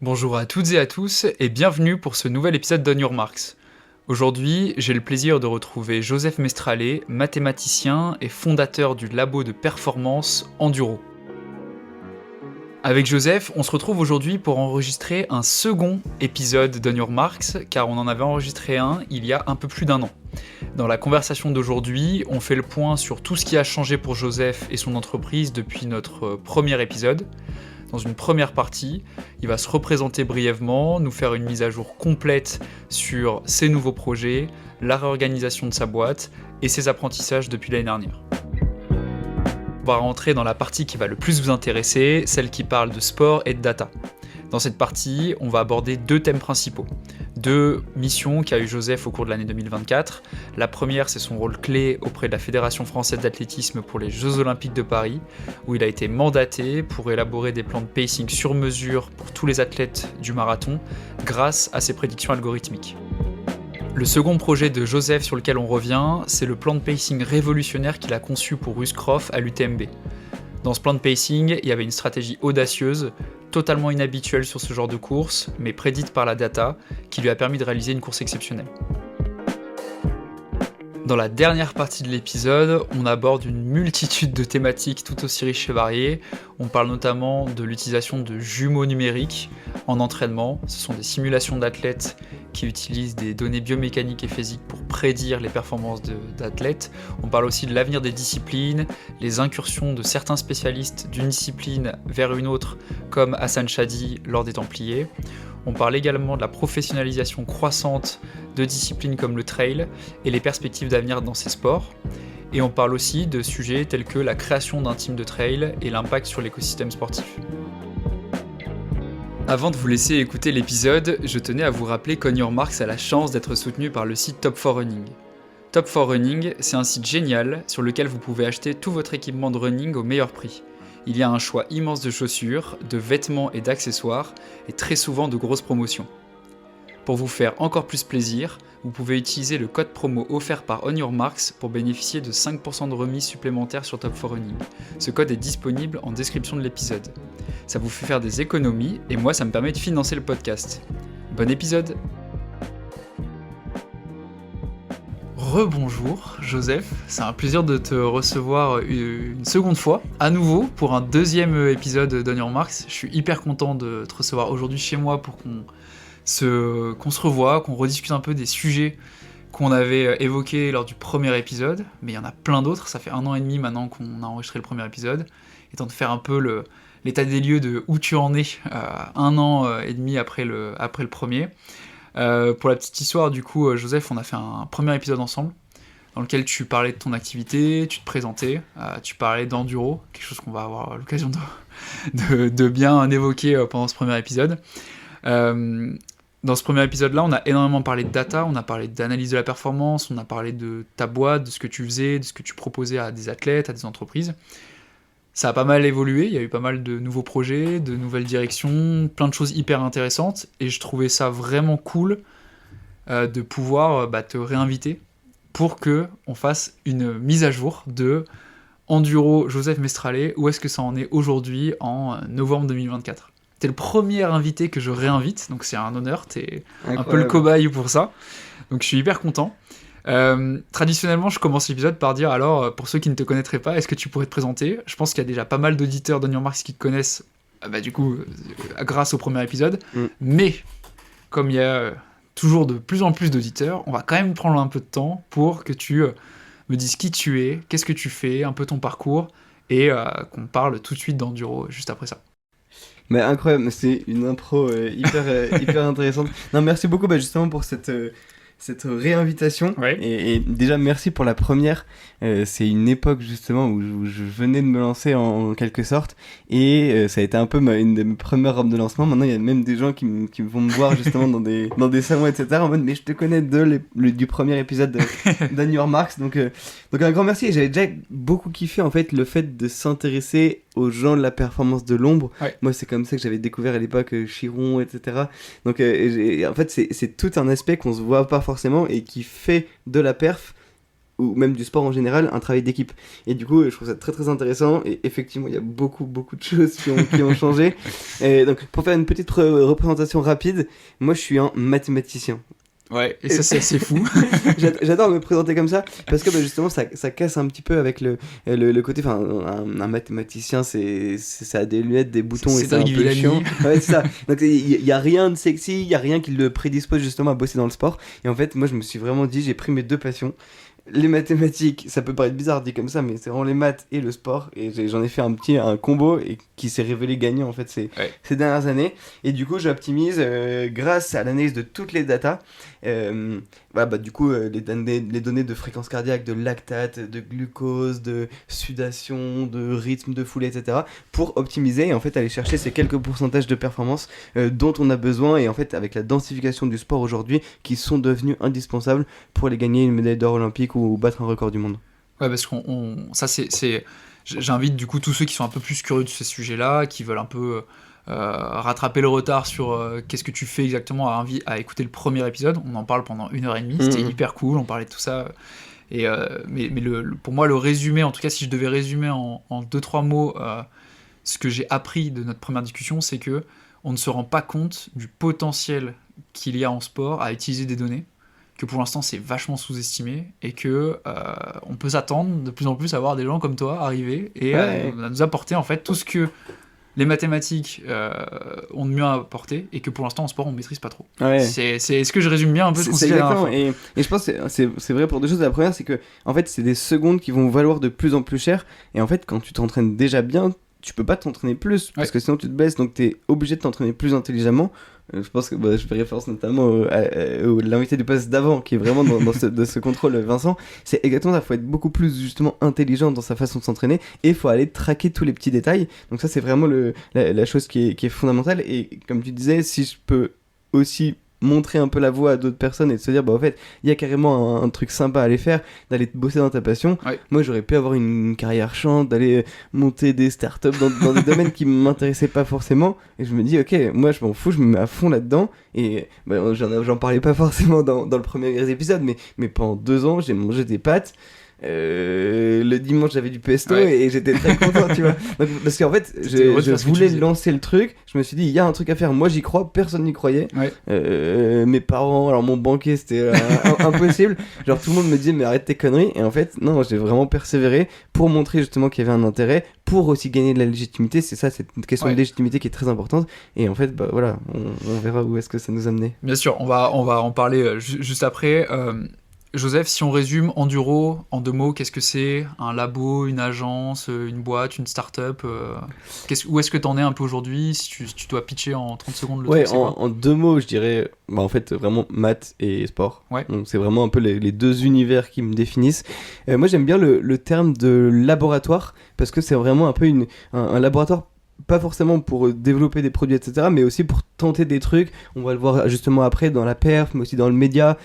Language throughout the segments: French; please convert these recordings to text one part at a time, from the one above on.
Bonjour à toutes et à tous et bienvenue pour ce nouvel épisode d'On Your Marks. Aujourd'hui, j'ai le plaisir de retrouver Joseph Mestrallet, mathématicien et fondateur du labo de performance Enduro. Avec Joseph, on se retrouve aujourd'hui pour enregistrer un second épisode d'On Your Marks, car on en avait enregistré un il y a un peu plus d'un an. Dans la conversation d'aujourd'hui, on fait le point sur tout ce qui a changé pour Joseph et son entreprise depuis notre premier épisode. Dans une première partie, il va se représenter brièvement, nous faire une mise à jour complète sur ses nouveaux projets, la réorganisation de sa boîte et ses apprentissages depuis l'année dernière. On va rentrer dans la partie qui va le plus vous intéresser, celle qui parle de sport et de data. Dans cette partie, on va aborder deux thèmes principaux. Deux missions qu'a eu Joseph au cours de l'année 2024. La première, c'est son rôle clé auprès de la Fédération française d'athlétisme pour les Jeux Olympiques de Paris, où il a été mandaté pour élaborer des plans de pacing sur mesure pour tous les athlètes du marathon, grâce à ses prédictions algorithmiques. Le second projet de Joseph sur lequel on revient, c'est le plan de pacing révolutionnaire qu'il a conçu pour Ruskroff à l'UTMB. Dans ce plan de pacing, il y avait une stratégie audacieuse, totalement inhabituelle sur ce genre de course, mais prédite par la data, qui lui a permis de réaliser une course exceptionnelle. Dans la dernière partie de l'épisode, on aborde une multitude de thématiques tout aussi riches et variées. On parle notamment de l'utilisation de jumeaux numériques en entraînement. Ce sont des simulations d'athlètes qui utilisent des données biomécaniques et physiques pour prédire les performances d'athlètes. On parle aussi de l'avenir des disciplines, les incursions de certains spécialistes d'une discipline vers une autre, comme Hassan Chadi lors des Templiers. On parle également de la professionnalisation croissante de disciplines comme le trail et les perspectives d'avenir dans ces sports. Et on parle aussi de sujets tels que la création d'un team de trail et l'impact sur l'écosystème sportif. Avant de vous laisser écouter l'épisode, je tenais à vous rappeler qu'On Your Marks a la chance d'être soutenu par le site Top4Running. Top4Running, c'est un site génial sur lequel vous pouvez acheter tout votre équipement de running au meilleur prix. Il y a un choix immense de chaussures, de vêtements et d'accessoires, et très souvent de grosses promotions. Pour vous faire encore plus plaisir, vous pouvez utiliser le code promo offert par On Your Marks pour bénéficier de 5% de remise supplémentaire sur Top4Running. Ce code est disponible en description de l'épisode. Ça vous fait faire des économies, et moi ça me permet de financer le podcast. Bon épisode! Rebonjour Joseph, c'est un plaisir de te recevoir une seconde fois, à nouveau, pour un deuxième épisode d'On Your Marks. Je suis hyper content de te recevoir aujourd'hui chez moi pour qu'on se revoie, qu'on rediscute un peu des sujets qu'on avait évoqués lors du premier épisode, mais il y en a plein d'autres, ça fait 1 an et demi maintenant qu'on a enregistré le premier épisode, et de faire un peu l'état des lieux de où tu en es 1 an et demi après le premier. Pour la petite histoire, du coup, Joseph, on a fait un premier épisode ensemble dans lequel tu parlais de ton activité, tu te présentais, tu parlais d'enduro, quelque chose qu'on va avoir l'occasion de bien évoquer pendant ce premier épisode. Dans ce premier épisode-là, on a énormément parlé de data, on a parlé d'analyse de la performance, on a parlé de ta boîte, de ce que tu faisais, de ce que tu proposais à des athlètes, à des entreprises. Ça a pas mal évolué, il y a eu pas mal de nouveaux projets, de nouvelles directions, plein de choses hyper intéressantes, et je trouvais ça vraiment cool de pouvoir te réinviter pour qu'on fasse une mise à jour de Enduro Joseph Mestrallet, où est-ce que ça en est aujourd'hui en novembre 2024. T'es le premier invité que je réinvite, donc c'est un honneur, t'es un peu le cobaye pour ça, donc je suis hyper content. Traditionnellement, je commence l'épisode par dire, alors, pour ceux qui ne te connaîtraient pas, est-ce que tu pourrais te présenter ? Je pense qu'il y a déjà pas mal d'auditeurs d'On Your Marks qui te connaissent, grâce au premier épisode, mais comme il y a toujours de plus en plus d'auditeurs, on va quand même prendre un peu de temps pour que tu me dises qui tu es, qu'est-ce que tu fais, un peu ton parcours, et qu'on parle tout de suite d'enduro juste après ça. Mais incroyable, c'est une intro hyper intéressante. Non, merci beaucoup justement pour cette réinvitation. Ouais. Et déjà, merci pour la première. C'est une époque justement où je venais de me lancer en quelque sorte. Et ça a été un peu une de mes premières robes de lancement. Maintenant, il y a même des gens qui vont me voir justement dans des salons, etc. En mode, mais je te connais du premier épisode d'On Your Marks. Donc un grand merci. Et j'avais déjà beaucoup kiffé en fait le fait de s'intéresser aux gens de la performance de l'ombre. Ouais. Moi, c'est comme ça que j'avais découvert à l'époque Chiron, etc. Donc en fait, c'est tout un aspect qu'on se voit pas forcément et qui fait de la perf ou même du sport en général, un travail d'équipe. Et du coup, je trouve ça très très intéressant. Et effectivement, il y a beaucoup de choses qui ont changé. Et donc, pour faire une petite représentation rapide, moi je suis un mathématicien. Ouais, et ça c'est assez fou. J'adore me présenter comme ça parce que justement ça casse un petit peu avec le côté, enfin un mathématicien ça a des lunettes, des boutons et c'est un peu chiant. Ouais, c'est ça. Donc il y a rien de sexy, il y a rien qui le prédispose justement à bosser dans le sport. Et en fait moi je me suis vraiment dit, j'ai pris mes deux passions. Les mathématiques, ça peut paraître bizarre dit comme ça, mais c'est vraiment les maths et le sport. Et j'en ai fait un combo et qui s'est révélé gagnant en fait ces dernières années. Et du coup, j'optimise grâce à l'analyse de toutes les datas. Du coup, les données de fréquence cardiaque, de lactate, de glucose, de sudation, de rythme de foulée, etc. pour optimiser et en fait aller chercher ces quelques pourcentages de performance dont on a besoin. Et en fait, avec la densification du sport aujourd'hui, qui sont devenus indispensables pour aller gagner une médaille d'or olympique ou battre un record du monde. Ouais, parce j'invite du coup tous ceux qui sont un peu plus curieux de ce sujet-là, qui veulent un peu rattraper le retard sur qu'est-ce que tu fais exactement, à écouter le premier épisode. On en parle pendant 1h30, c'était hyper cool, on parlait de tout ça. Et, mais pour moi, le résumé, en tout cas si je devais résumer en 2-3 mots ce que j'ai appris de notre première discussion, c'est que on ne se rend pas compte du potentiel qu'il y a en sport à utiliser des données, que pour l'instant c'est vachement sous-estimé et que on peut s'attendre de plus en plus à voir des gens comme toi arriver et à nous apporter en fait tout ce que les mathématiques ont de mieux à apporter et que pour l'instant en sport on maîtrise pas trop. Ouais. Est-ce que je résume bien un peu ce qu'on s'est dit la dernière fois ? Et je pense que c'est vrai pour deux choses. La première, c'est que en fait c'est des secondes qui vont valoir de plus en plus cher et en fait quand tu t'entraînes déjà bien, tu peux pas t'entraîner plus parce que sinon tu te blesses, donc t'es obligé de t'entraîner plus intelligemment. Je pense que je fais référence notamment à l'invité du poste d'avant qui est vraiment dans ce contrôle, Vincent. C'est exactement ça, il faut être beaucoup plus justement intelligent dans sa façon de s'entraîner et il faut aller traquer tous les petits détails. Donc ça c'est vraiment la chose qui est fondamentale. Et comme tu disais, si je peux aussi montrer un peu la voie à d'autres personnes et de se dire en fait il y a carrément un truc sympa à aller faire, d'aller te bosser dans ta passion. Moi j'aurais pu avoir une carrière chante, d'aller monter des startups dans des domaines qui m'intéressaient pas forcément et je me dis ok, moi je m'en fous, je me mets à fond là-dedans et j'en parlais pas forcément dans le premier épisode mais pendant 2 ans j'ai mangé des pâtes. Le dimanche j'avais du pesto et j'étais très content, tu vois. Donc, parce qu'en fait je voulais lancer le truc, je me suis dit il y a un truc à faire, moi j'y crois, personne n'y croyait. Mes parents, alors mon banquier c'était impossible, genre tout le monde me disait mais arrête tes conneries et en fait non, j'ai vraiment persévéré pour montrer justement qu'il y avait un intérêt, pour aussi gagner de la légitimité. C'est ça, cette question de légitimité qui est très importante et en fait voilà, on verra où est-ce que ça nous a mené. Bien sûr, on va en parler juste après. Joseph, si on résume Enduro en 2 mots, qu'est-ce que c'est ? Un labo, une agence, une boîte, une start-up où est-ce que t'en es un peu aujourd'hui ? Si tu dois pitcher en 30 secondes le truc, c'est quoi ? En 2 mots, je dirais en fait vraiment maths et sport. Donc c'est vraiment un peu les 2 univers qui me définissent. Moi j'aime bien le terme de laboratoire parce que c'est vraiment un peu un laboratoire, pas forcément pour développer des produits etc, mais aussi pour tenter des trucs. On va le voir justement après dans la perf, mais aussi dans le média,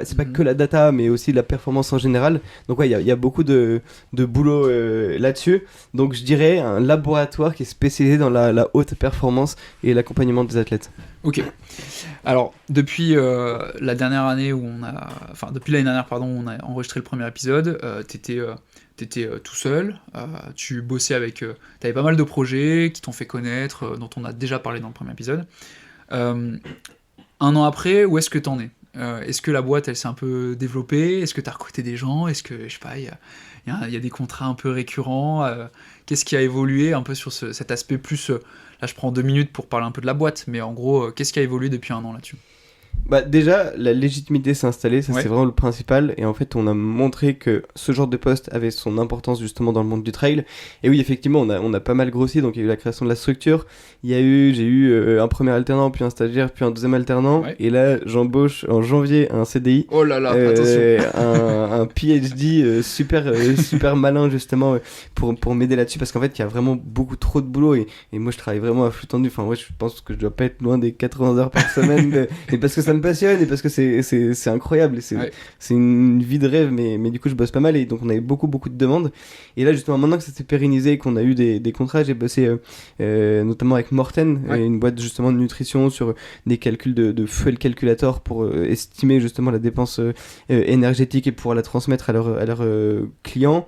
c'est pas que la data mais aussi la performance en général. Donc il y a beaucoup de boulot là-dessus. Donc je dirais un laboratoire qui est spécialisé dans la haute performance et l'accompagnement des athlètes. Ok. Alors depuis la dernière année depuis l'année dernière où on a enregistré le premier épisode, t'étais tout seul, tu bossais t'avais pas mal de projets qui t'ont fait connaître, dont on a déjà parlé dans le premier épisode. 1 an après, où est-ce que t'en es ? Est-ce que la boîte, elle s'est un peu développée ? Est-ce que t'as recruté des gens ? Est-ce que, je sais pas, il y a des contrats un peu récurrents ? Qu'est-ce qui a évolué un peu sur cet aspect plus... là, je prends 2 minutes pour parler un peu de la boîte, mais en gros, qu'est-ce qui a évolué depuis 1 an là-dessus ? Déjà, la légitimité s'est installée, ça c'est vraiment le principal, et en fait on a montré que ce genre de poste avait son importance justement dans le monde du trail. Et oui, effectivement, on a pas mal grossi, donc il y a eu la création de la structure, j'ai eu un premier alternant, puis un stagiaire, puis un deuxième alternant, et là j'embauche en janvier un CDI, attention. un PhD super malin justement pour m'aider là-dessus, parce qu'en fait il y a vraiment beaucoup trop de boulot, et moi je travaille vraiment à flux tendu, enfin je pense que je dois pas être loin des 80 heures par semaine, et parce que ça me passionne et parce que c'est incroyable. C'est une vie de rêve, mais du coup, je bosse pas mal et donc on avait beaucoup de demandes. Et là, justement, maintenant que ça s'est pérennisé et qu'on a eu des contrats, j'ai bossé notamment avec Morten, une boîte justement de nutrition sur des calculs de fuel calculator pour estimer justement la dépense énergétique et pouvoir la transmettre à leurs clients.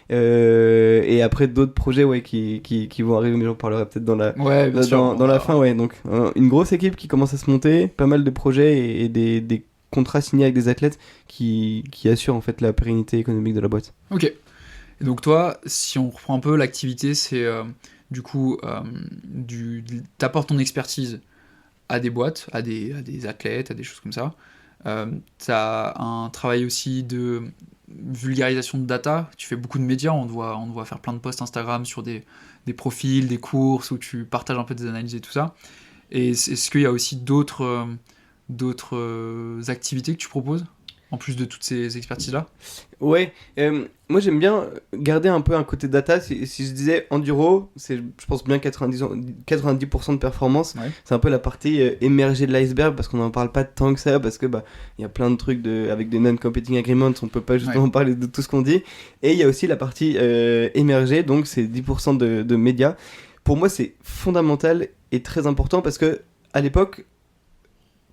Et après d'autres projets qui vont arriver, mais j'en parlerai peut-être dans la fin. Donc une grosse équipe qui commence à se monter, pas mal de projets et des contrats signés avec des athlètes qui assurent en fait la pérennité économique de la boîte. Ok. Et donc toi, si on reprend un peu l'activité, c'est du coup t'apportes ton expertise à des boîtes, à des athlètes, à des choses comme ça. T'as un travail aussi de vulgarisation de data, tu fais beaucoup de médias, on te voit faire plein de posts Instagram sur des profils, des courses où tu partages un peu des analyses et tout ça. Et est-ce qu'il y a aussi d'autres activités que tu proposes en plus de toutes ces expertises-là? Ouais, moi j'aime bien garder un peu un côté data. Si je disais enduro, c'est je pense bien 90% de performance. Ouais. C'est un peu la partie émergée de l'iceberg parce qu'on n'en parle pas tant que ça, parce que y a plein de trucs avec des non-competing agreements, on peut pas justement parler de tout ce qu'on dit. Et il y a aussi la partie émergée, donc c'est 10% de médias. Pour moi c'est fondamental et très important parce que à l'époque,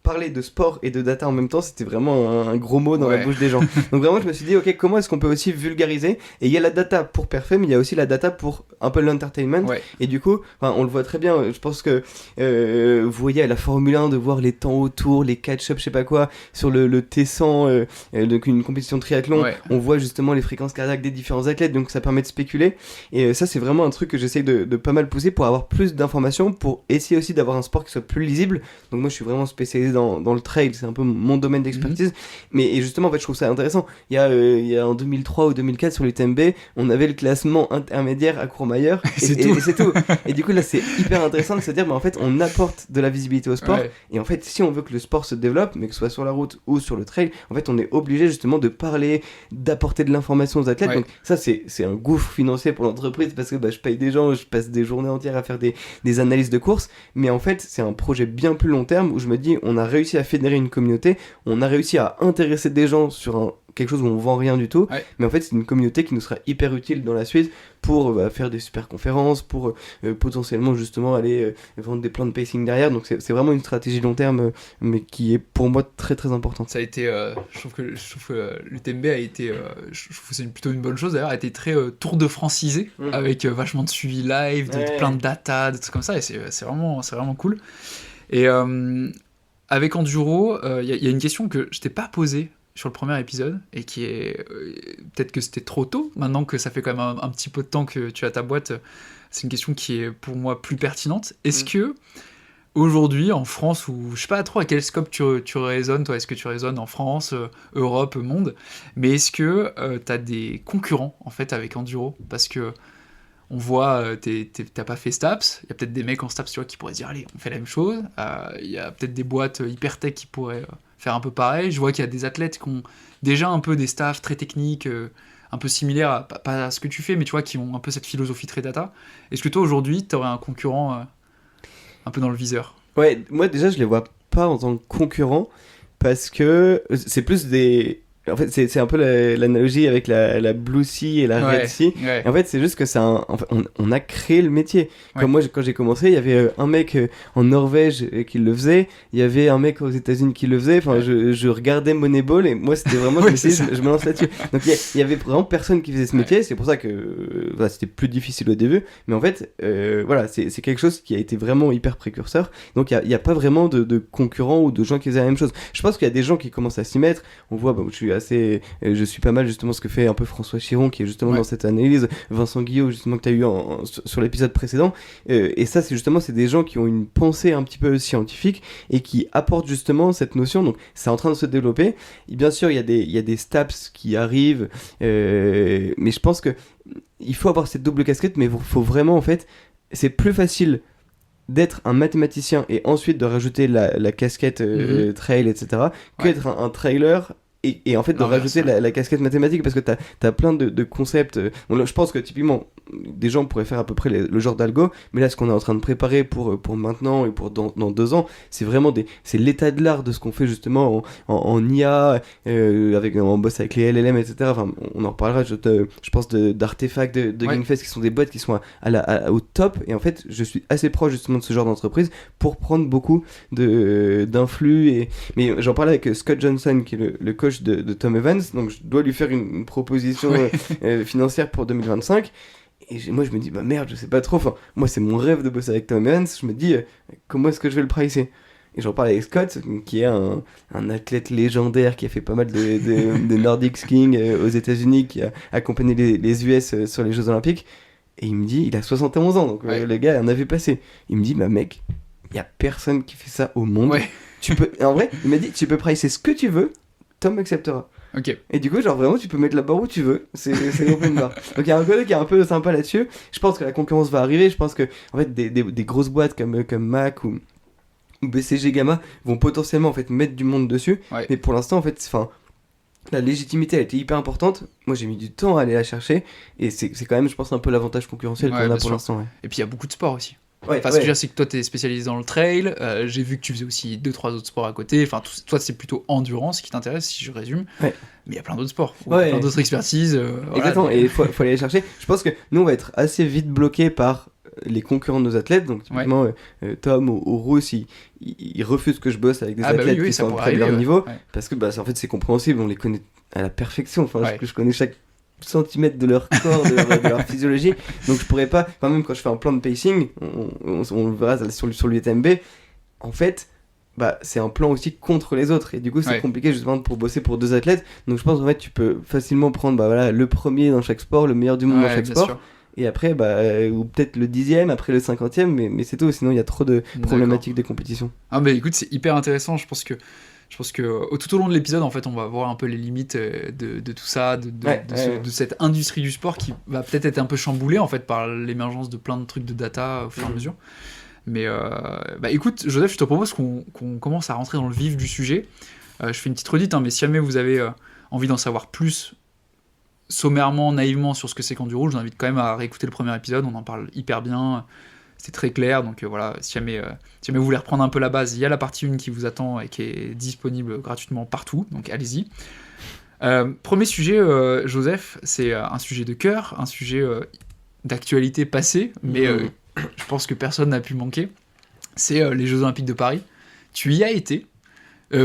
parler de sport et de data en même temps, c'était vraiment un gros mot dans la bouche des gens. Donc vraiment, je me suis dit, ok, comment est-ce qu'on peut aussi vulgariser ? Et il y a la data pour performer, mais il y a aussi la data pour un peu l'entertainment. Ouais. Et du coup, on le voit très bien. Je pense que vous voyez à la Formule 1 de voir les temps autour, les catch-up, je sais pas quoi, sur le T100, donc une compétition de triathlon. Ouais. On voit justement les fréquences cardiaques des différents athlètes, donc ça permet de spéculer. Et ça, c'est vraiment un truc que j'essaye de pas mal pousser pour avoir plus d'informations, pour essayer aussi d'avoir un sport qui soit plus lisible. Donc moi, je suis vraiment spécialisé dans le trail, c'est un peu mon domaine d'expertise. Et justement, en fait, je trouve ça intéressant. Il y a en 2003 ou 2004 sur l'UTMB, on avait le classement intermédiaire à Courmayeur et c'est tout. Et du coup, là, c'est hyper intéressant de se dire, en fait, on apporte de la visibilité au sport. Ouais. Et en fait, si on veut que le sport se développe, mais que ce soit sur la route ou sur le trail, en fait, on est obligé justement de parler, d'apporter de l'information aux athlètes. Ouais. Donc ça, c'est un gouffre financier pour l'entreprise parce que je paye des gens, je passe des journées entières à faire des analyses de courses. Mais en fait, c'est un projet bien plus long terme où je me dis, on a réussi à fédérer une communauté, on a réussi à intéresser des gens sur quelque chose où on vend rien du tout, mais en fait c'est une communauté qui nous sera hyper utile dans la suite pour faire des super conférences, pour potentiellement justement aller vendre des plans de pacing derrière. Donc c'est vraiment une stratégie long terme, mais qui est pour moi très très importante. Ça a été, je trouve que l'UTMB a été, je trouve que c'est plutôt une bonne chose d'ailleurs, a été très Tour de Francisé, avec vachement de suivi live, plein de data, des trucs comme ça, et c'est vraiment cool. Et avec Enduro, il y a une question que je t'ai pas posée sur le premier épisode, et qui est... peut-être que c'était trop tôt, maintenant que ça fait quand même un petit peu de temps que tu as ta boîte, c'est une question qui est pour moi plus pertinente. Est-ce que, aujourd'hui, en France, ou je sais pas trop à quel scope tu résonnes, toi, est-ce que tu résonnes en France, Europe, monde, mais est-ce que t'as des concurrents, en fait, avec Enduro ? Parce que on voit, t'as pas fait Staps, il y a peut-être des mecs en Staps, tu vois, qui pourraient dire, allez, on fait la même chose, il y a peut-être des boîtes hyper tech qui pourraient faire un peu pareil, je vois qu'il y a des athlètes qui ont déjà un peu des staffs très techniques, un peu similaires, pas à ce que tu fais, mais tu vois, qui ont un peu cette philosophie très data. Est-ce que toi, aujourd'hui, t'aurais un concurrent un peu dans le viseur ? Ouais, moi déjà, je les vois pas en tant que concurrents, parce que c'est plus des... En fait, c'est un peu l'analogie avec la Blue Sea et la Red Sea. Ouais. En fait, c'est juste que on a créé le métier. Comme moi, quand j'ai commencé, il y avait un mec en Norvège qui le faisait, il y avait un mec aux États-Unis qui le faisait. Enfin, je regardais Moneyball et moi, c'était vraiment, je me lance là-dessus. Donc, il y avait vraiment personne qui faisait ce métier. C'est pour ça que c'était plus difficile au début. Mais en fait, c'est quelque chose qui a été vraiment hyper précurseur. Donc, il n'y a pas vraiment de concurrents ou de gens qui faisaient la même chose. Je pense qu'il y a des gens qui commencent à s'y mettre. On voit, je suis pas mal justement ce que fait un peu François Chiron qui est justement dans cette analyse, Vincent Guillot justement que tu as eu sur l'épisode précédent, et ça c'est des gens qui ont une pensée un petit peu scientifique et qui apportent justement cette notion. Donc c'est en train de se développer, et bien sûr il y a des STAPS qui arrivent, mais je pense que il faut avoir cette double casquette, mais il faut vraiment, en fait, c'est plus facile d'être un mathématicien et ensuite de rajouter la casquette trail, etc., que d'être un trailer et en fait de rajouter la casquette mathématique, parce que t'as plein de concepts. Je pense que typiquement des gens pourraient faire à peu près le genre d'algo, mais là ce qu'on est en train de préparer pour maintenant et pour dans 2 ans, c'est vraiment c'est l'état de l'art de ce qu'on fait justement en IA, on bosse avec les LLM, etc. Enfin, on en reparlera, je pense d'artefacts de GameFest qui sont des boîtes qui sont au top, et en fait je suis assez proche justement de ce genre d'entreprise pour prendre beaucoup d'influx. Mais j'en parlais avec Scott Johnson qui est le coach de Tom Evans, donc je dois lui faire une proposition financière pour 2025. Et moi je me dis bah merde, je sais pas trop, enfin moi c'est mon rêve de bosser avec Tom Evans, je me dis comment est-ce que je vais le pricer. Et j'en parle avec Scott, qui est un athlète légendaire qui a fait pas mal de Nordic skiing aux États-Unis, qui a accompagné les US sur les Jeux Olympiques. Et il me dit, il a 71 ans, donc le gars en avait passé. Il me dit, bah mec, il y a personne qui fait ça au monde. Ouais. En vrai, il m'a dit, tu peux pricer ce que tu veux, Tom acceptera. Ok. Et du coup, genre vraiment, tu peux mettre la barre où tu veux. C'est open bar. Donc il y a un côté qui est un peu sympa là-dessus. Je pense que la concurrence va arriver. Je pense que en fait, des grosses boîtes comme Mac ou BCG Gamma vont potentiellement en fait mettre du monde dessus. Ouais. Mais pour l'instant, en fait, la légitimité elle était hyper importante. Moi j'ai mis du temps à aller la chercher, et c'est quand même, je pense, un peu l'avantage concurrentiel qu'on a pour l'instant. Ouais. Et puis il y a beaucoup de sports aussi. Ouais, parce que je sais que toi t'es spécialisé dans le trail, j'ai vu que tu faisais aussi 2-3 autres sports à côté, enfin toi c'est plutôt endurance qui t'intéresse si je résume, mais il y a plein d'autres sports, plein d'autres expertises. Exactement, et il faut aller les chercher. Je pense que nous on va être assez vite bloqués par les concurrents de nos athlètes, donc typiquement Tom ou Rousse, ils refusent que je bosse avec des athlètes qui sont près de leur niveau, parce que en fait c'est compréhensible, on les connaît à la perfection, enfin je connais chaque centimètres de leur corps, de leur physiologie, donc je pourrais pas, enfin, même quand je fais un plan de pacing, on le verra sur l'UTMB, en fait c'est un plan aussi contre les autres, et du coup c'est compliqué justement pour bosser pour 2 athlètes, donc je pense en fait tu peux facilement prendre le premier dans chaque sport, le meilleur du monde dans chaque sport, sûr. Et après ou peut-être le 10e, après le 50e, mais c'est tout, sinon il y a trop de problématiques des compétitions. Ah mais écoute, c'est hyper intéressant, je pense que tout au long de l'épisode, en fait, on va voir un peu les limites de tout ça, de cette industrie du sport qui va peut-être être un peu chamboulée, en fait, par l'émergence de plein de trucs de data au fur et à mesure. Mais écoute, Joseph, je te propose qu'on commence à rentrer dans le vif du sujet. Je fais une petite redite, mais si jamais vous avez envie d'en savoir plus sommairement, naïvement sur ce que c'est qu'Enduro, je vous invite quand même à réécouter le premier épisode, on en parle hyper bien. C'est très clair, donc voilà, si jamais vous voulez reprendre un peu la base, il y a la partie 1 qui vous attend et qui est disponible gratuitement partout, donc allez-y. Premier sujet, Joseph, c'est un sujet de cœur, un sujet d'actualité passée, mais je pense que personne n'a pu manquer, c'est les Jeux Olympiques de Paris. Tu y as été.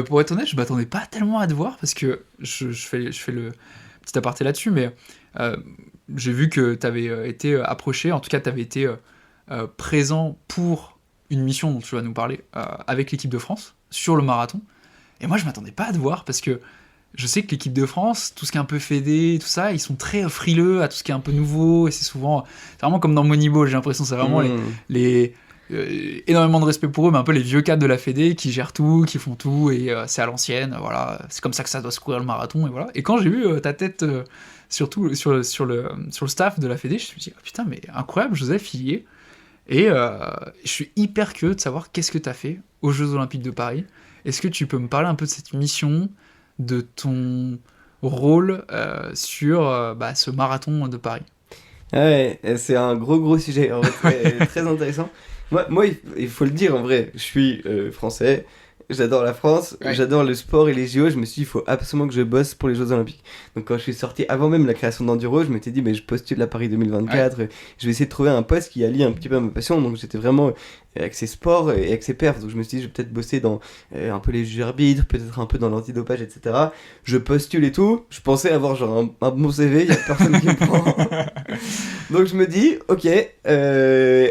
Pour être honnête, je m'attendais pas tellement à te voir, parce que je fais le petit aparté là-dessus, mais j'ai vu que tu avais été approché, en tout cas tu avais été... présent pour une mission dont tu vas nous parler avec l'équipe de France sur le marathon, et moi je m'attendais pas à te voir parce que je sais que l'équipe de France, tout ce qui est un peu fédé, tout ça, ils sont très frileux à tout ce qui est un peu nouveau, et c'est vraiment comme dans Moneyball, j'ai l'impression, c'est vraiment énormément de respect pour eux, mais un peu les vieux cadres de la fédé qui gèrent tout, qui font tout, et c'est à l'ancienne, voilà, c'est comme ça que ça doit se courir le marathon, et voilà. Et quand j'ai vu ta tête surtout sur le staff de la fédé, je me suis dit, putain, mais incroyable, Joseph, il y est. Et je suis hyper curieux de savoir qu'est-ce que tu as fait aux Jeux Olympiques de Paris. Est-ce que tu peux me parler un peu de cette mission, de ton rôle sur ce marathon de Paris? Ouais, c'est un gros sujet, en vrai, très intéressant. Moi, il faut le dire, en vrai, je suis français, j'adore la France, j'adore le sport et les JO, je me suis dit, il faut absolument que je bosse pour les Jeux Olympiques. Donc quand je suis sorti, avant même la création d'Enduro, je m'étais dit, mais je postule à Paris 2024, je vais essayer de trouver un poste qui allie un petit peu à ma passion, donc j'étais vraiment axé sport et axé perf, donc je me suis dit, je vais peut-être bosser dans un peu les juges arbitres, peut-être un peu dans l'antidopage, etc. Je postule et tout, je pensais avoir genre un bon CV, il n'y a personne qui me prend. Donc je me dis, ok,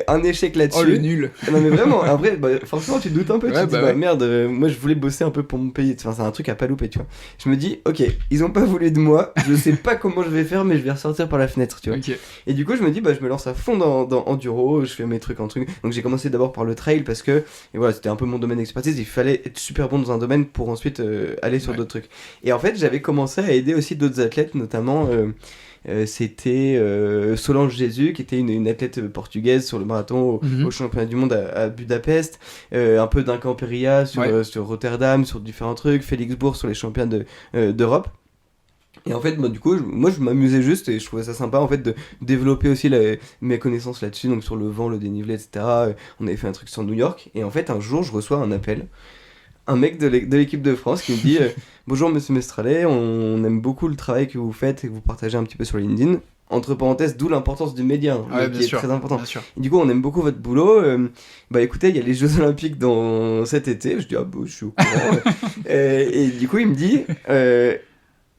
un échec là-dessus. Oh le nul. Non mais vraiment, en vrai, forcément tu te doutes un peu, tu te dis, merde, moi je voulais bosser un peu pour mon pays, enfin c'est un truc à pas louper, tu vois. Je me dis, ok, ils ont pas voulu de moi, je sais pas comment je vais faire, mais je vais ressortir par la fenêtre, tu vois. Okay. Et du coup je me dis, je me lance à fond dans enduro, je fais mes trucs en truc. Donc j'ai commencé d'abord par le trail parce que, et voilà, c'était un peu mon domaine d'expertise, il fallait être super bon dans un domaine pour ensuite aller sur d'autres trucs. Et en fait j'avais commencé à aider aussi d'autres athlètes, notamment... c'était Solange Jésus qui était une athlète portugaise sur le marathon au championnat du monde à Budapest, un peu Duncan Peria sur Rotterdam, sur différents trucs, Félix Bourg sur les championnats d'Europe. Et en fait, du coup, moi je m'amusais juste et je trouvais ça sympa en fait de développer aussi mes connaissances là-dessus, donc sur le vent, le dénivelé, etc. On avait fait un truc sur New York et en fait un jour je reçois un appel, un mec de l'équipe de France qui me dit bonjour monsieur Mestralet, on aime beaucoup le travail que vous faites et que vous partagez un petit peu sur LinkedIn. Entre parenthèses, d'où l'importance du média, Ouais, qui est très important. bien sûr. Et du coup, on aime beaucoup votre boulot. Bah écoutez, il y a les Jeux Olympiques dans cet été. Je dis, ah bah, je suis au courant. Et du coup, il me dit,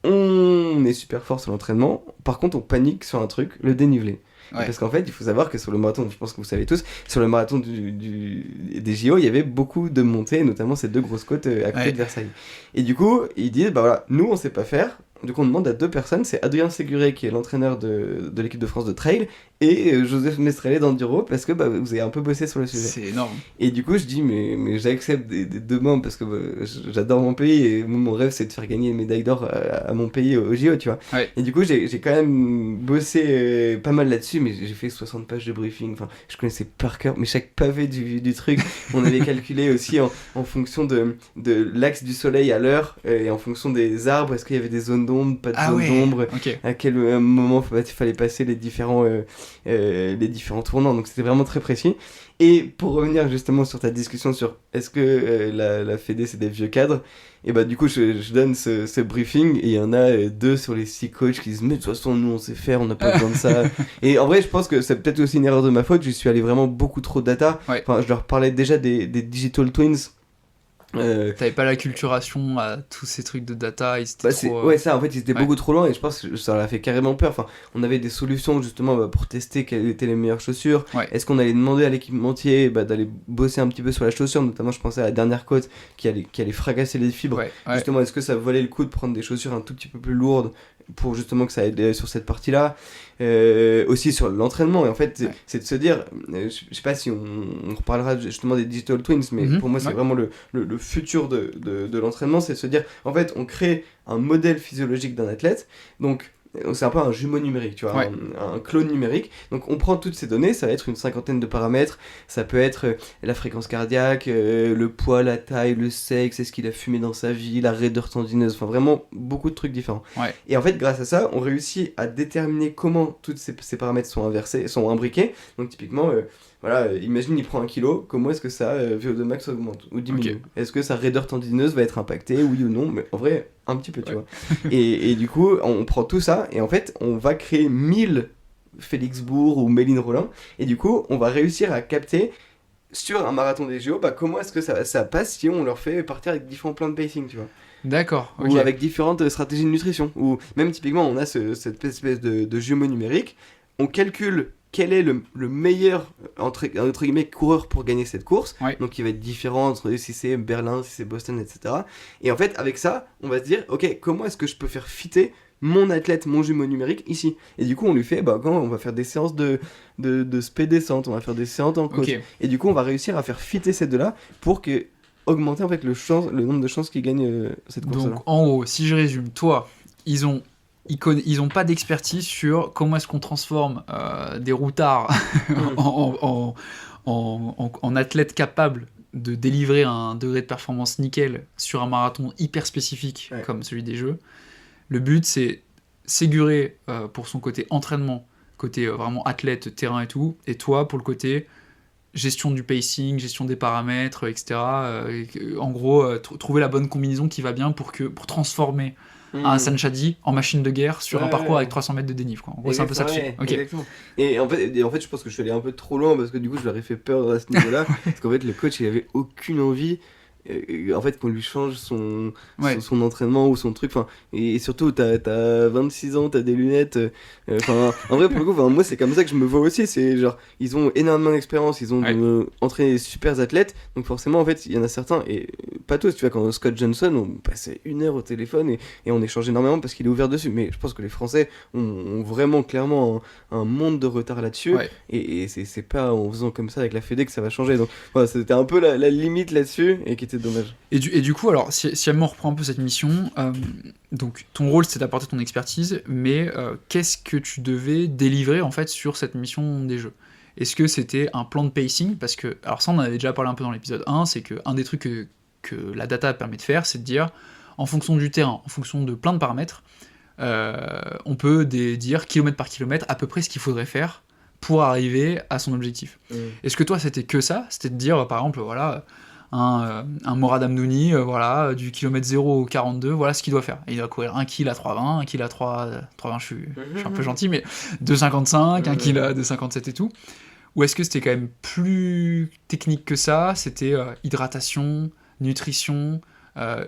on est super fort sur l'entraînement. Par contre, on panique sur un truc, le dénivelé. Ouais. Parce qu'en fait, il faut savoir que sur le marathon, je pense que vous savez tous, sur le marathon des JO, il y avait beaucoup de montées, notamment ces 2 grosses côtes à côté de Versailles. Et du coup, ils disent, bah voilà, nous on sait pas faire. Du coup, on demande à 2 personnes, c'est Adrien Séguré qui est l'entraîneur de l'équipe de France de trail et Joseph Mestrallet d'enduro parce que bah, vous avez un peu bossé sur le sujet. C'est énorme. Et du coup, je dis, mais j'accepte des 2 membres parce que j'adore mon pays et mon rêve c'est de faire gagner une médaille d'or à mon pays au JO, tu vois. Ouais. Et du coup, j'ai quand même bossé pas mal là-dessus, mais j'ai fait 60 pages de briefing. Enfin, je connaissais par cœur, mais chaque pavé du truc, on avait calculé aussi en fonction de l'axe du soleil à l'heure et en fonction des arbres, est-ce qu'il y avait des zones d'ombre, pas de zones d'ombre, ok. à quel moment il fallait passer les différents tournants. Donc c'était vraiment très précis. Et pour revenir justement sur ta discussion sur est-ce que la Fédé c'est des vieux cadres, et bah du coup je donne ce briefing et il y en a 2 sur les 6 coachs qui disent mais de toute façon nous on sait faire, on n'a pas besoin de ça. Et en vrai je pense que c'est peut-être aussi une erreur de ma faute, je suis allé vraiment beaucoup trop data. Ouais. Enfin je leur parlais déjà des digital twins. T'avais pas l'acculturation à tous ces trucs de data, ils étaient trop... Ouais, ça en fait ils étaient beaucoup trop loin et je pense que ça leur a fait carrément peur. Enfin, on avait des solutions justement pour tester quelles étaient les meilleures chaussures. Ouais. Est-ce qu'on allait demander à l'équipementier d'aller bosser un petit peu sur la chaussure, notamment je pensais à la dernière côte qui allait fracasser les fibres. Ouais. Justement, est-ce que ça valait le coup de prendre des chaussures un tout petit peu plus lourdes pour justement que ça aide sur cette partie-là, aussi sur l'entraînement. Et en fait, c'est de se dire, je sais pas si on reparlera justement des digital twins, mais pour moi c'est vraiment le futur de l'entraînement, c'est de se dire, en fait, on crée un modèle physiologique d'un athlète, donc c'est un peu un jumeau numérique, tu vois, un clone numérique. Donc on prend toutes ces données, ça va être une 50aine de paramètres, ça peut être la fréquence cardiaque, le poids, la taille, le sexe, est-ce qu'il a fumé dans sa vie, la raideur tendineuse, enfin vraiment beaucoup de trucs différents. Ouais. Et en fait, grâce à ça, on réussit à déterminer comment tous ces paramètres sont imbriqués. Donc typiquement, voilà, imagine il prend 1 kilo, comment est-ce que ça VO2 max augmente ou diminue? Est-ce que sa raideur tendineuse va être impactée, oui ou non? Mais en vrai, un petit peu, tu vois. Et du coup, on prend tout ça et en fait, on va créer 1000 Félix Bourg ou Méline Rollin et du coup, on va réussir à capter sur un marathon des JO, comment est-ce que ça passe si on leur fait partir avec différents plans de pacing, tu vois. D'accord. Ou avec différentes stratégies de nutrition. Ou même typiquement, on a cette espèce de jumeau numérique, on calcule quel est le meilleur entre guillemets coureur pour gagner cette course, donc il va être différent entre si c'est Berlin, si c'est Boston, etc. Et en fait avec ça on va se dire ok, comment est-ce que je peux faire fitter mon athlète, mon jumeau numérique ici. Et du coup on lui fait quand on va faire des séances de spé descente, on va faire des séances en côte, et du coup on va réussir à faire fitter ces deux là pour que augmenter en fait le nombre de chances qu'il gagne cette course là. Donc en gros si je résume, toi ils ont pas d'expertise sur comment est-ce qu'on transforme des routards en athlètes capables de délivrer un degré de performance nickel sur un marathon hyper spécifique comme celui des Jeux. Le but, c'est Séguré pour son côté entraînement, côté vraiment athlète, terrain et tout, et toi pour le côté gestion du pacing, gestion des paramètres, etc. En gros, trouver la bonne combinaison qui va bien pour transformer un Hassan Chadi en machine de guerre sur un parcours avec 300 mètres de dénive, quoi. En gros, c'est un peu ça. Exactement. Et en fait, je pense que je suis allé un peu trop loin parce que du coup, je leur ai fait peur à ce niveau-là. Parce qu'en fait, le coach, il avait aucune envie en fait qu'on lui change son entraînement ou son truc, enfin, et surtout t'as 26 ans, t'as des lunettes, enfin en vrai pour le coup, moi c'est comme ça que je me vois aussi, c'est genre ils ont énormément d'expérience, ils ont entraîné des super athlètes, donc forcément en fait il y en a certains, et pas tous, tu vois, quand Scott Johnson on passait 1 heure au téléphone et on échangeait énormément parce qu'il est ouvert dessus, mais je pense que les Français ont vraiment clairement un monde de retard là-dessus, et c'est pas en faisant comme ça avec la Fédé que ça va changer, donc voilà, c'était un peu la limite là-dessus et qui était dommage. Et du coup, alors, si on reprend un peu cette mission, donc ton rôle c'est d'apporter ton expertise, mais qu'est-ce que tu devais délivrer en fait sur cette mission des Jeux? Est-ce que c'était un plan de pacing? Parce que, alors ça on en avait déjà parlé un peu dans l'épisode 1, c'est qu'un des trucs que la data permet de faire, c'est de dire, en fonction du terrain, en fonction de plein de paramètres, on peut dire kilomètre par kilomètre à peu près ce qu'il faudrait faire pour arriver à son objectif. Est-ce que toi c'était que ça? C'était de dire par exemple voilà un Morad Amdouni voilà du kilomètre 0 au 42 voilà ce qu'il doit faire. Et il doit courir 1 km à 3,20, 1 km à 3,20 je suis un peu gentil mais 2,55, 1 km à 2,57 et tout. Ou est-ce que c'était quand même plus technique que ça? C'était hydratation, nutrition,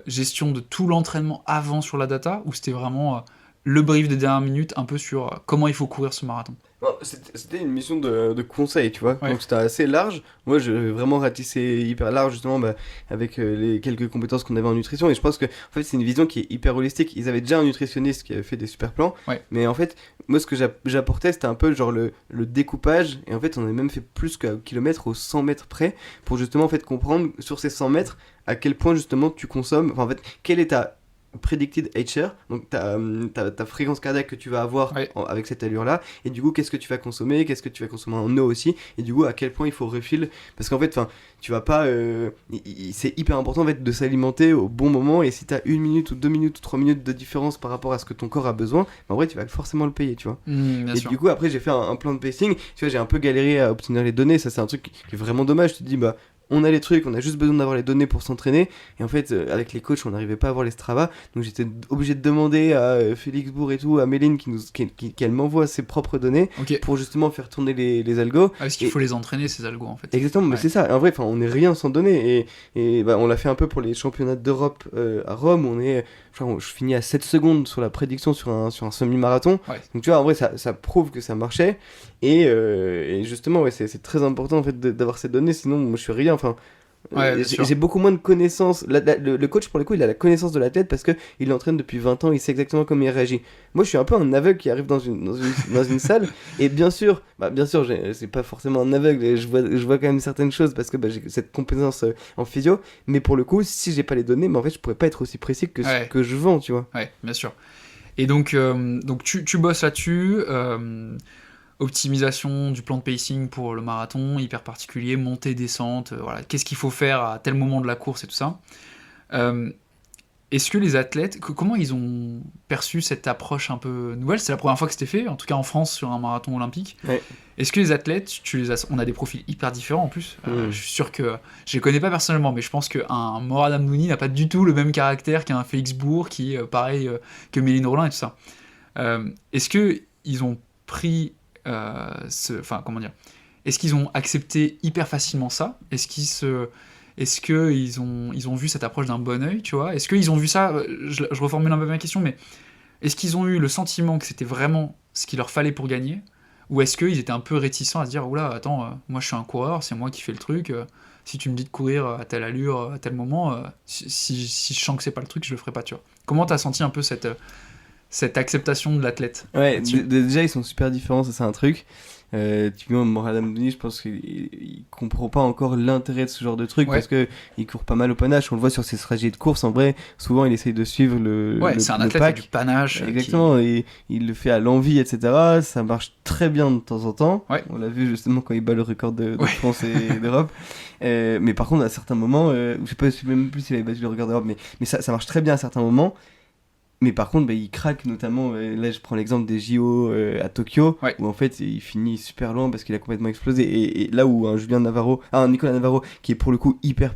gestion de tout l'entraînement avant sur la data? Ou c'était vraiment le brief des dernières minutes un peu sur comment il faut courir ce marathon? Non, c'était une mission de conseil, tu vois. Ouais. Donc c'était assez large. Moi, je vraiment ratissé hyper large, justement, avec les quelques compétences qu'on avait en nutrition. Et je pense que, en fait, c'est une vision qui est hyper holistique. Ils avaient déjà un nutritionniste qui avait fait des super plans. Ouais. Mais en fait, moi, ce que j'apportais, c'était un peu genre le découpage. Et en fait, on avait même fait plus qu'à kilomètre, aux 100 mètres près, pour justement, en fait, comprendre sur ces 100 mètres à quel point, justement, tu consommes. Enfin, en fait, quel est ta predicted HR, donc ta fréquence cardiaque que tu vas avoir avec cette allure-là, et du coup, qu'est-ce que tu vas consommer en eau aussi, et du coup, à quel point il faut refill, parce qu'en fait, tu vas pas... c'est hyper important, en fait, de s'alimenter au bon moment, et si t'as 1 minute ou 2 minutes ou 3 minutes de différence par rapport à ce que ton corps a besoin, en vrai, tu vas forcément le payer, tu vois. Bien sûr. Du coup, après, j'ai fait un plan de pacing, tu vois, j'ai un peu galéré à obtenir les données, ça, c'est un truc qui est vraiment dommage, tu te dis, on a les trucs, on a juste besoin d'avoir les données pour s'entraîner. Et en fait, avec les coachs, on n'arrivait pas à avoir les Strava. Donc j'étais obligé de demander à Félix Bourg et tout, à Méline, qu'elle m'envoie ses propres données pour justement faire tourner les algos. Parce qu'il faut les entraîner, ces algos, en fait. Exactement, mais c'est ça. En vrai, on n'est rien sans données. Et on l'a fait un peu pour les championnats d'Europe à Rome. Je finis à 7 secondes sur la prédiction sur un semi-marathon. Donc tu vois, en vrai, ça prouve que ça marchait. Et justement, c'est très important en fait d'avoir ces données, sinon moi je suis rien. J'ai beaucoup moins de connaissances. Le coach, pour le coup, il a la connaissance de l'athlète parce qu'il l'entraîne depuis 20 ans, il sait exactement comment il réagit. Moi, je suis un peu un aveugle qui arrive dans une salle, et bien sûr, c'est pas forcément un aveugle, je vois quand même certaines choses parce que j'ai cette compétence en physio, mais pour le coup, si j'ai pas les données, en fait, je pourrais pas être aussi précis que ce que je vends, tu vois. Ouais, bien sûr. Et donc tu bosses là-dessus. Optimisation du plan de pacing pour le marathon, hyper particulier, montée, descente, voilà, qu'est-ce qu'il faut faire à tel moment de la course et tout ça. Est-ce que les athlètes, comment ils ont perçu cette approche un peu nouvelle? C'est la première fois que c'était fait, en tout cas en France sur un marathon olympique. Ouais. Est-ce que les athlètes, on a des profils hyper différents en plus. Je suis sûr que, je les connais pas personnellement, mais je pense qu'un Morad Amdouni n'a pas du tout le même caractère qu'un Félix Bourg, qui pareil que Méline Rollin et tout ça. Est-ce que ils ont pris est-ce qu'ils ont accepté hyper facilement ça? Est-ce qu'ils ont vu cette approche d'un bon œil, tu vois? Est-ce qu'ils ont vu ça, je reformule un peu ma question, mais est-ce qu'ils ont eu le sentiment que c'était vraiment ce qu'il leur fallait pour gagner? Ou est-ce qu'ils étaient un peu réticents à se dire, oula, attends, moi je suis un coureur, c'est moi qui fais le truc, si tu me dis de courir à telle allure, à tel moment, si je sens que c'est pas le truc, je le ferai pas, tu vois? Comment t'as senti un peu cette acceptation de l'athlète? Ouais, déjà ils sont super différents, ça c'est un truc. Typiquement Morad Amdouni, je pense qu'il comprend pas encore l'intérêt de ce genre de truc parce que il court pas mal au panache, on le voit sur ses stratégies de course, en vrai souvent il essaye de suivre c'est un athlète avec du panache, exactement, et il le fait à l'envie, etc. Ça marche très bien de temps en temps, on l'a vu justement quand il bat le record de France et d'Europe, mais par contre à certains moments, je sais pas même plus s'il avait battu le record d'Europe, mais ça marche très bien à certains moments. Mais par contre, il craque notamment, là je prends l'exemple des JO à Tokyo, où en fait il finit super loin parce qu'il a complètement explosé. Et là où un Nicolas Navarro, qui est pour le coup hyper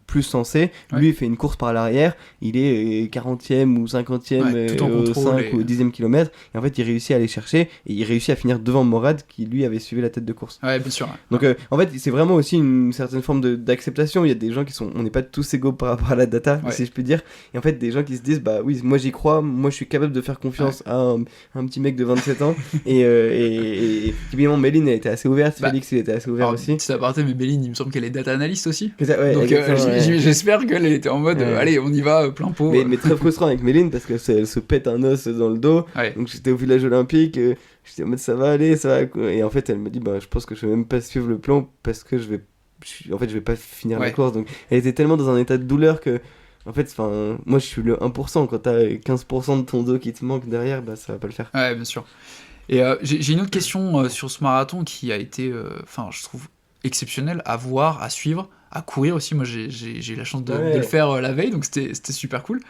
plus sensé, lui il fait une course par l'arrière, il est 40e ou 50e au 5 ou au 10e kilomètre, et en fait il réussit à aller chercher, et il réussit à finir devant Morad qui lui avait suivi la tête de course. Ouais, bien sûr. Donc en fait c'est vraiment aussi une certaine forme d'acceptation. Il y a des gens on n'est pas tous égaux par rapport à la data, si je puis dire, et en fait des gens qui se disent oui, moi j'y crois, moi je suis capable de faire confiance à un petit mec de 27 ans, et typiquement Méline elle était assez ouverte, Félix il était assez ouvert aussi. Petit aparté, mais Méline il me semble qu'elle est data analyst aussi. Donc j'espère qu'elle était en mode allez on y va plein pot. Mais très frustrant avec Méline parce qu'elle se pète un os dans le dos. Donc j'étais au village olympique, j'étais en mode ça va aller, ça va. Et en fait elle me dit je pense que je vais même pas suivre le plan parce que je vais pas finir la course. Donc elle était tellement dans un état de douleur que en fait moi je suis le 1%, quand t'as 15% de ton dos qui te manque derrière, ça va pas le faire. Ouais, bien sûr. Et j'ai une autre question sur ce marathon qui a été je trouve exceptionnel à voir, à suivre, à courir aussi. Moi j'ai eu la chance de le faire la veille, donc c'était super cool.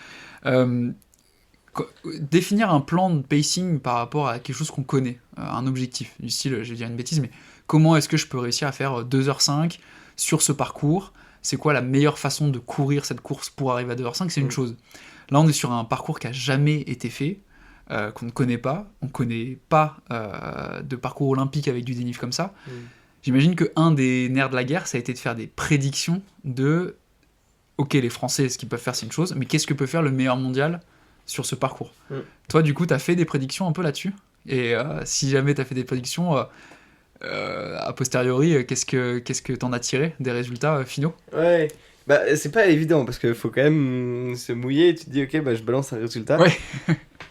définir un plan de pacing par rapport à quelque chose qu'on connaît, un objectif, du style, je vais dire une bêtise, mais comment est-ce que je peux réussir à faire 2h05 sur ce parcours? C'est quoi la meilleure façon de courir cette course pour arriver à 2h05? C'est une chose. Là, on est sur un parcours qui n'a jamais été fait, qu'on ne connaît pas. On ne connaît pas de parcours olympique avec du dénive comme ça. J'imagine qu'un des nerfs de la guerre, ça a été de faire des prédictions de... Ok, les Français, ce qu'ils peuvent faire, c'est une chose, mais qu'est-ce que peut faire le meilleur mondial sur ce parcours? Toi, du coup, tu as fait des prédictions un peu là-dessus? Et si jamais tu as fait des prédictions, a posteriori, qu'est-ce que t'en as tiré des résultats finaux? Ouais, bah c'est pas évident parce qu'il faut quand même se mouiller et tu te dis ok, bah je balance un résultat. Ouais.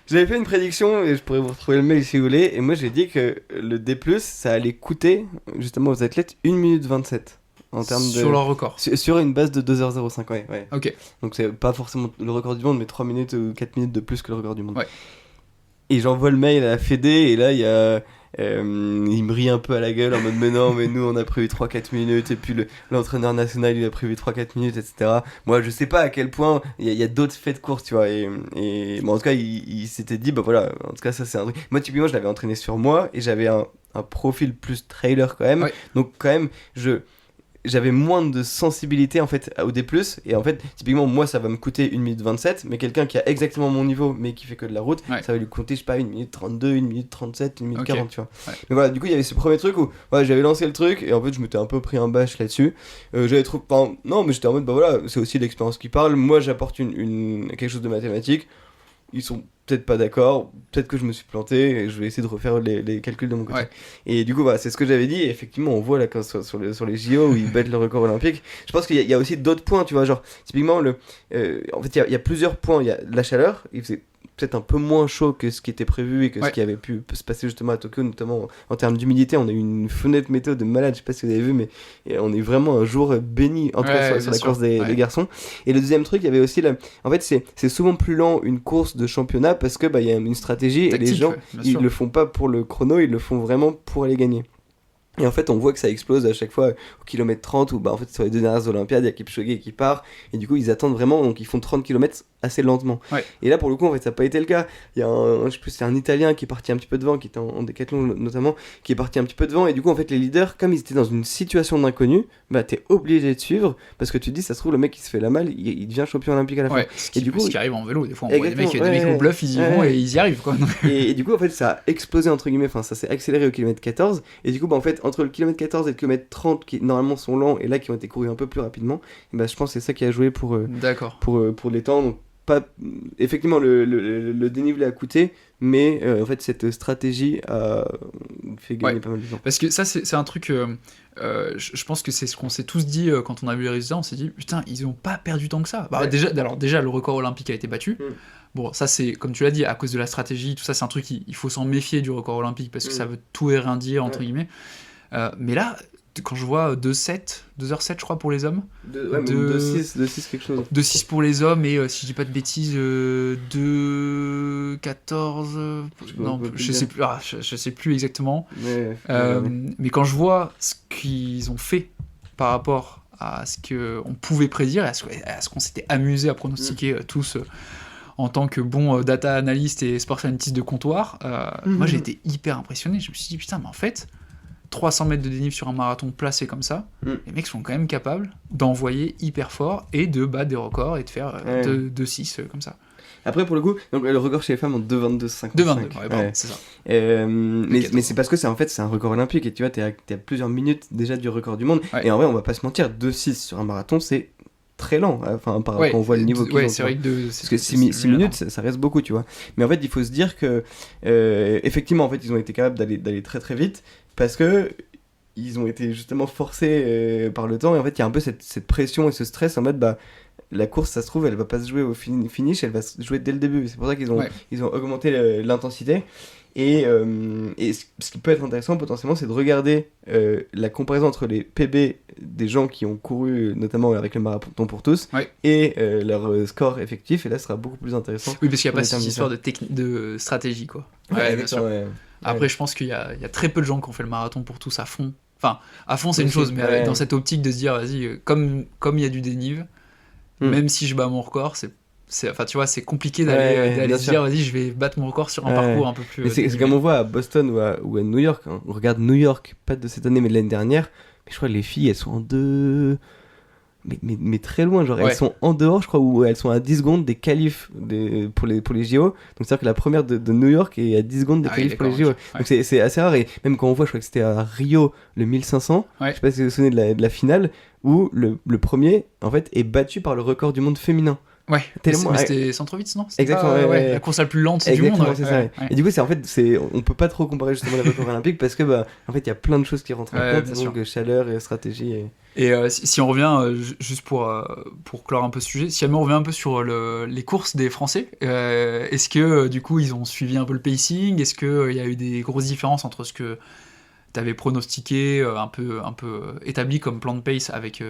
J'avais fait une prédiction et je pourrais vous retrouver le mail si vous voulez. Et moi j'ai dit que le D+, ça allait coûter justement aux athlètes 1 minute 27 en termes de... Sur leur record. Sur une base de 2h05, ouais. Ok. Donc c'est pas forcément le record du monde, mais 3 minutes ou 4 minutes de plus que le record du monde. Ouais. Et j'envoie le mail à la Fédé et là il y a... il me rit un peu à la gueule en mode mais non, mais nous on a prévu 3-4 minutes et puis l'entraîneur national il a prévu 3-4 minutes, etc. Moi je sais pas à quel point il y a d'autres faits de course, tu vois. Et bon, en tout cas il s'était dit bah voilà, en tout cas ça c'est un truc. Moi typiquement je l'avais entraîné sur moi et j'avais un profil plus trailer quand même. Ouais. Donc quand même j'avais moins de sensibilité en fait au D+, et en fait typiquement moi ça va me coûter 1 minute 27, mais quelqu'un qui a exactement mon niveau mais qui fait que de la route, Ouais. ça va lui coûter je sais pas 1 minute 32, 1 minute 37, 1 minute Ok. 40, tu vois. Ouais. Mais voilà, du coup il y avait ce premier truc où voilà, j'avais lancé le truc et en fait je m'étais un peu pris un bâche là-dessus. J'avais trop... Enfin, non mais j'étais en mode bah voilà, c'est aussi l'expérience qui parle, moi j'apporte quelque chose de mathématique. Ils sont peut-être pas d'accord, peut-être que je me suis planté, et je vais essayer de refaire les calculs de mon côté. Ouais. Et du coup, voilà, c'est ce que j'avais dit, et effectivement, on voit là, quand, sur les JO où ils battent le record olympique. Je pense qu'il y a aussi d'autres points, tu vois, genre, typiquement, en fait, il y a plusieurs points. Il y a la chaleur, il faisait peut-être un peu moins chaud que ce qui était prévu et que ce qui avait pu se passer justement à Tokyo, notamment en termes d'humidité. On a eu une fenêtre météo de malade, je sais pas si vous avez vu, mais on est vraiment un jour béni en tout cas sur la course des garçons. Et le deuxième truc, il y avait aussi en fait c'est souvent plus lent une course de championnat parce que bah il y a une stratégie et les gens ils le font pas pour le chrono, ils le font vraiment pour aller gagner. Et en fait, on voit que ça explose à chaque fois au kilomètre 30, où bah, en fait, sur les deux dernières Olympiades, il y a Kipchoge qui part, et du coup, ils attendent vraiment, donc ils font 30 km assez lentement. Ouais. Et là, pour le coup, en fait, ça n'a pas été le cas. Il y a je sais plus, c'est un Italien qui est parti un petit peu devant, qui était en décathlon notamment, qui est parti un petit peu devant, et du coup, en fait, les leaders, comme ils étaient dans une situation d'inconnu, bah, t'es obligé de suivre, parce que tu te dis, ça se trouve, le mec qui se fait la malle, il devient champion olympique à la fin. Ouais, et du coup, ce qui arrive en vélo, des fois, on voit des mecs au bluff, ils y vont et ils y arrivent, quoi. Et du coup, en fait, ça a explosé, entre guillemets, enfin, ça s'est accéléré au kilomètre 14, et du coup, bah, en fait, entre le kilomètre 14 et le kilomètre 30, qui normalement sont lents, et là, qui ont été courus un peu plus rapidement, et bah, je pense que c'est ça qui a joué pour les temps. Donc, pas, effectivement, le dénivelé a coûté, mais en fait, cette stratégie a fait gagner pas mal de temps. Parce que ça, c'est un truc, je pense que c'est ce qu'on s'est tous dit quand on a vu les résultats, on s'est dit, putain, ils ont pas perdu tant que ça. Bah, déjà, le record olympique a été battu. Bon, ça, c'est, comme tu l'as dit, à cause de la stratégie, tout ça, c'est un truc, il faut s'en méfier du record olympique, parce que ça veut tout et rien dire, entre guillemets. Mais là, quand je vois 2h07, je crois, pour les hommes. 2h06 quelque chose. 2h06 pour les hommes, et si je dis pas de bêtises, 2h14... non, je sais plus, je sais plus exactement. Mais quand je vois ce qu'ils ont fait par rapport à ce qu'on pouvait prédire, à ce qu'on s'était amusé à pronostiquer tous... en tant que bon data analyst et sport scientist de comptoir, moi j'ai été hyper impressionné. Je me suis dit, putain, mais en fait, 300 mètres de dénive sur un marathon placé comme ça, les mecs sont quand même capables d'envoyer hyper fort et de battre des records et de faire 2-6 comme ça. Après, pour le coup, donc, le record chez les femmes en 2,22,55. 2,22, c'est ça. Mais c'est parce que c'est un record olympique et tu vois, t'es à plusieurs minutes déjà du record du monde. Et en vrai, on va pas se mentir, 2,6 sur un marathon, c'est très lent, enfin quand on voit le niveau qu'ils ont, c'est vrai que parce que 6 minutes ça reste beaucoup, tu vois. Mais en fait il faut se dire que effectivement en fait ils ont été capables d'aller très très vite parce que ils ont été justement forcés par le temps, et en fait il y a un peu cette pression et ce stress en mode bah la course ça se trouve elle va pas se jouer au finish, elle va se jouer dès le début. C'est pour ça qu'ils ont augmenté l'intensité. Et ce qui peut être intéressant potentiellement, c'est de regarder la comparaison entre les PB des gens qui ont couru, notamment avec le marathon pour tous, et leur score effectif, et là ce sera beaucoup plus intéressant. Oui, parce qu'il n'y a pas cette histoire de stratégie, quoi. Bien sûr. Après, je pense qu'il y a très peu de gens qui ont fait le marathon pour tous à fond. Enfin, à fond c'est une chose, mais dans cette optique de se dire, vas-y, comme il y a du dénive, même si je bats mon record, c'est enfin, tu vois, c'est compliqué d'aller bien se sûr. dire, vas-y, je vais battre mon record sur un Ouais. parcours un peu plus. Mais c'est comme on voit à Boston ou à New York. Hein. On regarde New York, pas de cette année mais de l'année dernière. Mais je crois que les filles, elles sont en deux. Mais très loin, genre elles sont en dehors, je crois, ou elles sont à 10 secondes des qualifs pour les JO. Donc c'est-à-dire que la première de New York est à 10 secondes des qualifs pour les JO. Ouais. Donc c'est assez rare. Et même quand on voit, je crois que c'était à Rio, le 1500, je sais pas si vous vous souvenez de la finale, où le premier, en fait, est battu par le record du monde féminin. Ouais, Tellement, mais c'était Centrovitz, non? Exactement, pas, la course la plus lente du monde. C'est ça. Et du coup, on peut pas trop comparer justement les records olympiques parce que, en fait, il y a plein de choses qui rentrent en compte, donc chaleur et stratégie. Et si on revient, juste pour clore un peu ce sujet, si jamais on revient un peu sur les courses des Français, est-ce que du coup ils ont suivi un peu le pacing? Est-ce qu'il y a eu des grosses différences entre ce que tu avais pronostiqué, un peu établi comme plan de pace avec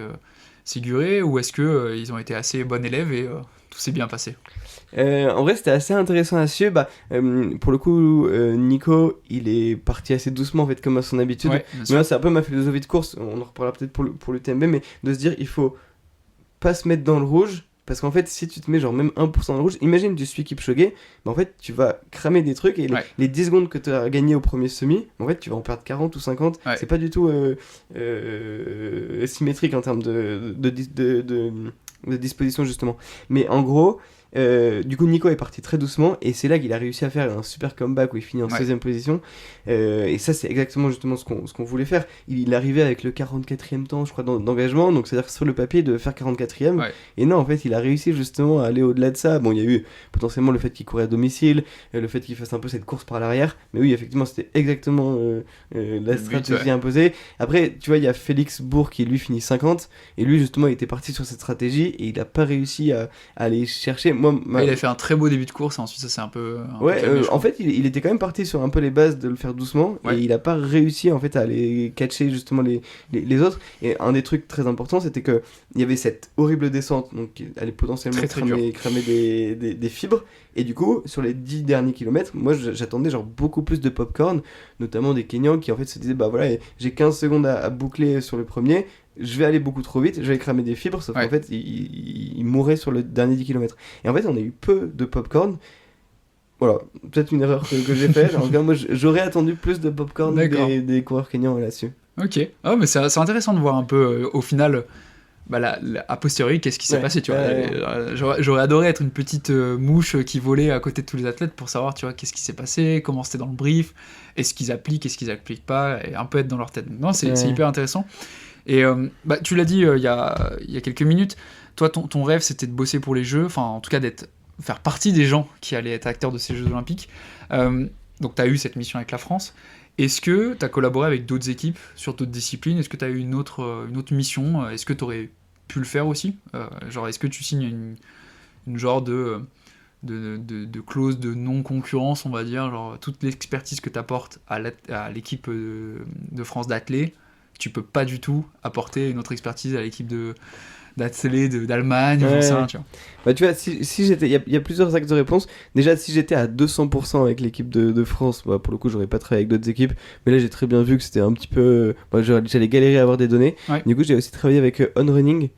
Séguré, ou est-ce qu'ils ont été assez bons élèves et tout s'est bien passé? En vrai, c'était assez intéressant à suivre. Pour le coup, Nico, il est parti assez doucement, en fait, comme à son habitude. Ouais, mais là, c'est un peu ma philosophie de course. On en reparlera peut-être pour l'UTMB, mais de se dire, il faut pas se mettre dans le rouge. Parce qu'en fait, si tu te mets genre même 1% dans le rouge, imagine tu suis Kipchoge, en fait, tu vas cramer des trucs et les 10 secondes que tu as gagné au premier semi, en fait, tu vas en perdre 40 ou 50. C'est pas du tout symétrique en termes de disposition, justement. Mais en gros, du coup, Nico est parti très doucement et c'est là qu'il a réussi à faire un super comeback où il finit en 16e position. Et ça, c'est exactement justement ce qu'on voulait faire. Il arrivait avec le 44e temps, je crois, d'engagement. Donc, c'est-à-dire que sur le papier, de faire 44e. Et non, en fait, il a réussi justement à aller au-delà de ça. Bon, il y a eu potentiellement le fait qu'il courait à domicile, le fait qu'il fasse un peu cette course par l'arrière. Mais oui, effectivement, c'était exactement la stratégie imposée. Après, tu vois, il y a Félix Bourg qui lui finit 50. Et lui, justement, il était parti sur cette stratégie et il n'a pas réussi à aller chercher. Il a fait un très beau début de course et ensuite ça c'est un peu en fait il était quand même parti sur un peu les bases de le faire doucement et il a pas réussi en fait à aller catcher justement les autres. Et un des trucs très importants, c'était que il y avait cette horrible descente, donc elle allait potentiellement cramer des fibres, et du coup sur les 10 derniers kilomètres, moi j'attendais genre beaucoup plus de popcorn, notamment des Kenyans qui en fait se disaient bah voilà, j'ai 15 secondes à boucler sur le premier, je vais aller beaucoup trop vite, je vais cramer des fibres, sauf qu'en fait, il mourait sur le dernier 10 km. Et en fait, on a eu peu de popcorn. Voilà, peut-être une erreur que j'ai faite. En tout cas, moi, j'aurais attendu plus de popcorn des coureurs kenyans là-dessus. Ok. Oh, mais c'est intéressant de voir un peu, au final, a posteriori, qu'est-ce qui s'est passé, tu vois. J'aurais adoré être une petite mouche qui volait à côté de tous les athlètes pour savoir, tu vois, qu'est-ce qui s'est passé, comment c'était dans le brief, est-ce qu'ils appliquent pas, et un peu être dans leur tête. Non, c'est hyper intéressant. Et tu l'as dit il y a quelques minutes, toi ton rêve c'était de bosser pour les Jeux, enfin en tout cas faire partie des gens qui allaient être acteurs de ces Jeux Olympiques. Donc tu as eu cette mission avec la France. Est-ce que tu as collaboré avec d'autres équipes sur d'autres disciplines? Est-ce que tu as eu une autre mission? Est-ce que tu aurais pu le faire aussi? Genre est-ce que tu signes une genre de clause de non-concurrence, on va dire, genre toute l'expertise que tu apportes à l'équipe de France d'athlètes, tu peux pas du tout apporter une autre expertise à l'équipe d'athlètes d'Allemagne, ça, tu vois. Bah tu vois, si j'étais, il y a plusieurs axes de réponse. Déjà, si j'étais à 200% avec l'équipe de France, bah pour le coup, j'aurais pas travaillé avec d'autres équipes. Mais là, j'ai très bien vu que c'était un petit peu, j'allais galérer à avoir des données. Du coup, j'ai aussi travaillé avec On Running,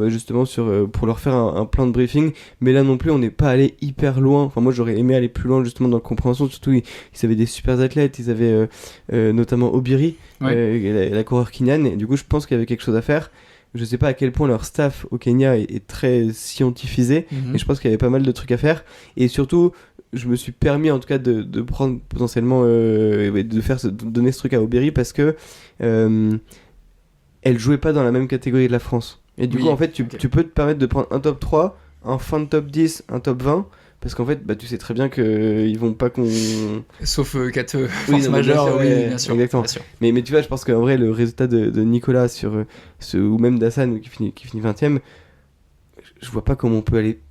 justement pour leur faire un plan de briefing. Mais là non plus, on n'est pas allé hyper loin. Enfin, moi, j'aurais aimé aller plus loin justement dans la compréhension. Surtout, ils avaient des super athlètes. Ils avaient notamment Obiri, la coureur kenyan. Et du coup, je pense qu'il y avait quelque chose à faire. Je sais pas à quel point leur staff au Kenya est très scientifisé, mais je pense qu'il y avait pas mal de trucs à faire. Et surtout, je me suis permis en tout cas de prendre potentiellement, de donner ce truc à Obiri parce que elle jouait pas dans la même catégorie de la France. Et du coup, en fait, tu peux te permettre de prendre un top 3, un fin de top 10, un top 20. Parce qu'en fait, tu sais très bien qu'ils vont pas qu'on... Sauf cas de force majeure, bien sûr. Exactement. Bien sûr. Mais tu vois, je pense qu'en vrai, le résultat de Nicolas ou même d'Hassan qui finit 20ème, je vois pas comment on peut aller...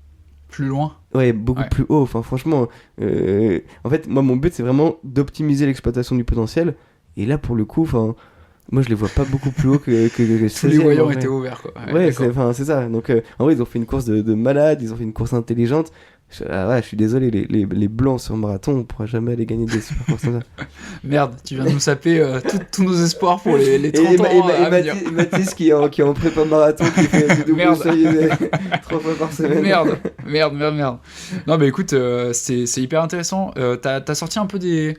Plus loin. Ouais, beaucoup plus haut. Enfin, franchement, en fait, moi, mon but, c'est vraiment d'optimiser l'exploitation du potentiel. Et là, pour le coup, moi, je les vois pas beaucoup plus haut que tous les voyants étaient ouverts, quoi. C'est ça. Donc, en vrai, ils ont fait une course de malade, ils ont fait une course intelligente. je suis désolé, les blancs sur marathon, on pourra jamais aller gagner des super courses comme ça. Merde, tu viens de nous saper tous nos espoirs pour les 30 ans à venir. Mathis qui est en prépa marathon, qui fait des doubles seuils 3 fois par semaine. Merde. Non, mais écoute, c'est hyper intéressant. T'as sorti un peu des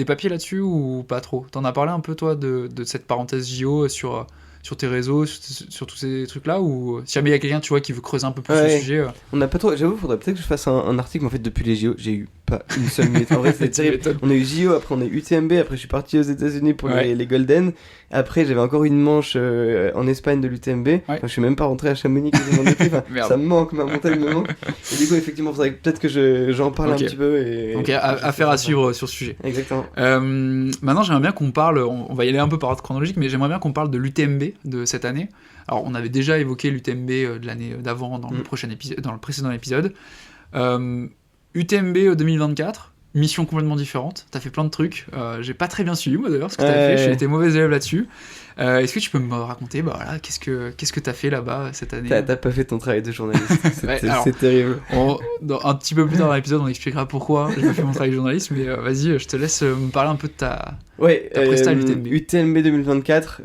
papiers là-dessus ou pas trop? T'en as parlé un peu, toi, de cette parenthèse JO sur tes réseaux, sur tous ces trucs-là, ou si jamais il y a quelqu'un, tu vois, qui veut creuser un peu plus le sujet. On n'a pas trop. J'avoue, faudrait peut-être que je fasse un article. En fait, depuis les JO, j'ai eu pas une seule minute. En vrai, c'est terrible. On a eu JO, après on a eu UTMB, après je suis parti aux États-Unis pour les Golden. Après, j'avais encore une manche en Espagne de l'UTMB. Enfin, je suis même pas rentré à Chamonix quasiment depuis. Enfin, ça me manque, ma montagne me manque. Et du coup, effectivement, faudrait peut-être que j'en parle un petit peu. Donc, affaire à suivre sur ce sujet. Exactement. Maintenant, j'aimerais bien qu'on parle. On va y aller un peu par ordre chronologique, mais j'aimerais bien qu'on parle de l'UTMB de cette année. Alors, on avait déjà évoqué l'UTMB de l'année d'avant dans le précédent épisode. UTMB 2024, mission complètement différente. T'as fait plein de trucs. J'ai pas très bien suivi, moi d'ailleurs, ce que t'as fait. J'ai été mauvais élève là-dessus. Est-ce que tu peux me raconter, qu'est-ce que t'as fait là-bas cette année? T'as pas fait ton travail de journaliste. C'est terrible. Un petit peu plus tard dans l'épisode, on expliquera pourquoi j'ai pas fait mon travail de journaliste. Mais vas-y, je te laisse me parler un peu de ta presta à l'UTMB. UTMB 2024.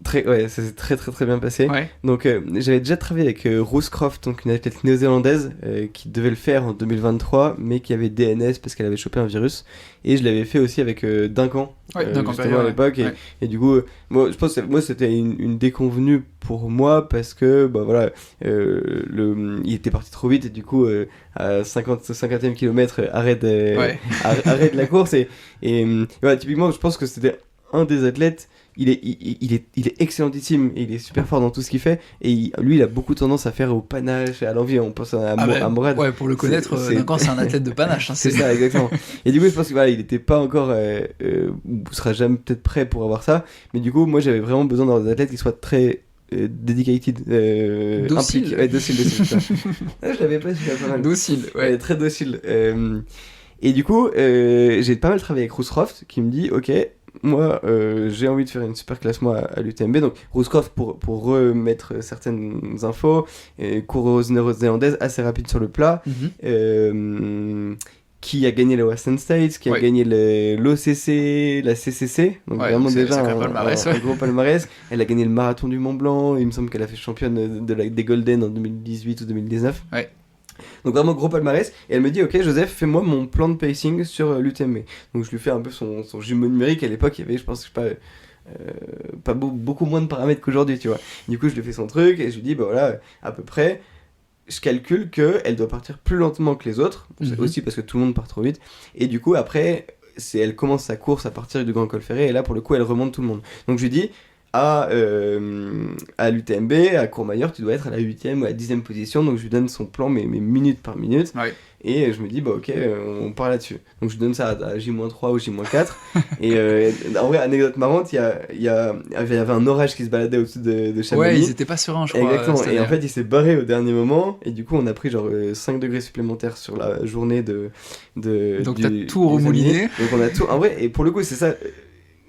Ça s'est très bien passé. Donc j'avais déjà travaillé avec Rose Croft, donc une athlète néo-zélandaise qui devait le faire en 2023 mais qui avait DNS parce qu'elle avait chopé un virus, et je l'avais fait aussi avec Duncan justement à l'époque, et du coup moi je pense que c'était une déconvenue pour moi parce que il était parti trop vite, et du coup à 50e kilomètre arrêt de la course, et typiquement je pense que c'était un des athlètes. Il est excellentissime et il est super fort dans tout ce qu'il fait, et lui il a beaucoup tendance à faire au panache, à l'envie. On pense à Morad. Ouais, pour le connaître, Duncan c'est un athlète de panache. C'est ça, exactement. Et du coup je pense que il était pas encore sera jamais peut-être prêt pour avoir ça, mais du coup moi j'avais vraiment besoin d'avoir des athlètes qui soient très dedicated, docile. Docile. Je l'avais pas mal. Docile, très docile. Et du coup j'ai pas mal travaillé avec Rooscroft qui me dit ok, moi j'ai envie de faire une super classe moi à l'UTMB. Donc Rooscroft, pour remettre certaines infos, coureuse néo-zélandaise assez rapide sur le plat, qui a gagné la Western States, qui a gagné l'OCC, la CCC, donc vraiment déjà un gros palmarès. Elle a gagné le marathon du Mont Blanc, il me semble qu'elle a fait championne des Golden en 2018 ou 2019. Donc vraiment gros palmarès, et elle me dit ok Joseph, fais-moi mon plan de pacing sur l'UTMB. Donc je lui fais un peu son jumeau numérique. À l'époque il y avait, je pense, pas beaucoup moins de paramètres qu'aujourd'hui, tu vois. Du coup je lui fais son truc et je lui dis à peu près je calcule qu'elle doit partir plus lentement que les autres, c'est aussi parce que tout le monde part trop vite, et du coup après elle commence sa course à partir du Grand Col Ferré, et là pour le coup elle remonte tout le monde. Donc je lui dis à l'UTMB, à Courmayeur, tu dois être à la 8e ou à la 10e position. Donc je lui donne son plan, mais minute par minute. Et je me dis, ok, on part là-dessus. Donc je lui donne ça à J-3 ou J-4. Et en vrai, anecdote marrante, il y avait un orage qui se baladait au-dessus de Chamonix. Ouais, ils étaient pas sereins, je crois. Exactement. Et en fait, il s'est barré au dernier moment. Et du coup, on a pris genre 5 degrés supplémentaires sur la journée donc t'as tout remouliné. Donc on a tout. En vrai, et pour le coup, c'est ça.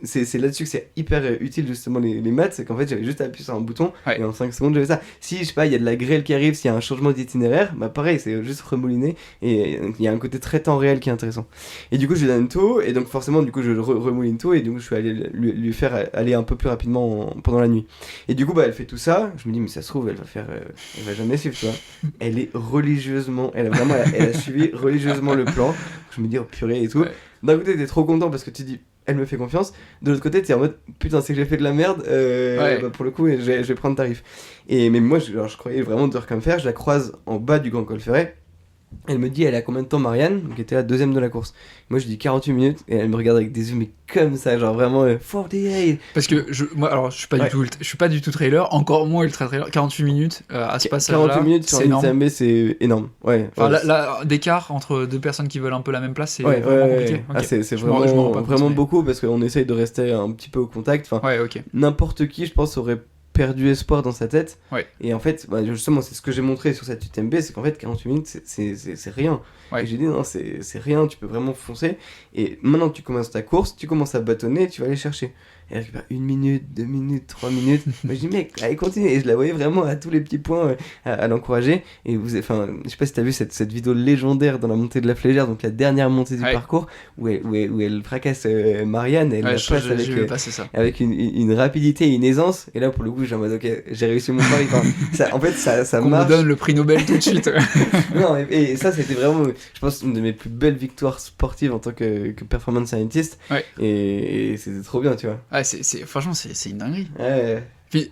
C'est là-dessus que c'est hyper utile justement les maths, c'est qu'en fait j'avais juste appuyé sur un bouton et en 5 secondes j'avais ça. Si je sais pas, il y a de la grêle qui arrive, s'il y a un changement d'itinéraire, pareil, c'est juste remouliner, et il y a un côté très temps réel qui est intéressant. Et du coup je lui donne tout, et donc forcément du coup je remouline tout, et du coup je suis allé lui faire aller un peu plus rapidement pendant la nuit. Et du coup elle fait tout ça, je me dis mais ça se trouve elle va jamais suivre, tu vois. Elle est religieusement, elle a suivi religieusement le plan. Je me dis oh purée et tout. D'un côté t'es trop content parce que tu dis elle me fait confiance, de l'autre côté t'es en mode putain c'est que j'ai fait de la merde, pour le coup je vais prendre tarif. Mais moi je croyais vraiment dur comme fer. Je la croise en bas du Grand Col Ferret, elle me dit elle a combien de temps Marianne, qui était la deuxième de la course. Moi je dis 48 minutes, et elle me regarde avec des yeux mais comme ça, genre vraiment 48. Parce que je suis pas du tout trailer, encore moins ultra trailer. 48 minutes à ce passage-là, 48 minutes sur une UTMB, c'est énorme. D'écart entre deux personnes qui veulent un peu la même place, c'est vraiment compliqué. Okay. C'est vraiment beaucoup, parce qu'on essaye de rester un petit peu au contact. N'importe qui, je pense, aurait perdu espoir dans sa tête. Et en fait justement c'est ce que j'ai montré sur cette UTMB, c'est qu'en fait 48 minutes c'est rien. Et j'ai dit non, c'est rien, tu peux vraiment foncer, et maintenant que tu commences ta course, tu commences à bâtonner, tu vas aller chercher. elle récupère 1 minute, 2 minutes, 3 minutes. Moi je dis mec, allez continue, et je la voyais vraiment à tous les petits points à l'encourager. Et je sais pas si t'as vu cette vidéo légendaire dans la montée de la Flégère, donc la dernière montée du parcours, où elle fracasse Marianne, et elle la passe avec une rapidité et une aisance. Et là pour le coup j'ai en mode ok, j'ai réussi mon pari. En fait ça qu'on marche. me donne le prix Nobel tout de suite. Non, et ça c'était vraiment, je pense, une de mes plus belles victoires sportives en tant que performance scientist. Ouais. Et c'était trop bien, tu vois. Ouais, franchement c'est une dinguerie. Ouais. Puis,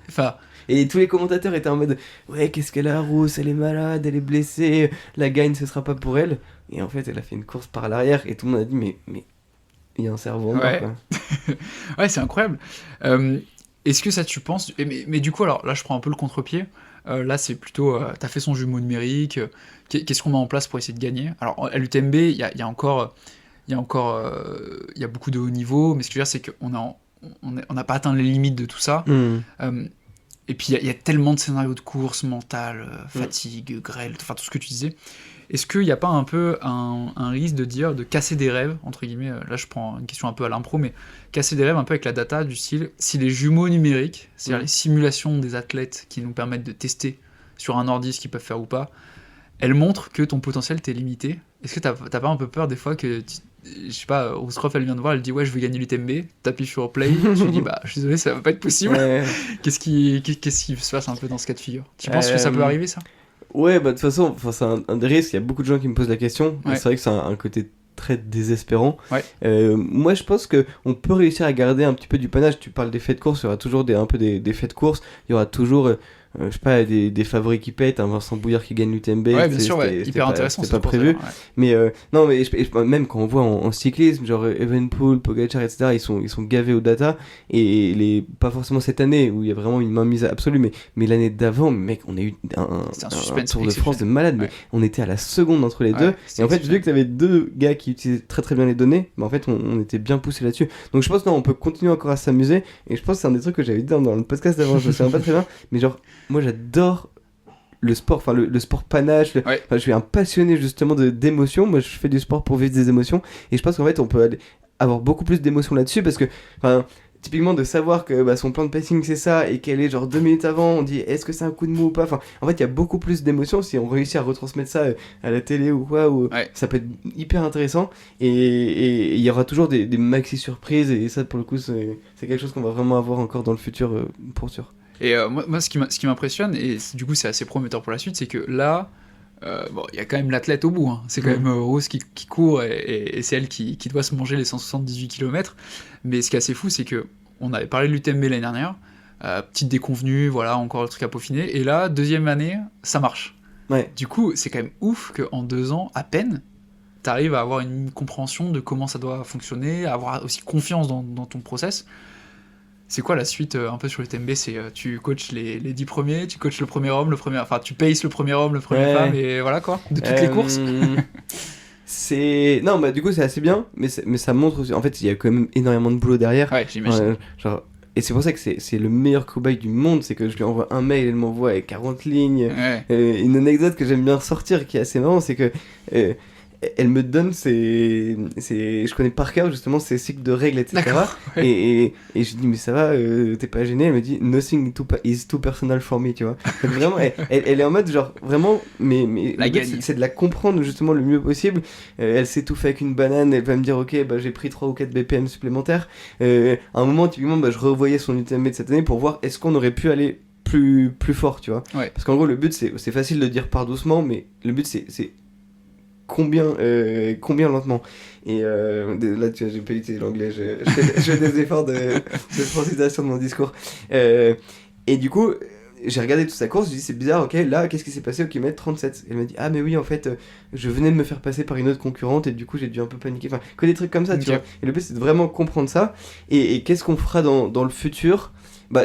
et tous les commentateurs étaient en mode ouais, qu'est-ce qu'elle a, Rousse, elle est malade, elle est blessée, la gagne ce sera pas pour elle. Et en fait elle a fait une course par l'arrière et tout le monde a dit mais il y a un cerveau en moi, quoi. Ouais, c'est incroyable. Est-ce que ça tu penses, mais du coup alors là je prends un peu le contre-pied. Là c'est plutôt t'as fait son jumeau numérique, qu'est-ce qu'on met en place pour essayer de gagner. Alors à l'UTMB il y a encore beaucoup de haut niveau, mais ce que je veux dire c'est qu'on n'a pas atteint les limites de tout ça. Et puis il y a tellement de scénarios de course, mental, fatigue, grêle, enfin tout ce que tu disais. Est-ce qu'il n'y a pas un peu un risque de casser des rêves, entre guillemets, là je prends une question un peu à l'impro, mais casser des rêves un peu avec la data du style, si les jumeaux numériques, c'est-à-dire les simulations des athlètes qui nous permettent de tester sur un ordi ce qu'ils peuvent faire ou pas, elles montrent que ton potentiel t'est limité. Est-ce que t'as pas un peu peur des fois que, je sais pas, Rousseroff elle vient de voir, elle dit ouais je veux gagner l'UTMB, t'appuies sur play, tu dis bah je suis désolé ça va pas être possible. Ouais. Qu'est-ce qui se passe un peu dans ce cas de figure? Tu penses que ça peut arriver ça? Ouais, bah de toute façon, c'est un des risques, il y a beaucoup de gens qui me posent la question, Ouais. c'est vrai que c'est un côté très désespérant. Ouais. Moi je pense qu'on peut réussir à garder un petit peu du panache. Tu parles des faits de course, il y aura toujours un peu des faits de course, il y aura toujours je sais pas, des favoris qui pètent, un Vincent Bouillard qui gagne l'UTMB. Ouais, bien sûr, hyper intéressant. C'était pas prévu. Mais non, mais même quand on voit en cyclisme, genre Evenepoel, Pogacar, etc., ils sont gavés aux data. Et pas forcément cette année où il y a vraiment une mainmise absolue, mais l'année d'avant, mec, on a eu un Tour de France de malade, mais on était à la seconde entre les deux. Et en fait, vu que t'avais deux gars qui utilisaient très très bien les données, en fait, on était bien poussé là-dessus. Donc je pense non, on peut continuer encore à s'amuser. Et je pense que c'est un des trucs que j'avais dit dans le podcast d'avant, je me souviens pas très bien, mais genre moi j'adore le sport, enfin le sport panache, je suis un passionné justement d'émotions. Moi je fais du sport pour vivre des émotions et je pense qu'en fait on peut avoir beaucoup plus d'émotions là-dessus parce que typiquement de savoir que son plan de pacing c'est ça et qu'elle est genre 2 minutes avant, on dit est-ce que c'est un coup de mou ou pas, en fait il y a beaucoup plus d'émotions si on réussit à retransmettre ça à la télé ou quoi, ça peut être hyper intéressant et il y aura toujours des maxi surprises et ça pour le coup c'est quelque chose qu'on va vraiment avoir encore dans le futur pour sûr. Et moi, ce qui m'impressionne, et du coup c'est assez prometteur pour la suite, c'est que là, il y a quand même l'athlète au bout. Hein. C'est quand même Rose qui court, et c'est elle qui doit se manger les 178 km. Mais ce qui est assez fou, c'est que on avait parlé de l'UTMB l'année dernière, petite déconvenue, voilà, encore le truc à peaufiner, et là, deuxième année, ça marche. Ouais. Du coup, c'est quand même ouf qu'en 2 ans, à peine, t'arrives à avoir une compréhension de comment ça doit fonctionner, à avoir aussi confiance dans ton process. C'est quoi la suite un peu sur l'UTMB? C'est tu coaches les 10 premiers, tu coaches le premier homme, enfin tu paces le premier homme, le premier femme, et voilà quoi, de toutes les courses. Non, du coup c'est assez bien, mais ça montre aussi, en fait il y a quand même énormément de boulot derrière. Ouais, j'imagine. Et c'est pour ça que c'est le meilleur cobaye du monde, c'est que je lui envoie un mail, elle m'envoie avec 40 lignes. Ouais. Une anecdote que j'aime bien ressortir qui est assez marrant, c'est que elle me donne je connais par cœur justement ses cycles de règles, etc. Ouais. Et je lui dis mais ça va, t'es pas gêné? Elle me dit nothing is too personal for me, tu vois. Donc vraiment elle est en mode genre vraiment, mais le but, c'est de la comprendre justement le mieux possible. Elle s'étouffe avec une banane, elle va me dire ok j'ai pris 3 ou 4 BPM supplémentaires. À un moment typiquement je revoyais son UTMB de cette année pour voir est-ce qu'on aurait pu aller plus fort, tu vois. Ouais. Parce qu'en gros le but c'est facile de dire par doucement, mais le but c'est combien lentement. Et là tu vois, j'ai pas utilisé l'anglais, je fais des efforts de francisation de mon discours. Et du coup j'ai regardé toute sa course, je me dis c'est bizarre, ok là qu'est-ce qui s'est passé au kilomètre 37? Elle m'a dit ah mais oui en fait je venais de me faire passer par une autre concurrente et du coup j'ai dû un peu paniquer, que des trucs comme ça, tu vois. Et le but c'est de vraiment comprendre ça et qu'est-ce qu'on fera dans le futur.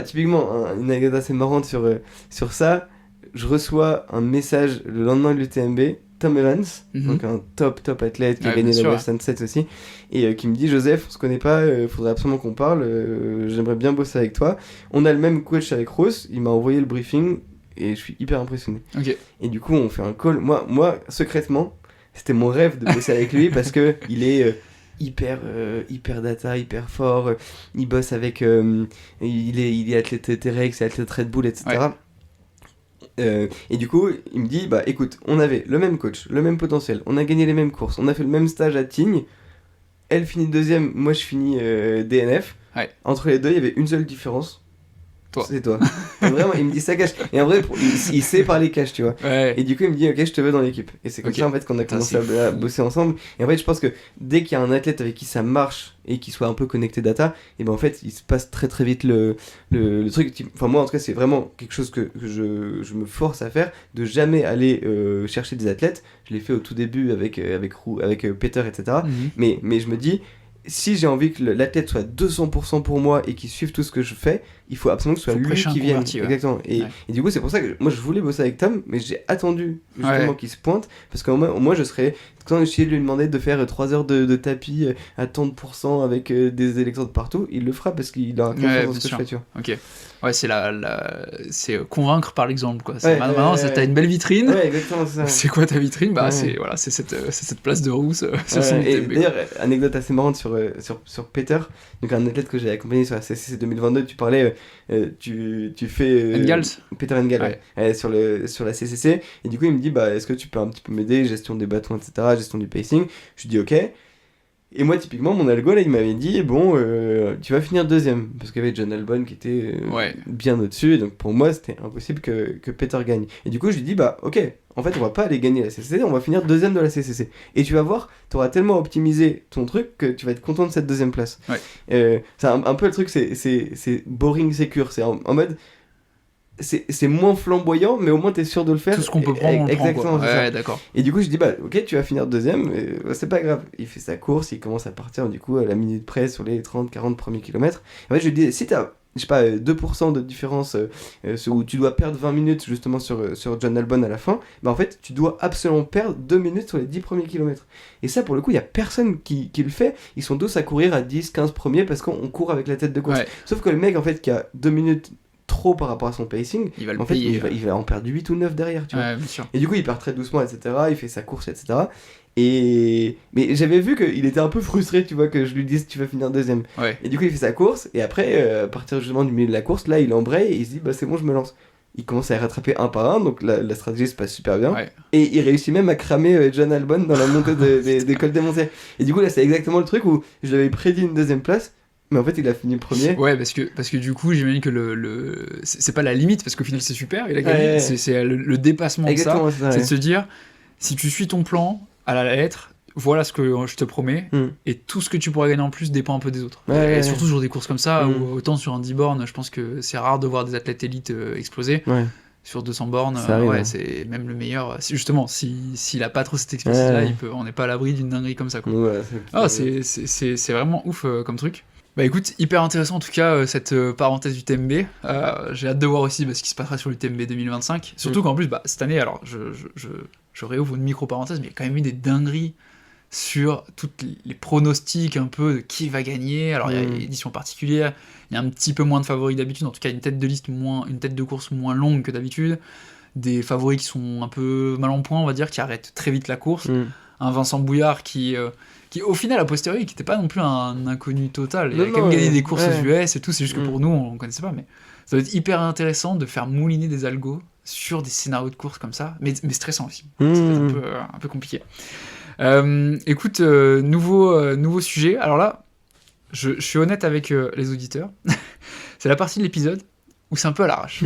Typiquement une anecdote assez marrante sur ça, je reçois un message le lendemain de l'UTMB, Tom Evans, donc un top athlète qui a gagné la Western States aussi, et qui me dit Joseph, on se connaît pas, faudrait absolument qu'on parle, j'aimerais bien bosser avec toi. On a le même coach avec Ross, il m'a envoyé le briefing et je suis hyper impressionné. Okay. Et du coup on fait un call. Moi secrètement, c'était mon rêve de bosser avec lui parce que il est hyper data, hyper fort. Il bosse avec, il est athlète T-Rex, athlète Red Bull, etc. Et du coup, il me dit, bah écoute, on avait le même coach, le même potentiel, on a gagné les mêmes courses, on a fait le même stage à Tignes. Elle finit deuxième, moi je finis DNF. Ouais. Entre les deux, il y avait une seule différence. Toi. C'est toi. Et vraiment, il me dit ça cash. Et en vrai, il sait parler cash, tu vois. Ouais. Et du coup, il me dit, ok, je te veux dans l'équipe. Et c'est comme ça, en fait, qu'on a commencé à bosser ensemble. Et en fait, je pense que dès qu'il y a un athlète avec qui ça marche et qui soit un peu connecté data, et ben en fait, il se passe très très vite le truc. Enfin, moi, en tout cas, c'est vraiment quelque chose que je me force à faire, de jamais aller chercher des athlètes. Je l'ai fait au tout début avec Peter, etc. Mm-hmm. Mais je me dis, si j'ai envie que l'athlète soit 200% pour moi et qu'il suive tout ce que je fais, il faut absolument que ce soit lui qui vienne. Ouais. Exactement. Et du coup, c'est pour ça que moi je voulais bosser avec Tom, mais j'ai attendu justement qu'il se pointe, parce qu'au moins je serais. Quand j'ai lui demandé de faire 3 heures de tapis à tant de pourcents avec des électrodes partout, il le fera parce qu'il aura confiance dans ce que je fais, tu vois. Ok. Ouais, c'est convaincre par l'exemple, quoi. Maintenant, t'as une belle vitrine. Ouais, exactement, c'est ça. C'est quoi ta vitrine ? Bah, c'est cette place de rousse sur son et UTMB. D'ailleurs, anecdote assez marrante sur Peter, donc un athlète que j'ai accompagné sur la CCC 2022, tu parlais, tu fais... Engels. Peter Engels, sur la CCC, et du coup il me dit, bah, est-ce que tu peux un petit peu m'aider, gestion des bâtons, etc., gestion du pacing. Je lui dis ok. Et moi, typiquement, mon algo, là, il m'avait dit, bon, tu vas finir deuxième. Parce qu'il y avait John Albon qui était bien au-dessus. Et donc, pour moi, c'était impossible que Peter gagne. Et du coup, je lui dis, bah, ok, en fait, on va pas aller gagner la CCC, on va finir deuxième de la CCC. Et tu vas voir, tu auras tellement optimisé ton truc que tu vas être content de cette deuxième place. Ouais. C'est un peu le truc, c'est boring secure. C'est en mode... C'est moins flamboyant, mais au moins t'es sûr de le faire. Tout ce qu'on peut prendre, on le prend, exactement, quoi. Ouais, d'accord. Et du coup, je dis, bah, ok, tu vas finir deuxième, c'est pas grave. Il fait sa course, il commence à partir, du coup, à la minute près sur les 30-40 premiers kilomètres. En fait, je lui dis, si t'as, je sais pas, 2% de différence, où tu dois perdre 20 minutes, justement, sur John Albon à la fin, bah, en fait, tu dois absolument perdre 2 minutes sur les 10 premiers kilomètres. Et ça, pour le coup, il y a personne qui le fait. Ils sont tous à courir à 10-15 premiers parce qu'on court avec la tête de course. Sauf que le mec, en fait, qui a 2 minutes trop par rapport à son pacing, il va le en fait, payer, il va en perdre 8 ou 9 derrière, tu vois. Bien sûr. Et du coup, il part très doucement, etc. Il fait sa course, etc. Mais j'avais vu qu'il était un peu frustré, tu vois, que je lui dise tu vas finir deuxième. Et du coup, il fait sa course, et après, à partir justement du milieu de la course, là, il embraye et il se dit, bah c'est bon, je me lance. Il commence à rattraper un par un, donc la stratégie se passe super bien. Et il réussit même à cramer John Albon dans la montée des cols des montées. Et du coup, là, c'est exactement le truc où je l'avais prédit une deuxième place. Mais en fait, il a fini premier. Ouais, parce que du coup, j'imagine que c'est pas la limite, parce qu'au final, c'est super, il a gagné. C'est le dépassement de ça. C'est de se dire, si tu suis ton plan à la lettre, voilà ce que je te promets, et tout ce que tu pourras gagner en plus dépend un peu des autres. Et surtout sur des courses comme ça, où autant sur un 10 bornes, je pense que c'est rare de voir des athlètes élites exploser. Sur 200 bornes, c'est même le meilleur. Justement, s'il a pas trop cette expérience-là, on n'est pas à l'abri d'une dinguerie comme ça, quoi. C'est vraiment ouf comme truc. Bah écoute, hyper intéressant en tout cas cette parenthèse du TMB. J'ai hâte de voir aussi ce qui se passera sur le TMB 2025. Surtout qu'en plus, cette année, alors je réouvre une micro-parenthèse, mais il y a quand même eu des dingueries sur toutes les pronostics un peu de qui va gagner. Alors il y a une édition particulière, il y a un petit peu moins de favoris d'habitude, en tout cas une tête de course moins longue que d'habitude, des favoris qui sont un peu mal en point, on va dire, qui arrêtent très vite la course. Un Vincent Bouillard qui au final, a posteriori, qui n'était pas non plus un inconnu total. Il a quand même gagné des courses aux US et tout, c'est juste que pour nous, on ne connaissait pas. Mais ça va être hyper intéressant de faire mouliner des algos sur des scénarios de course comme ça, mais stressant aussi. C'est un peu compliqué. Écoute, nouveau sujet. Alors là, je suis honnête avec les auditeurs. C'est la partie de l'épisode où c'est un peu à l'arrache.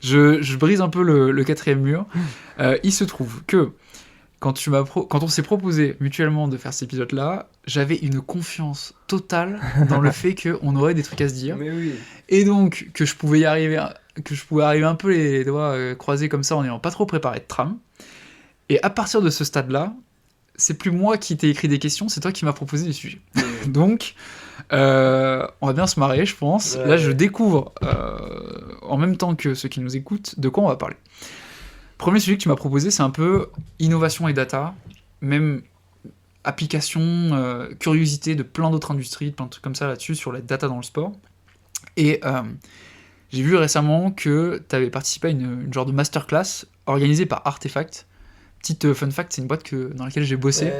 je brise un peu le quatrième mur. Il se trouve que quand on s'est proposé mutuellement de faire cet épisode-là, j'avais une confiance totale dans le fait qu'on aurait des trucs à se dire. Mais oui. Et donc, que je pouvais arriver un peu les doigts croisés comme ça en n'ayant pas trop préparé de trame. Et à partir de ce stade-là, c'est plus moi qui t'ai écrit des questions, c'est toi qui m'as proposé des sujets. Donc, on va bien se marrer, je pense. Là, je découvre, en même temps que ceux qui nous écoutent, de quoi on va parler. Premier sujet que tu m'as proposé, c'est un peu innovation et data, même application, curiosité de plein d'autres industries, plein de trucs comme ça là-dessus, sur la data dans le sport. Et j'ai vu récemment que tu avais participé à une genre de masterclass organisée par Artefact, petite fun fact, c'est une boîte dans laquelle j'ai bossé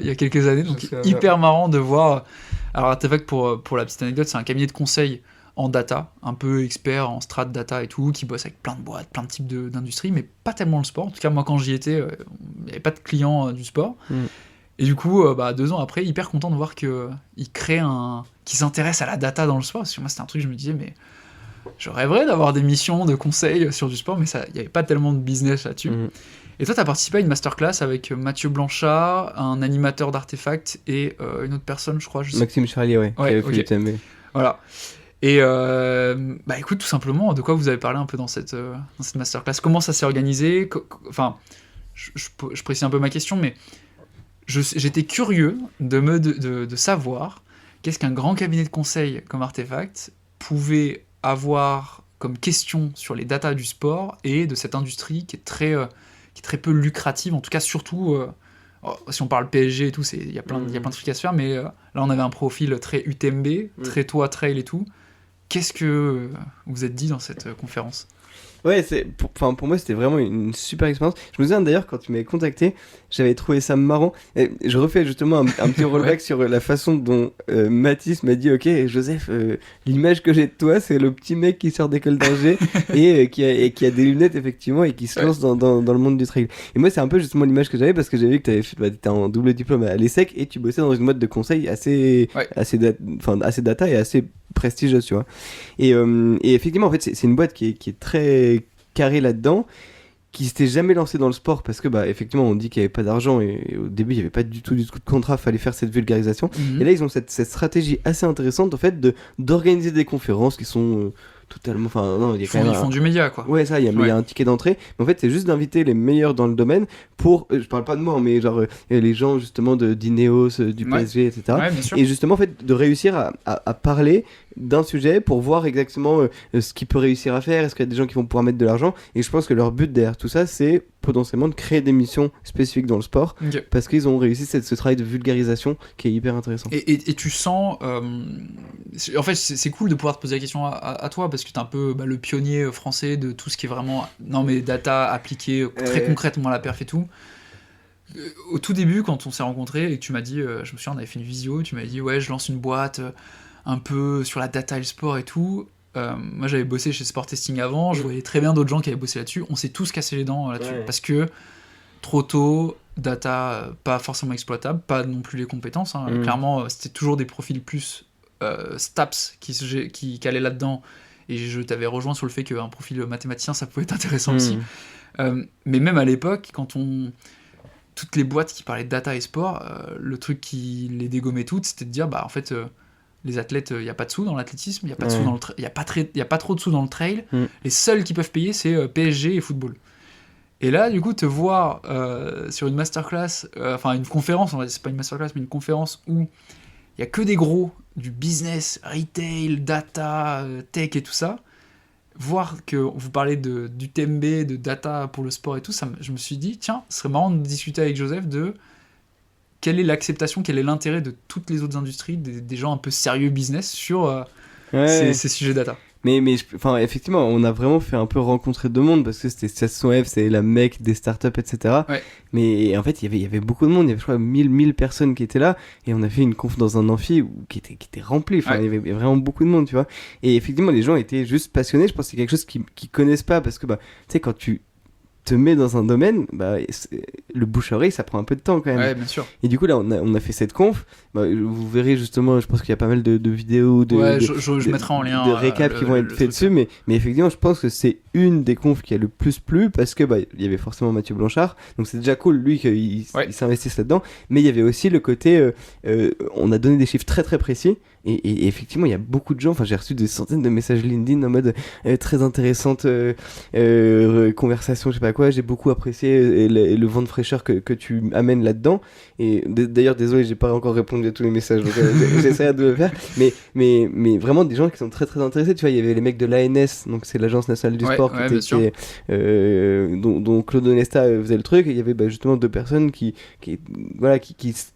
il y a quelques années, donc sais hyper marrant de voir. Alors Artefact, pour la petite anecdote, c'est un cabinet de conseil en data, un peu expert en strat data et tout, qui bosse avec plein de boîtes, plein de types d'industries, mais pas tellement le sport. En tout cas, moi, quand j'y étais, il n'y avait pas de clients du sport. Et du coup, 2 ans après, hyper content de voir qu'ils qu'ils s'intéressent à la data dans le sport. Parce que moi, c'était un truc, je me disais, mais je rêverais d'avoir des missions de conseil sur du sport, mais il n'y avait pas tellement de business là-dessus. Et toi, tu as participé à une masterclass avec Mathieu Blanchard, un animateur d'Artefact et une autre personne, je crois. Maxime Charlier, qui avait fait l'UTMB. Voilà. Et écoute, tout simplement, de quoi vous avez parlé un peu dans cette masterclass? Comment ça s'est organisé? Enfin, je précise un peu ma question, mais j'étais curieux de savoir qu'est-ce qu'un grand cabinet de conseil comme Artefact pouvait avoir comme question sur les datas du sport et de cette industrie qui est très peu lucrative, en tout cas surtout si on parle PSG et tout, il y a plein de trucs à se faire, mais là on avait un profil très UTMB, très toit trail et tout. Qu'est-ce que vous êtes dit dans cette conférence? Ouais, pour moi, c'était vraiment une super expérience. Je me souviens d'ailleurs, quand tu m'avais contacté, j'avais trouvé ça marrant. Et je refais justement un petit rollback sur la façon dont Mathis m'a dit, ok, Joseph, l'image que j'ai de toi, c'est le petit mec qui sort d'école d'ingé et qui a des lunettes, effectivement, et qui se lance dans le monde du trail. Et moi, c'est un peu justement l'image que j'avais, parce que j'avais vu que t'étais en double diplôme à l'ESSEC et tu bossais dans une boîte de conseil assez data et assez prestigieuse, tu vois. Et effectivement, en fait, c'est une boîte qui est très carrée là-dedans, qui s'était jamais lancée dans le sport parce que effectivement on dit qu'il n'y avait pas d'argent et au début il n'y avait pas du tout de contrat, fallait faire cette vulgarisation. Et là ils ont cette stratégie assez intéressante en fait d'organiser des conférences qui sont totalement, enfin non, il y a quand même ils font du média, quoi. Ouais, ça, il y a un ticket d'entrée, mais en fait c'est juste d'inviter les meilleurs dans le domaine pour, je parle pas de moi, mais genre les gens justement d'Ineos, du PSG, etc. Ouais, bien sûr. Et justement en fait de réussir à parler d'un sujet pour voir exactement ce qu'il peut réussir à faire, est-ce qu'il y a des gens qui vont pouvoir mettre de l'argent, et je pense que leur but derrière tout ça c'est potentiellement de créer des missions spécifiques dans le sport, parce qu'ils ont réussi ce travail de vulgarisation qui est hyper intéressant. Et tu sens en fait c'est cool de pouvoir te poser la question à toi, parce que t'es un peu le pionnier français de tout ce qui est vraiment data appliquée très concrètement à la perf et tout. Au tout début, quand on s'est rencontrés et que tu m'as dit, je me souviens, on avait fait une visio, tu m'as dit ouais, je lance une boîte un peu sur la data et le sport et tout. Moi j'avais bossé chez Sport Testing avant, je voyais très bien d'autres gens qui avaient bossé là-dessus, on s'est tous cassé les dents là-dessus, parce que trop tôt, data pas forcément exploitable, pas non plus les compétences, clairement c'était toujours des profils plus STAPS qui allaient là-dedans, et je t'avais rejoint sur le fait qu'un profil mathématicien ça pouvait être intéressant aussi, mais même à l'époque, toutes les boîtes qui parlaient de data et sport, le truc qui les dégommait toutes, c'était de dire en fait les athlètes, il n'y a pas de sous dans l'athlétisme, il n'y a pas de sous dans il y a pas trop de sous dans le trail, les seuls qui peuvent payer c'est PSG et football. Et là du coup te voir sur une masterclass, une conférence, c'est pas une masterclass mais une conférence où il y a que des gros du business, retail, data, tech et tout ça, voir que vous parlez d'UTMB, de data pour le sport et tout, je me suis dit tiens, ce serait marrant de discuter avec Joseph de quelle est l'acceptation, quel est l'intérêt de toutes les autres industries, des gens un peu sérieux business sur ces sujets data. Mais effectivement, on a vraiment fait un peu rencontrer deux mondes, parce que c'était Station F, c'est la mecque des startups, etc. Mais en fait, il y avait beaucoup de monde, il y avait je crois 1000 personnes qui étaient là, et on a fait une conf dans un amphi qui était rempli, il y avait vraiment beaucoup de monde, tu vois. Et effectivement, les gens étaient juste passionnés, je pense que c'est quelque chose qu'ils connaissent pas, parce que tu sais, quand tu te mets dans un domaine, le bouche à oreille ça prend un peu de temps quand même. Ouais, bien sûr. Et du coup là on a fait cette conf, vous verrez justement, je pense qu'il y a pas mal de vidéos je mettrai en lien de récaps qui vont être faits dessus, mais effectivement je pense que c'est une des confs qui a le plus plu, parce que il y avait forcément Mathieu Blanchard, donc c'est déjà cool lui qu'il s'investisse là-dedans, mais il y avait aussi le côté on a donné des chiffres très très précis. Et effectivement, il y a beaucoup de gens, j'ai reçu des centaines de messages LinkedIn en mode très intéressante conversation, je sais pas quoi, j'ai beaucoup apprécié le vent de fraîcheur que tu amènes là-dedans. Et d'ailleurs, désolé, j'ai pas encore répondu à tous les messages, donc j'essaierai de le faire. Mais vraiment des gens qui sont très très intéressés, tu vois, il y avait les mecs de l'ANS, donc c'est l'Agence nationale du sport, dont Claude Onesta faisait le truc, et il y avait justement deux personnes qui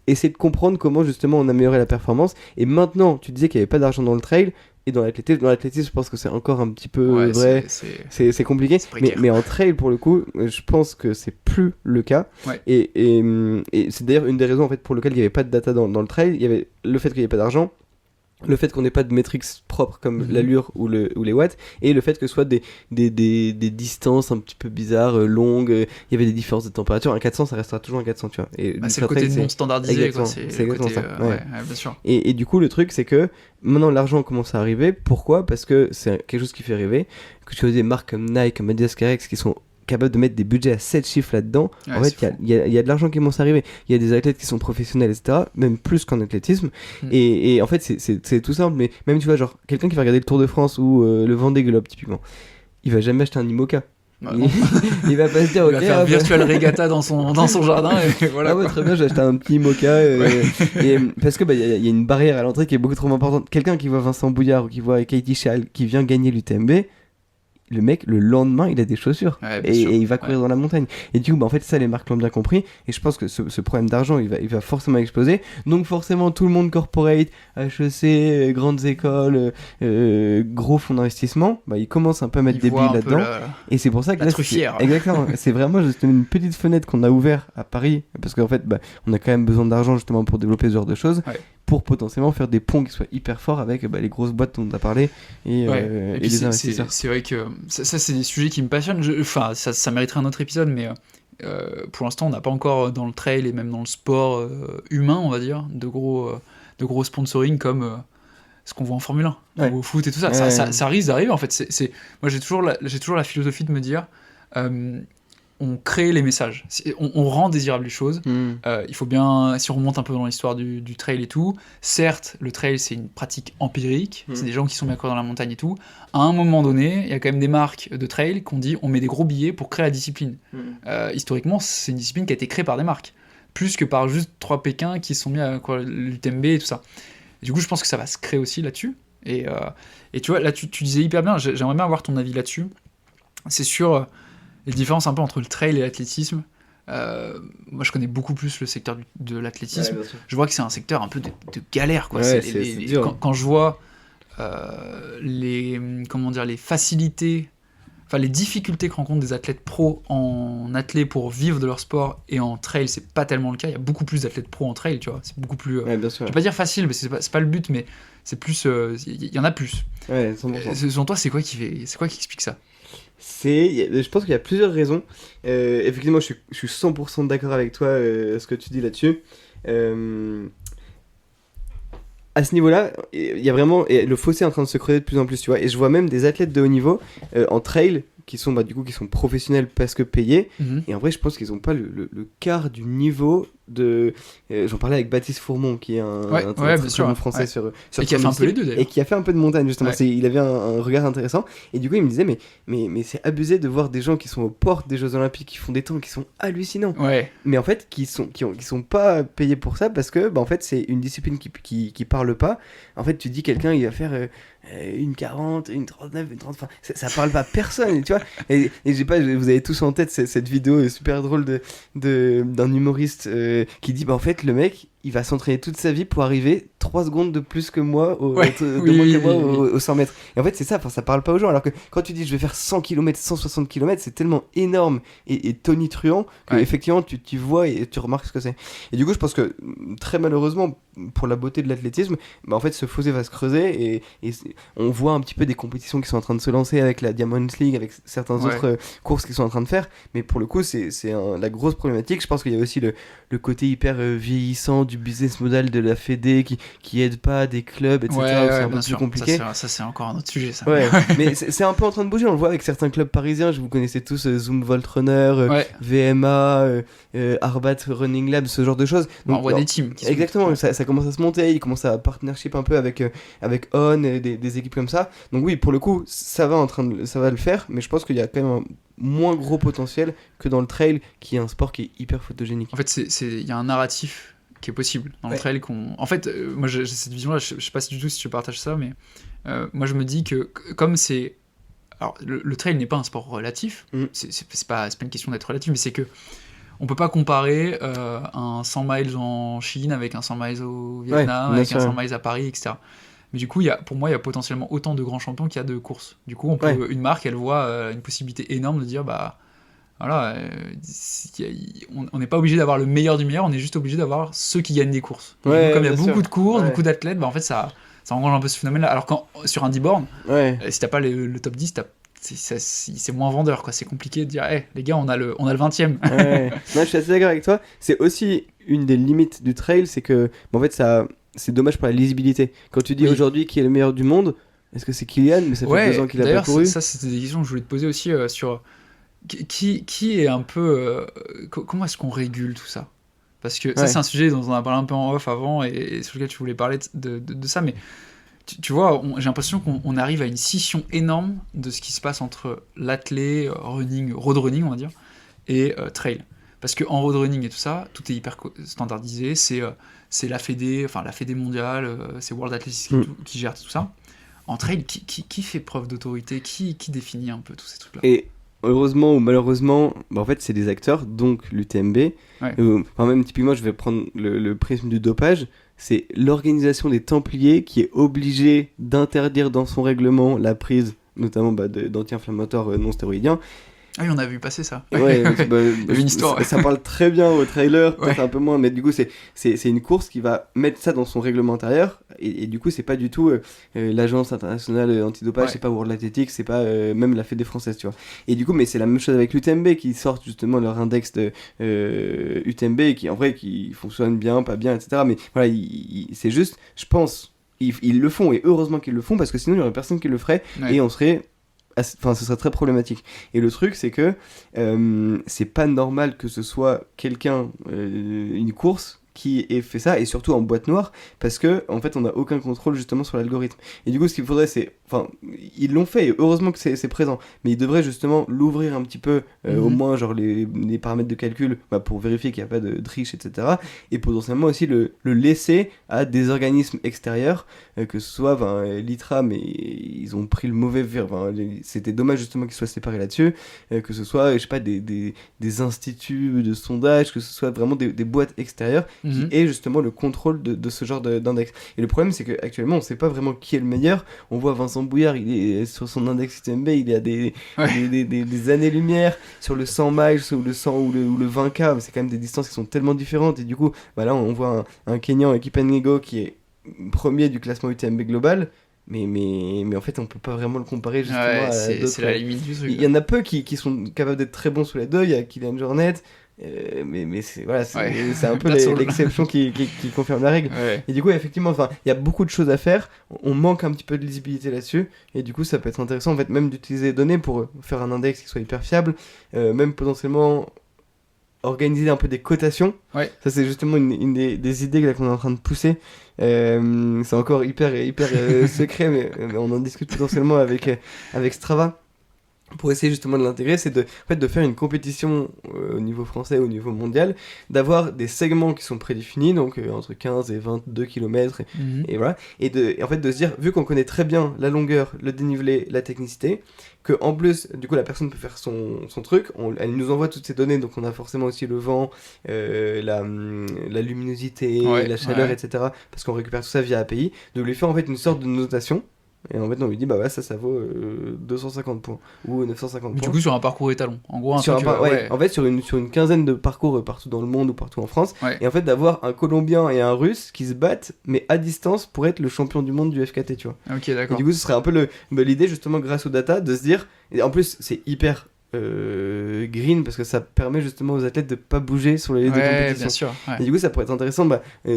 essaient de comprendre comment justement on améliorait la performance. Et maintenant, tu disais qu'il n'y avait pas d'argent dans le trail, et dans l'athlétisme, je pense que c'est encore un petit peu Ouais, vrai. C'est compliqué. c'est précaire. Mais en trail, pour le coup, je pense que c'est plus le cas. Ouais. Et c'est d'ailleurs une des raisons en fait, pour lesquelles il n'y avait pas de data dans le trail. Il y avait le fait qu'il n'y ait pas d'argent, le fait qu'on n'ait pas de métriques propres comme l'allure ou les watts, et le fait que ce soit des distances un petit peu bizarres, longues, il y avait des différences de température. Un 400, ça restera toujours un 400, tu vois. Et c'est le côté non standardisé, exactement, quoi. c'est exactement côté, ça. Ouais. bien sûr. Et du coup, le truc, c'est que maintenant l'argent commence à arriver. Pourquoi ? Parce que c'est quelque chose qui fait rêver. Que tu as des marques comme Nike, comme Adidas, Carex qui sont capables de mettre des budgets à 7 chiffres là-dedans. Ouais, en fait, il y a de l'argent qui commence à arriver. Il y a des athlètes qui sont professionnels, etc. Même plus qu'en athlétisme. Et en fait, c'est tout simple. Mais même, tu vois, genre, quelqu'un qui va regarder le Tour de France ou le Vendée Globe, typiquement, il va jamais acheter un IMOCA. Il va pas se dire, il va faire virtual regatta dans son jardin et voilà. Ah ouais, très bien, j'ai acheté un petit mocha parce que y a une barrière à l'entrée qui est beaucoup trop importante. Quelqu'un qui voit Vincent Bouillard ou qui voit Katie Schall qui vient gagner l'UTMB, le mec, le lendemain, il a des chaussures et il va courir dans la montagne. Et du coup, en fait, ça, les marques l'ont bien compris. Et je pense que ce problème d'argent, il va forcément exploser. Donc, forcément, tout le monde corporate, HEC, grandes écoles, gros fonds d'investissement, il commence un peu à mettre des billes là-dedans. Et c'est pour ça que là, truffière. Exactement. C'est vraiment juste une petite fenêtre qu'on a ouverte à Paris. Parce qu'en fait, on a quand même besoin d'argent justement pour développer ce genre de choses. Ouais. Pour potentiellement faire des ponts qui soient hyper forts avec les grosses boîtes dont on a parlé et les investisseurs. C'est vrai que ça c'est des sujets qui me passionnent. Enfin, ça mériterait un autre épisode, mais pour l'instant, on n'a pas encore dans le trail et même dans le sport humain, on va dire, de gros sponsoring comme ce qu'on voit en Formule 1 ou au foot et tout ça. Ça risque d'arriver en fait. Moi, j'ai toujours la philosophie de me dire. On crée les messages, on rend désirables les choses. Il faut bien, si on remonte un peu dans l'histoire du trail et tout, certes, le trail c'est une pratique empirique, c'est des gens qui sont bien dans la montagne et tout. À un moment donné, il y a quand même des marques de trail qui ont dit on met des gros billets pour créer la discipline. Historiquement, c'est une discipline qui a été créée par des marques, plus que par juste 3 Pékins qui se sont mis à l'UTMB et tout ça. Et du coup, je pense que ça va se créer aussi là-dessus. Et tu vois, là, tu disais hyper bien, j'aimerais bien avoir ton avis là-dessus. C'est sur les différences un peu entre le trail et l'athlétisme. Moi, je connais beaucoup plus le secteur de l'athlétisme. Je vois que c'est un secteur un peu de galère, quoi. Ouais, c'est dur. Quand je vois les facilités, enfin les difficultés que rencontrent des athlètes pros en athlé pour vivre de leur sport et en trail, c'est pas tellement le cas. Il y a beaucoup plus d'athlètes pros en trail, tu vois. C'est beaucoup plus. Bien sûr. Je vais pas dire facile, mais c'est pas le but, mais c'est plus. Il y en a plus. Ouais, 100%. Selon toi, c'est quoi qui explique ça ? Je pense qu'il y a plusieurs raisons. Effectivement, je suis 100% d'accord avec toi, ce que tu dis là-dessus. À ce niveau-là, il y a vraiment le fossé est en train de se creuser de plus en plus, tu vois. Et je vois même des athlètes de haut niveau en trail qui sont qui sont professionnels parce que payés. Et en vrai, je pense qu'ils n'ont pas le quart du niveau de. J'en parlais avec Baptiste Fourmont, qui est un très bon français sur et qui a fait un peu les deux d'ailleurs. Et qui a fait un peu de montagne justement. Il avait un regard intéressant. Et du coup, il me disait mais c'est abusé de voir des gens qui sont aux portes des Jeux Olympiques, qui font des temps qui sont hallucinants. Ouais. Mais en fait, qui sont pas payés pour ça parce que en fait, c'est une discipline qui parle pas. En fait, tu dis quelqu'un, il va faire une 40, une 39, une 30, enfin, ça parle pas à personne, tu vois. Et j'ai pas, vous avez tous en tête cette vidéo super drôle d'un humoriste qui dit en fait, le mec, il va s'entraîner toute sa vie pour arriver 3 secondes de plus que moi aux 100 mètres. Et en fait, c'est ça, ça parle pas aux gens. Alors que quand tu dis je vais faire 100 km, 160 km, c'est tellement énorme et tonitruant que effectivement tu vois et tu remarques ce que c'est. Et du coup, je pense que très malheureusement, pour la beauté de l'athlétisme, en fait, ce fossé va se creuser et on voit un petit peu des compétitions qui sont en train de se lancer avec la Diamond League, avec certaines autres courses qui sont en train de faire. Mais pour le coup, c'est la grosse problématique. Je pense qu'il y a aussi le côté hyper vieillissant du business model de la Fédé qui aide pas des clubs, etc. C'est un peu plus compliqué. Ça, c'est encore un autre sujet, ça. Mais c'est un peu en train de bouger. On le voit avec certains clubs parisiens. Vous connaissez tous Zoom Volt Runner, VMA, Arbat Running Lab, ce genre de choses. Donc, on voit des teams. Exactement, ça commence à se monter. Ils commencent à partnership un peu avec On, des équipes comme ça. Donc oui, pour le coup, ça va le faire. Mais je pense qu'il y a quand même un moins gros potentiel que dans le trail, qui est un sport qui est hyper photogénique. En fait, il y a un narratif qui est possible dans le trail en fait, moi j'ai cette vision là, je sais pas du tout si tu partages ça, mais moi je me dis que comme c'est, alors le trail n'est pas un sport relatif, c'est pas une question d'être relatif, mais c'est que on peut pas comparer un 100 miles en Chine avec un 100 miles au Vietnam, avec un 100 miles à Paris, etc. Mais du coup, pour moi, il y a potentiellement autant de grands champions qu'il y a de courses. Du coup, une marque, elle voit une possibilité énorme de dire, bah voilà, on n'est pas obligé d'avoir le meilleur du meilleur, on est juste obligé d'avoir ceux qui gagnent des courses. Du coup, comme il y a beaucoup de courses, beaucoup d'athlètes, bah en fait, ça engrange un peu ce phénomène-là. Alors sur un 10 bornes, si t'as pas le top 10, c'est moins vendeur, quoi. C'est compliqué de dire, les gars, on a le 20ème. Non, je suis assez d'accord avec toi. C'est aussi une des limites du trail, c'est que, en fait, c'est dommage pour la lisibilité. Quand tu dis aujourd'hui qui est le meilleur du monde, est-ce que c'est Kylian? Mais ça fait 2 ans qu'il a pas couru. D'ailleurs, ça, c'était des questions que je voulais te poser aussi sur qui est un peu. Comment est-ce qu'on régule tout ça? Parce que ça, c'est un sujet dont on a parlé un peu en off avant et sur lequel tu voulais parler de ça, mais tu vois, j'ai l'impression qu'on arrive à une scission énorme de ce qui se passe entre l'athlé, road running, on va dire, et trail. Parce qu'en road running et tout ça, tout est hyper standardisé, c'est la Fédé mondiale, c'est World Athletics qui gère tout ça. En trail, qui fait preuve d'autorité, qui définit un peu tous ces trucs-là? Et heureusement ou malheureusement, en fait, c'est des acteurs, donc l'UTMB. Même typiquement, je vais prendre le prisme du dopage. C'est l'organisation des Templiers qui est obligée d'interdire dans son règlement la prise, notamment d'anti-inflammatoires non stéroïdiens. Ah oui, on a vu passer ça. Une histoire. Ça parle très bien au trailer, peut-être un peu moins, mais du coup, c'est une course qui va mettre ça dans son règlement intérieur, et du coup, c'est pas du tout l'agence internationale antidopage, c'est pas World Athletics, c'est pas même la Fédé française, tu vois. Et du coup, mais c'est la même chose avec l'UTMB, qui sortent justement leur index de UTMB, qui en vrai, qui fonctionne bien, pas bien, etc. Mais voilà, c'est juste, je pense, ils le font, et heureusement qu'ils le font, parce que sinon, il y aurait personne qui le ferait, et on serait... Enfin, ce serait très problématique. Et le truc, c'est que c'est pas normal que ce soit quelqu'un, une course, qui ait fait ça, et surtout en boîte noire, parce que en fait on n'a aucun contrôle justement sur l'algorithme. Et du coup, ce qu'il faudrait, c'est, enfin, ils l'ont fait, et heureusement que c'est présent, mais ils devraient justement l'ouvrir un petit peu, au moins genre les paramètres de calcul, pour vérifier qu'il n'y a pas de triche, etc. Et potentiellement aussi le laisser à des organismes extérieurs, que ce soit l'ITRA, mais ils ont pris le mauvais c'était dommage justement qu'ils soient séparés là-dessus, que ce soit, je sais pas, des instituts de sondage, que ce soit vraiment des boîtes extérieures qui aient justement le contrôle de ce genre d'index. Et le problème, c'est qu'actuellement, on sait pas vraiment qui est le meilleur. On voit Vincent Bouillard, il est sur son index UTMB, il est à des années-lumière sur le 100 miles ou le 100 ou le 20K. C'est quand même des distances qui sont tellement différentes. Et du coup, là, on voit un Kenyan, Kipengego, qui est premier du classement UTMB global. Mais en fait, on peut pas vraiment le comparer justement à d'autres. C'est la limite du truc. Il y en a peu qui sont capables d'être très bons sous les deux. Il y a Kylian Jornet. Mais c'est un peu l'exception qui confirme la règle. Et du coup, effectivement, il y a beaucoup de choses à faire. On manque un petit peu de lisibilité là-dessus. Et du coup, ça peut être intéressant en fait, même d'utiliser les données pour faire un index qui soit hyper fiable. Même potentiellement organiser un peu des cotations. Ça, c'est justement une des idées qu'on est en train de pousser. C'est encore hyper secret, mais on en discute potentiellement avec Strava. Pour essayer justement de l'intégrer, c'est de faire une compétition au niveau français, au niveau mondial, d'avoir des segments qui sont prédéfinis, donc entre 15 et 22 km, et voilà, et en fait de se dire, vu qu'on connaît très bien la longueur, le dénivelé, la technicité, que en plus, du coup, la personne peut faire son truc, elle nous envoie toutes ces données, donc on a forcément aussi le vent, la luminosité, la chaleur, etc., parce qu'on récupère tout ça via API, de lui faire en fait une sorte de notation. Et en fait, on lui dit, ça vaut 250 points ou 950 points. Du coup, sur un parcours étalon. En gros, en fait, sur une quinzaine de parcours partout dans le monde ou partout en France. Et en fait, d'avoir un Colombien et un Russe qui se battent, mais à distance pour être le champion du monde du FKT, tu vois. Ok, d'accord. Et du coup, ce serait un peu l'idée, justement, grâce aux data, de se dire. Et en plus, c'est hyper green parce que ça permet justement aux athlètes de pas bouger sur les lieux de compétition. Bien sûr, et du coup ça pourrait être intéressant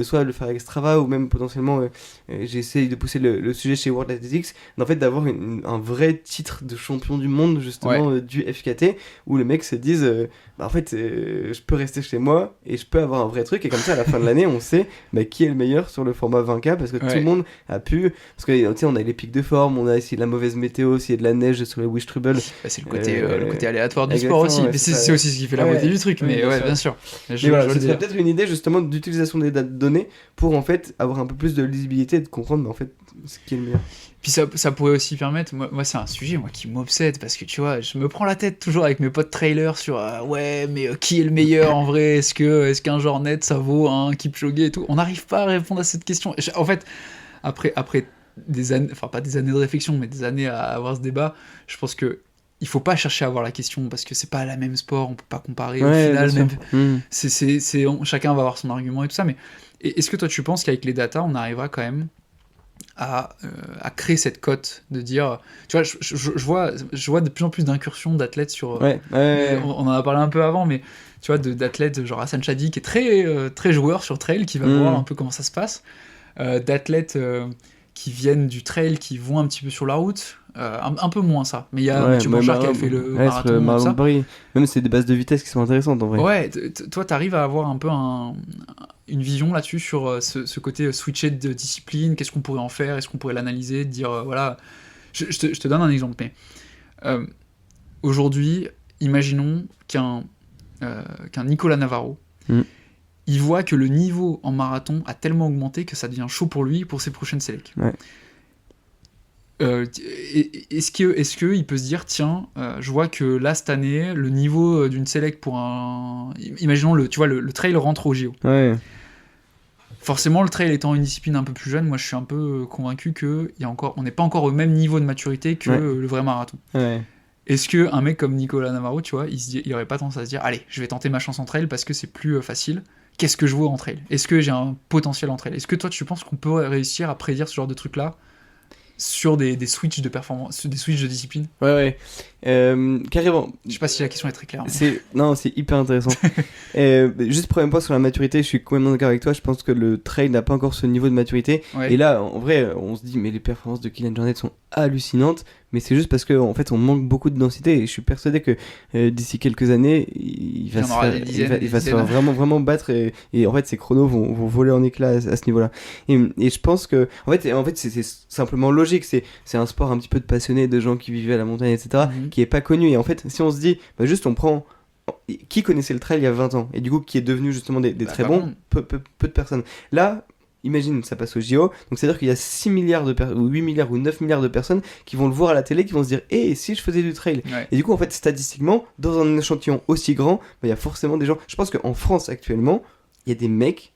soit le faire avec Strava ou même potentiellement j'essaie de pousser le sujet chez World Athletics en fait d'avoir un vrai titre de champion du monde justement du FKT où les mecs se disent en fait je peux rester chez moi et je peux avoir un vrai truc et comme ça à la fin de l'année on sait qui est le meilleur sur le format 20K parce que tout le monde a pu parce que tu sais on a les pics de forme, on a ici la mauvaise météo, s'il y a de la neige sur les Wistrubel, c'est le côté aléatoire du sport aussi, mais c'est aussi ce qui fait la beauté du truc, mais bien sûr. Ce serait peut-être une idée justement d'utilisation des données pour en fait avoir un peu plus de lisibilité et de comprendre en fait ce qui est le meilleur. Puis ça pourrait aussi permettre, moi c'est un sujet qui m'obsède parce que tu vois, je me prends la tête toujours avec mes potes trailers sur mais qui est le meilleur en vrai, est-ce qu'un Jornet ça vaut un Kipchoge et tout, on n'arrive pas à répondre à cette question. En fait, après des années, enfin pas des années de réflexion, mais des années à avoir ce débat, je pense que il faut pas chercher à avoir la question parce que c'est pas la même sport, on peut pas comparer. Au final, même, chacun va avoir son argument et tout ça. Mais est-ce que toi tu penses qu'avec les datas, on arrivera quand même à créer cette cote de dire, tu vois, je vois de plus en plus d'incursions d'athlètes sur. On en a parlé un peu avant, mais tu vois, d'athlètes genre Hassan Chadi qui est très joueur sur trail, qui va voir un peu comment ça se passe, d'athlètes qui viennent du trail, qui vont un petit peu sur la route. Un peu moins ça, mais il y a Mathieu Blanchard qui a fait le marathon de Paris. Même c'est des bases de vitesse qui sont intéressantes en vrai. Ouais, toi t'arrives à avoir un peu une vision là-dessus sur ce côté switcher de discipline, qu'est-ce qu'on pourrait en faire, est-ce qu'on pourrait l'analyser, dire voilà, je te donne un exemple, mais aujourd'hui, imaginons qu'un Nicolas Navarro, il voit que le niveau en marathon a tellement augmenté que ça devient chaud pour lui pour ses prochaines sélects. Ouais. Est-ce que il peut se dire tiens, je vois que là cette année le niveau d'une select pour un, imaginons le trail rentre au JO. Ouais. Forcément le trail étant une discipline un peu plus jeune, moi je suis un peu convaincu que on n'est pas encore au même niveau de maturité que le vrai marathon. Ouais. Est-ce que un mec comme Nicolas Navarro, tu vois, il aurait pas tendance à se dire allez, je vais tenter ma chance en trail parce que c'est plus facile. Qu'est-ce que je vaux en trail? Est-ce que j'ai un potentiel en trail? Est-ce que toi tu penses qu'on peut réussir à prédire ce genre de truc là sur des switches de performance, des switches de discipline? Ouais. Carrément. Je sais pas si la question est très claire. Non, c'est hyper intéressant. Juste premier point sur la maturité, je suis complètement d'accord avec toi. Je pense que le trail n'a pas encore ce niveau de maturité. Ouais. Et là, en vrai, on se dit, mais les performances de Kylian Jornet sont hallucinantes. Mais c'est juste parce qu'en fait, on manque beaucoup de densité. Et je suis persuadé que d'ici quelques années, il va se faire vraiment battre. Et en fait, ses chronos vont voler en éclats à ce niveau-là. Et je pense que, en fait c'est simplement logique. C'est un sport un petit peu de passionnés, de gens qui vivaient à la montagne, etc., qui est pas connu. Et en fait, si on se dit, juste on prend qui connaissait le trail il y a 20 ans et du coup qui est devenu justement des très bons, peu de personnes. Là, imagine, ça passe au JO, donc c'est-à-dire qu'il y a 6 milliards ou 8 milliards ou 9 milliards de personnes qui vont le voir à la télé, qui vont se dire si je faisais du trail. Et du coup, en fait, statistiquement, dans un échantillon aussi grand, il y a forcément des gens. Je pense qu'en France actuellement, il y a des mecs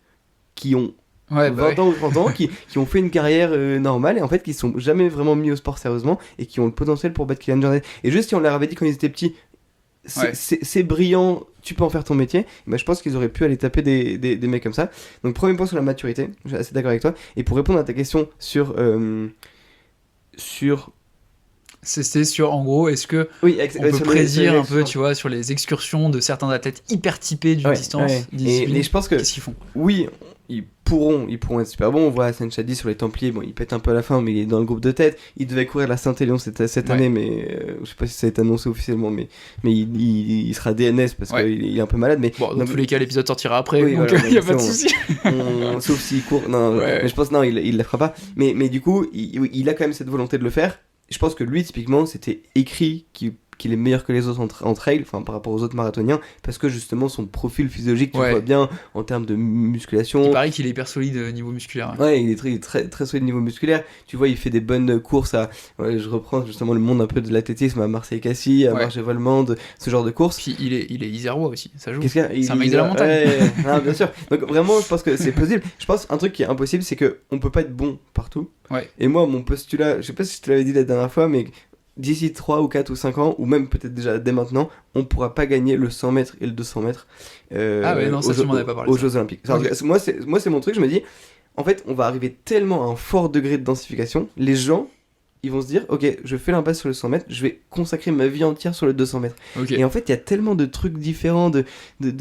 qui ont 20 ans ou 30 ans qui ont fait une carrière normale et en fait qui sont jamais vraiment mis au sport sérieusement et qui ont le potentiel pour battre Kylian Jornet. Et juste si on leur avait dit quand ils étaient petits, c'est brillant, tu peux en faire ton métier, bah, je pense qu'ils auraient pu aller taper des mecs comme ça. Donc premier point sur la maturité, je suis assez d'accord avec toi. Et pour répondre à ta question sur c'était sur, en gros, est-ce que on peut prédire un peu, tu vois, sur les excursions de certains athlètes hyper typés d'une distance, et je pense que qu'est-ce qu'ils font? Oui, ils pourront être super bons. On voit Hassan Chadi sur les Templiers, bon, il pète un peu à la fin, mais il est dans le groupe de tête. Il devait courir la Saint-Élion cette année, mais je sais pas si ça a été annoncé officiellement, mais il sera DNS parce qu'il est un peu malade. Mais bon, dans tous les cas, l'épisode sortira après, donc il y a pas de souci. Sauf s'il court, mais je pense il la fera pas. Mais du coup, il a quand même cette volonté de le faire. Je pense que lui, typiquement, c'était écrit qu'il est meilleur que les autres en trail, enfin par rapport aux autres marathoniens, parce que justement son profil physiologique, tu vois bien en termes de musculation. Il paraît qu'il est hyper solide niveau musculaire. Ouais, il est très, très solide niveau musculaire. Tu vois, il fait des bonnes courses je reprends justement le monde un peu de l'athlétisme à Marseille-Cassis, à Marche-Volmande, ce genre de courses. Puis il est isérois aussi, ça joue. C'est un mec de la montagne. Bien sûr. Donc vraiment, je pense que c'est possible. Je pense un truc qui est impossible, c'est qu'on peut pas être bon partout. Ouais. Et moi, mon postulat, je sais pas si je te l'avais dit la dernière fois, mais d'ici 3 ou 4 ou 5 ans, ou même peut-être déjà dès maintenant, on pourra pas gagner le 100 mètres et le 200 mètres aux Jeux Olympiques. Moi, c'est mon truc, je me dis, en fait, on va arriver tellement à un fort degré de densification, les gens, ils vont se dire, ok, je fais l'impasse sur le 100 mètres, je vais consacrer ma vie entière sur le 200 mètres. Okay. Et en fait, il y a tellement de trucs différents, de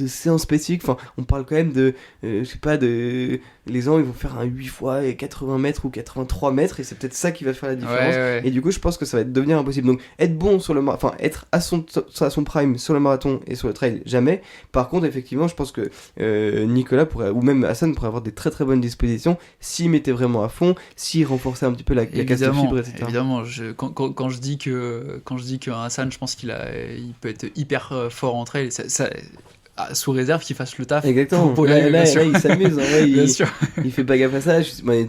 séances spécifiques. Enfin, on parle quand même de, je sais pas, les gens, ils vont faire un 8 fois 80 mètres ou 83 mètres, et c'est peut-être ça qui va faire la différence. Et du coup, je pense que ça va devenir impossible. Donc, être bon sur le marathon, être à son prime sur le marathon et sur le trail, jamais. Par contre, effectivement, je pense que Nicolas pourrait, ou même Hassan pourrait avoir des très très bonnes dispositions s'il mettait vraiment à fond, s'il renforçait un petit peu la casse de fibre, etc. Évidemment, quand je dis qu'un Hassan, je pense il peut être hyper fort en trail, sous réserve qu'il fasse le taf. Exactement. Là, il s'amuse. En vrai, il fait pas gaffe à ça.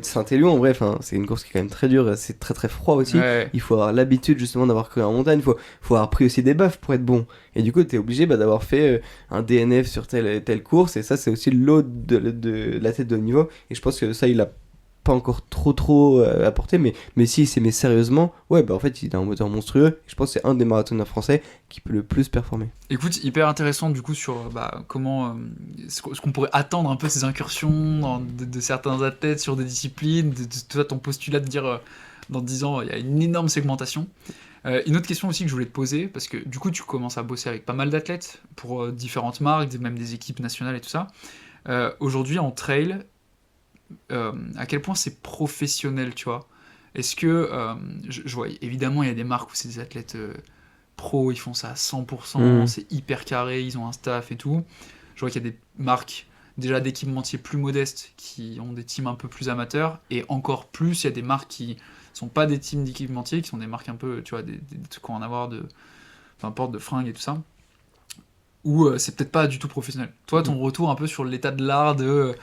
Saint-Élion, en vrai, c'est une course qui est quand même très dure. C'est très très froid aussi. Ouais. Il faut avoir l'habitude justement d'avoir couru en montagne. Il faut avoir pris aussi des baffes pour être bon. Et du coup, t'es obligé d'avoir fait un DNF sur telle course. Et ça, c'est aussi l'eau de la tête de haut niveau. Et je pense que ça, il a pas encore trop apporté, mais s'il s'y met sérieusement, ouais, bah en fait, il a un moteur monstrueux. Je pense que c'est un des marathoniens français qui peut le plus performer. Écoute, hyper intéressant du coup sur comment ce qu'on pourrait attendre un peu ces incursions de certains athlètes sur des disciplines, de toi ton postulat de dire dans 10 ans il y a une énorme segmentation. Une autre question aussi que je voulais te poser, parce que du coup tu commences à bosser avec pas mal d'athlètes pour différentes marques, même des équipes nationales et tout ça. Aujourd'hui en trail, à quel point c'est professionnel, tu vois? Est-ce que, je vois, évidemment il y a des marques où c'est des athlètes pro, ils font ça à 100%, c'est hyper carré, ils ont un staff et tout. Je vois qu'il y a des marques déjà d'équipementiers plus modestes qui ont des teams un peu plus amateurs, et encore plus il y a des marques qui sont pas des teams d'équipementiers, qui sont des marques un peu, tu vois, des trucs qu'on va en avoir de, peu importe, de fringues et tout ça, où c'est peut-être pas du tout professionnel. Toi, ton retour un peu sur l'état de l'art de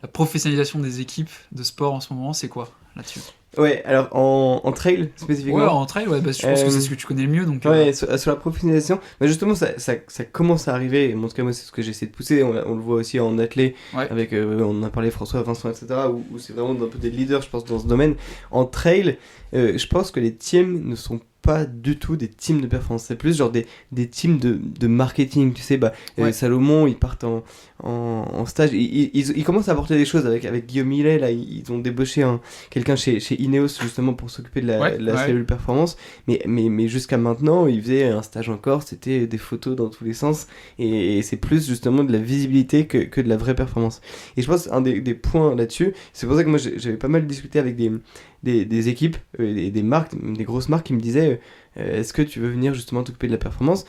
la professionnalisation des équipes de sport en ce moment, c'est quoi là-dessus? Ouais, alors en trail spécifiquement. Ouais, en trail, ouais, je pense que c'est ce que tu connais le mieux. Donc, ouais, sur la professionnalisation, bah justement, ça commence à arriver. Et en tout cas, moi, c'est ce que j'essaie de pousser. On le voit aussi en athlée, avec, on en a parlé, François, Vincent, etc., où c'est vraiment un peu des leaders, je pense, dans ce domaine. En trail, je pense que les teams ne sont pas du tout des teams de performance, c'est plus genre des teams de marketing, tu sais, Salomon, ils partent en stage, ils commencent à apporter des choses avec Guillaume Millet, là, ils ont débauché quelqu'un chez Ineos justement pour s'occuper de la cellule performance, mais jusqu'à maintenant, ils faisaient un stage encore, c'était des photos dans tous les sens, et c'est plus justement de la visibilité que de la vraie performance. Et je pense un des points là-dessus, c'est pour ça que moi j'avais pas mal discuté avec des équipes, des marques, des grosses marques qui me disaient est-ce que tu veux venir justement t'occuper de la performance,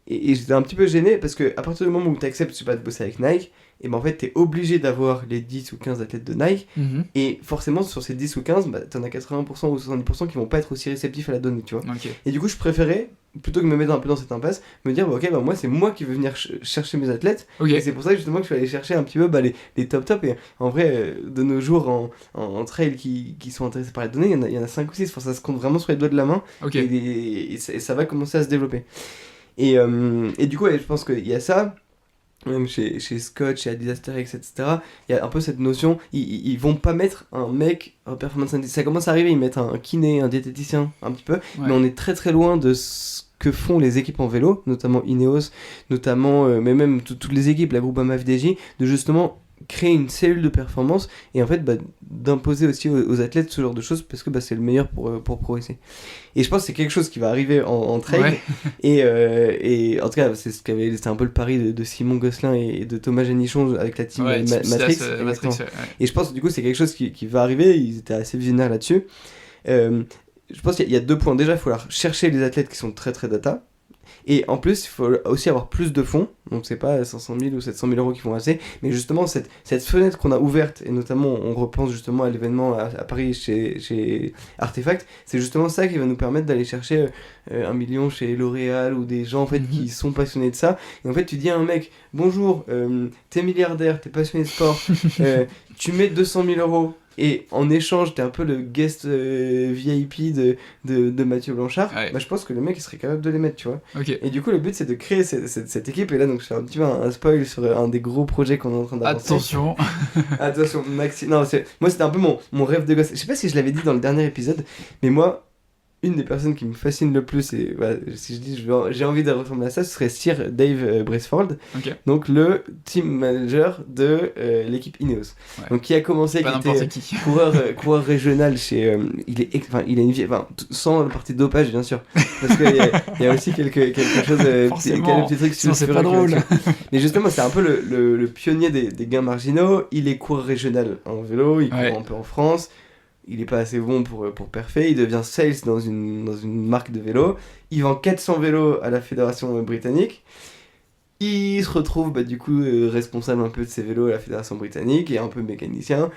et j'étais un petit peu gêné parce que à partir du moment où tu acceptes, je sais pas, de bosser avec Nike, et ben en fait t'es obligé d'avoir les 10 ou 15 athlètes de Nike, et forcément sur ces 10 ou 15, t'en as 80% ou 70% qui vont pas être aussi réceptifs à la donnée, tu vois. Et du coup je préférais, plutôt que de me mettre un peu dans cette impasse, me dire moi c'est moi qui veux venir chercher mes athlètes, et c'est pour ça justement que je suis allé chercher un petit peu les top, et en vrai de nos jours en trail qui sont intéressés par les données, il y en a 5 ou 6, ça se compte vraiment sur les doigts de la main, et ça va commencer à se développer. Et du coup, je pense qu'il y a ça, même chez Scott, chez Adidas, etc. Il y a un peu cette notion, ils vont pas mettre un mec en performance scientist. Ça commence à arriver, ils mettent un kiné, un diététicien, un petit peu, mais on est très très loin de ce que font les équipes en vélo, notamment Ineos, notamment, mais même toutes les équipes, la Groupama FDJ, de justement créer une cellule de performance et en fait d'imposer aussi aux athlètes ce genre de choses parce que c'est le meilleur pour progresser. Et je pense que c'est quelque chose qui va arriver en trail, et en tout cas c'était un peu le pari de Simon Gosselin et de Thomas Génichon avec la team Matrix, et je pense que du coup c'est quelque chose qui va arriver, ils étaient assez visionnaires là-dessus. Je pense qu'il y a 2 points. Déjà, il faut chercher les athlètes qui sont très très data. Et en plus, il faut aussi avoir plus de fonds. Donc, c'est pas 500 000 ou 700 000 euros qui vont assez. Mais justement, cette fenêtre qu'on a ouverte, et notamment, on repense justement à l'événement à Paris chez Artefact, c'est justement ça qui va nous permettre d'aller chercher 1 million chez L'Oréal ou des gens en fait qui sont passionnés de ça. Et en fait, tu dis à un mec bonjour, t'es milliardaire, t'es passionné de sport, tu mets 200 000 euros. Et en échange, t'es un peu le guest VIP de Mathieu Blanchard, je pense que le mec il serait capable de les mettre, tu vois. Et du coup, le but c'est de créer cette équipe. Et là, donc je fais un petit peu un spoil sur un des gros projets qu'on est en train d'avancer. Attention, Maxi. Non, moi c'était un peu mon rêve de gosse. Je sais pas si je l'avais dit dans le dernier épisode, mais moi, une des personnes qui me fascine le plus, et si je dis j'ai envie de ressembler à ça, ce serait Sir Dave Bracefield, donc le team manager de l'équipe Ineos, donc qui a commencé, qui était coureur régional chez il a une vie, sans la partie dopage bien sûr, parce qu'il y a aussi quelque chose, quelques petits trucs, sinon c'est pas drôle. Mais justement c'est un peu le pionnier des gains marginaux. Il est coureur régional en vélo, il court un peu en France. Il est pas assez bon pour perfer, il devient sales dans une marque de vélo, il vend 400 vélos à la fédération britannique, il se retrouve du coup responsable un peu de ces vélos à la fédération britannique et un peu mécanicien.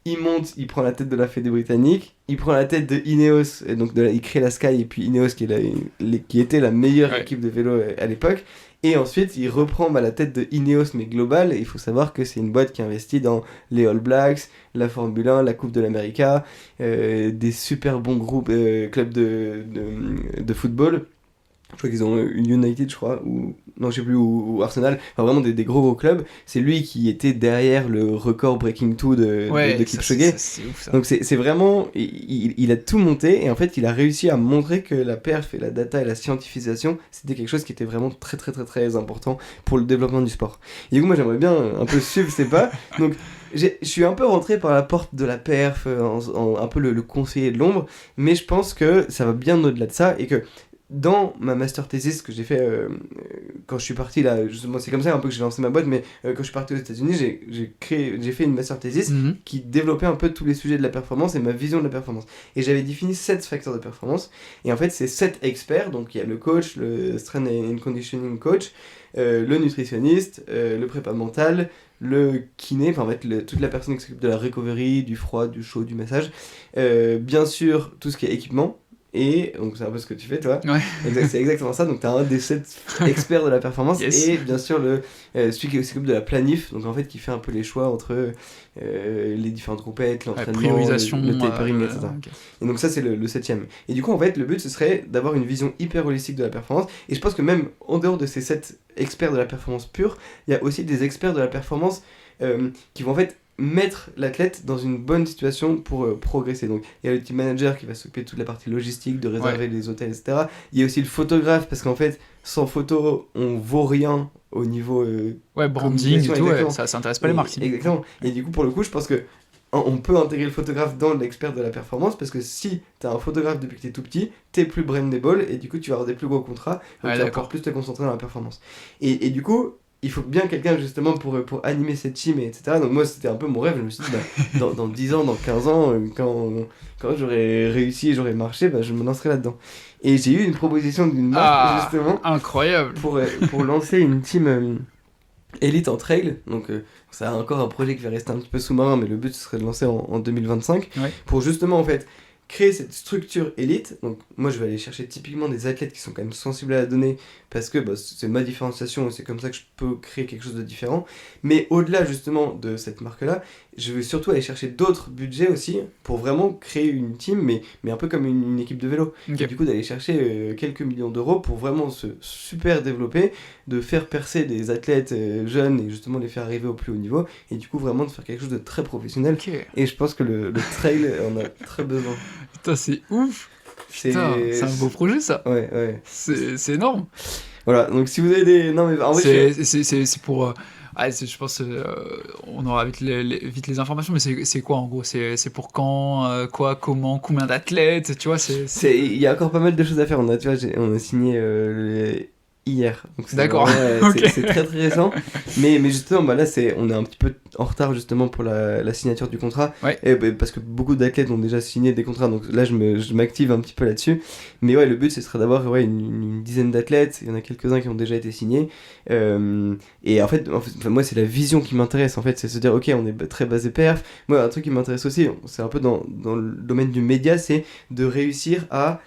Il monte, il prend la tête de la fédé britannique, il prend la tête de Ineos, et donc il crée la Sky, et puis Ineos qui était la meilleure équipe de vélo à l'époque. Et ensuite, il reprend la tête de Ineos, mais global. Et il faut savoir que c'est une boîte qui investit dans les All Blacks, la Formule 1, la Coupe de l'América, des super bons groupes, clubs de football. je crois qu'ils ont United, je crois, ou non, je sais plus, ou Arsenal, enfin vraiment des gros clubs. C'est lui qui était derrière le record Breaking 2 de Kipchoge. C'est ouf ça. Donc c'est vraiment, il a tout monté et en fait il a réussi à montrer que la perf et la data et la scientifisation c'était quelque chose qui était vraiment très très très très important pour le développement du sport. Et du coup moi j'aimerais bien un peu suivre ces pas. Donc je suis un peu rentré par la porte de la perf, un peu le conseiller de l'ombre, mais je pense que ça va bien au-delà de ça et que dans ma master thesis que j'ai fait quand je suis parti là, justement c'est comme ça un peu que j'ai lancé ma boîte, mais quand je suis parti aux États-Unis, j'ai fait une master thesis qui développait un peu tous les sujets de la performance et ma vision de la performance. Et j'avais défini 7 facteurs de performance. Et en fait, c'est 7 experts, donc il y a le coach, le strength and conditioning coach, le nutritionniste, le prépa mental, le kiné, enfin en fait toute la personne qui s'occupe de la recovery, du froid, du chaud, du massage, bien sûr tout ce qui est équipement. Et donc c'est un peu ce que tu fais toi. Ouais. C'est exactement ça. Donc tu as un des 7 experts de la performance Yes. Et bien sûr celui qui s'occupe de la planif, donc en fait qui fait un peu les choix entre les différentes compètes, l'entraînement, priorisation, le tapering, etc. Okay. Et donc ça c'est le 7ème. Et du coup en fait le but ce serait d'avoir une vision hyper holistique de la performance. Et je pense que même en dehors de ces 7 experts de la performance pure, il y a aussi des experts de la performance qui vont en fait mettre l'athlète dans une bonne situation pour progresser. Donc il y a le team manager qui va s'occuper de toute la partie logistique, de réserver les hôtels, etc. Il y a aussi le photographe, parce qu'en fait sans photo on vaut rien au niveau branding et tout, ça intéresse pas les marques. Exactement. Et du coup pour le coup je pense que on peut intégrer le photographe dans l'expert de la performance, parce que si t'as un photographe depuis que t'es tout petit, t'es plus brandable et du coup tu vas avoir des plus gros contrats, donc tu vas encore plus te concentrer dans la performance. Et du coup il faut bien quelqu'un justement pour animer cette team, etc. Donc moi c'était un peu mon rêve, je me suis dit dans 10 ans, dans 15 ans, quand j'aurai réussi et j'aurai marché, je me lancerai là-dedans. Et j'ai eu une proposition d'une marque justement incroyable pour lancer une team élite en trail. Donc c'est encore un projet qui va rester un petit peu sous-marin, mais le but ce serait de lancer en 2025 pour justement en fait créer cette structure élite. Donc moi je vais aller chercher typiquement des athlètes qui sont quand même sensibles à la donnée, parce que c'est ma différenciation et c'est comme ça que je peux créer quelque chose de différent. Mais au-delà justement de cette marque là, je vais surtout aller chercher d'autres budgets aussi pour vraiment créer une team, mais un peu comme une équipe de vélo. Et du coup d'aller chercher quelques millions d'euros pour vraiment se super développer, de faire percer des athlètes jeunes et justement les faire arriver au plus haut niveau, et du coup vraiment de faire quelque chose de très professionnel. Et je pense que le trail en a très besoin. Putain, c'est ouf. C'est un beau projet ça. Ouais. C'est énorme. Voilà, donc si vous avez des... Non mais en vrai... C'est pour... je pense on aura vite les informations, mais c'est quoi en gros? C'est pour quand, quoi, comment, combien d'athlètes, tu vois? Il y a encore pas mal de choses à faire. On a signé hier. Donc d'accord. Okay. C'est très très récent. mais justement, là, on est un petit peu en retard justement pour la signature du contrat. Et, parce que beaucoup d'athlètes ont déjà signé des contrats. Donc là, je m'active un petit peu là-dessus. Mais le but, ce serait d'avoir une dizaine d'athlètes. Il y en a quelques-uns qui ont déjà été signés. Et en fait, moi, c'est la vision qui m'intéresse. En fait, c'est se dire, ok, on est très basé perf. Moi, un truc qui m'intéresse aussi, c'est un peu dans le domaine du média, c'est de réussir à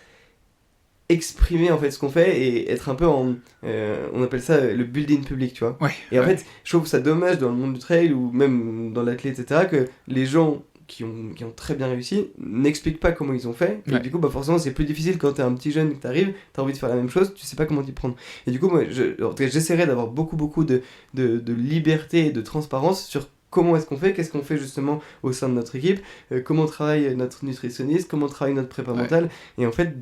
exprimer en fait ce qu'on fait et être un peu on appelle ça le building public, tu vois. Et en fait je trouve ça dommage dans le monde du trail ou même dans l'athlète, etc., que les gens qui ont très bien réussi n'expliquent pas comment ils ont fait, et du coup forcément c'est plus difficile quand t'es un petit jeune, que t'arrives, t'as envie de faire la même chose, tu sais pas comment t'y prendre. Et du coup moi j'essaierai d'avoir beaucoup de liberté et de transparence sur comment est-ce qu'on fait, qu'est-ce qu'on fait justement au sein de notre équipe, comment travaille notre nutritionniste, comment travaille notre prépa mentale, et en fait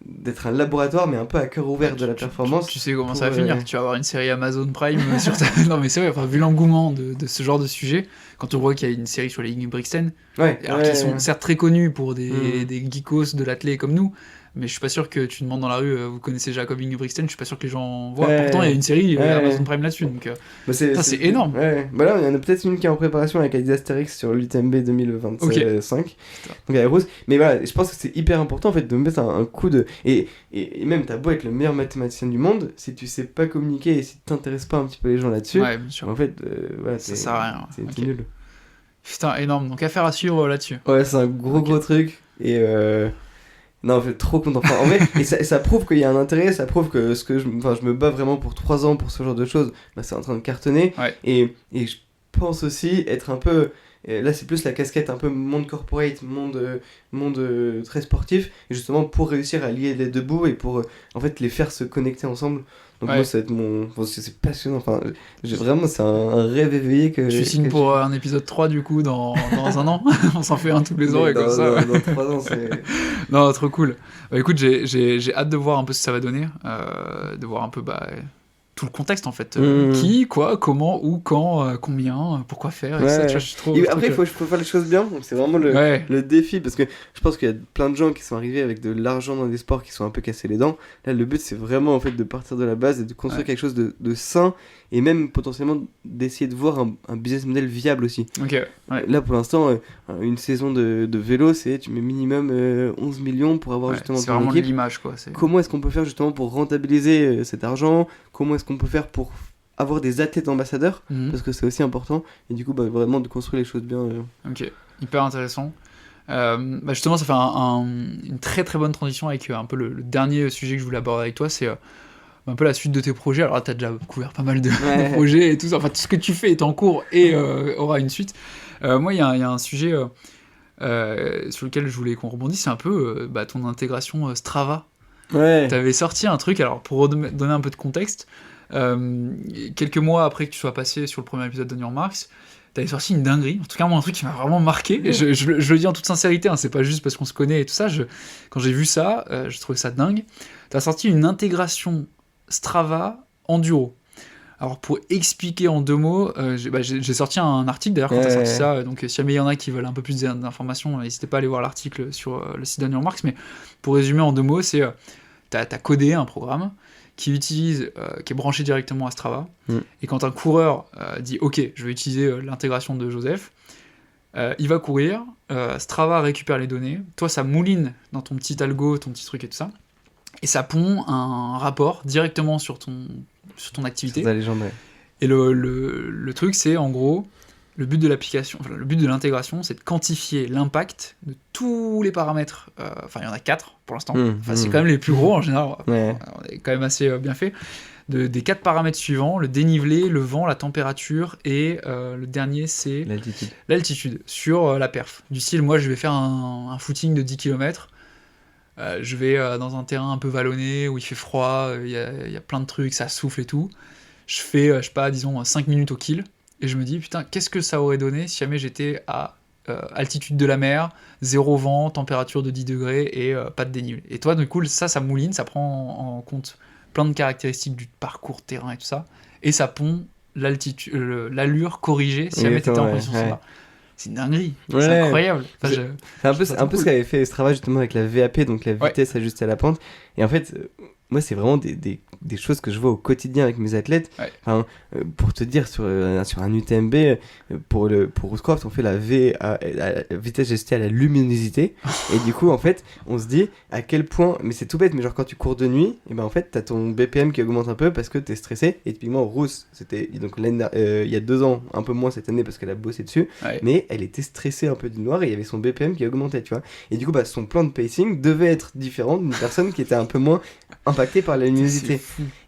d'être un laboratoire mais un peu à cœur ouvert de la performance. Tu sais comment ça va finir, tu vas avoir une série Amazon Prime sur ta... Non mais c'est vrai, vu l'engouement de ce genre de sujet, quand on voit qu'il y a une série sur les Ingebrigtsen, qui sont certes très connus pour des geekos de l'athlé comme nous, mais je suis pas sûr que tu demandes dans la rue, vous connaissez Jacob Ingebrigtsen, je suis pas sûr que les gens voient. Pourtant il y a une série Amazon Prime là-dessus, donc c'est énorme. Là il y en a peut-être une qui est en préparation avec Adidas Asterix sur l'UTMB 2025, donc à Eros. Mais je pense que c'est hyper important en fait de mettre un coup de... Et même t'as beau être le meilleur mathématicien du monde, si tu sais pas communiquer et si t'intéresses pas un petit peu les gens là-dessus, en fait ça sert à rien. C'est nul. Putain, énorme, donc affaire à suivre là-dessus. C'est un gros truc, et non, je suis trop content. Enfin, en vrai, et ça prouve qu'il y a un intérêt, ça prouve que je me bats vraiment pour 3 ans pour ce genre de choses, c'est en train de cartonner. Et je pense aussi être un peu Là, c'est plus la casquette un peu monde corporate, monde très sportif, et justement pour réussir à lier les deux bouts et pour en fait les faire se connecter ensemble. Donc moi, ça va être c'est passionnant. Enfin, vraiment, c'est un rêve éveillé que... Tu signes pour un épisode 3 du coup dans un an. On s'en fait un tous les ans et comme ça. Dans 3 ans, c'est... Non, trop cool. Bah écoute, j'ai hâte de voir un peu ce que ça va donner. De voir un peu tout le contexte en fait. Qui, quoi, comment, où, quand, combien, pourquoi faire, etc. Tu vois, je suis trop, après, il faut faire les choses bien. C'est vraiment le défi, parce que je pense qu'il y a plein de gens qui sont arrivés avec de l'argent dans des sports qui sont un peu cassés les dents. Là, le but, c'est vraiment en fait de partir de la base et de construire quelque chose de sain, et même potentiellement d'essayer de voir un business model viable aussi. Là, pour l'instant, une saison de vélo, tu mets minimum 11 millions pour avoir justement c'est ton vraiment équipe. l'image, quoi. Comment est-ce qu'on peut faire justement pour rentabiliser cet argent? Comment est-ce qu'on peut faire pour avoir des athlètes ambassadeurs, parce que c'est aussi important, et du coup vraiment de construire les choses bien. Ok, hyper intéressant. Justement, ça fait une très très bonne transition avec un peu le dernier sujet que je voulais aborder avec toi, c'est un peu la suite de tes projets. Alors là, t'as déjà couvert pas mal de projets et tout ça, enfin tout ce que tu fais est en cours et aura une suite. Moi, il y a un sujet sur lequel je voulais qu'on rebondisse, c'est un peu ton intégration Strava. T'avais sorti un truc, alors pour donner un peu de contexte, quelques mois après que tu sois passé sur le premier épisode de New Marks, t'avais sorti une dinguerie, en tout cas moi un truc qui m'a vraiment marqué, et je le dis en toute sincérité, hein, c'est pas juste parce qu'on se connaît et tout ça, quand j'ai vu ça, je trouvais ça dingue. T'as sorti une intégration Strava enduro. Alors pour expliquer en 2 mots, j'ai sorti un article d'ailleurs quand t'as sorti ça, donc si jamais il y en a qui veulent un peu plus d'informations, n'hésitez pas à aller voir l'article sur le site de New Marks, mais pour résumer en 2 mots, c'est t'as codé un programme qui est branché directement à Strava, et quand un coureur dit ok, je vais utiliser l'intégration de Joseph, il va courir, Strava récupère les données, toi ça mouline dans ton petit algo, ton petit truc et tout ça, et ça pond un rapport directement sur ton activité. C'est la légende, ouais. Et le truc, c'est en gros, le but de l'application, le but de l'intégration, c'est de quantifier l'impact de tous les paramètres. Enfin, il y en a 4 pour l'instant. C'est quand même les plus gros en général. On est quand même assez bien fait. Des 4 paramètres suivants, le dénivelé, le vent, la température, et le dernier, c'est l'altitude sur la perf. Du style, moi, je vais faire un footing de 10 km. Je vais dans un terrain un peu vallonné où il fait froid, il y a plein de trucs, ça souffle et tout. Je fais, je sais pas, disons 5 minutes au kill, et je me dis, putain, qu'est-ce que ça aurait donné si jamais j'étais à altitude de la mer, 0 vent, température de 10 degrés et pas de dénivelé. Et toi, du coup, ça mouline, ça prend en compte plein de caractéristiques du parcours terrain et tout ça, et ça pond l'allure corrigée si jamais t'étais en position standard. C'est une dinguerie, c'est incroyable. Enfin, c'est un peu ce qu'avait fait Strava justement avec la VAP, donc la vitesse ajustée à la pente. Et en fait, moi, c'est vraiment des choses que je vois au quotidien avec mes athlètes. Enfin, pour te dire, sur un UTMB, pour Rooscroft, on fait la vitesse ajustée à la luminosité. Et du coup, en fait, on se dit à quel point, mais c'est tout bête, mais genre quand tu cours de nuit, et ben en fait, t'as ton BPM qui augmente un peu parce que t'es stressé. Et typiquement, Roos, c'était donc il y a 2 ans, un peu moins cette année parce qu'elle a bossé dessus, mais elle était stressée un peu du noir et il y avait son BPM qui augmentait, tu vois. Et du coup, son plan de pacing devait être différent d'une personne qui était un peu moins impacté par la luminosité.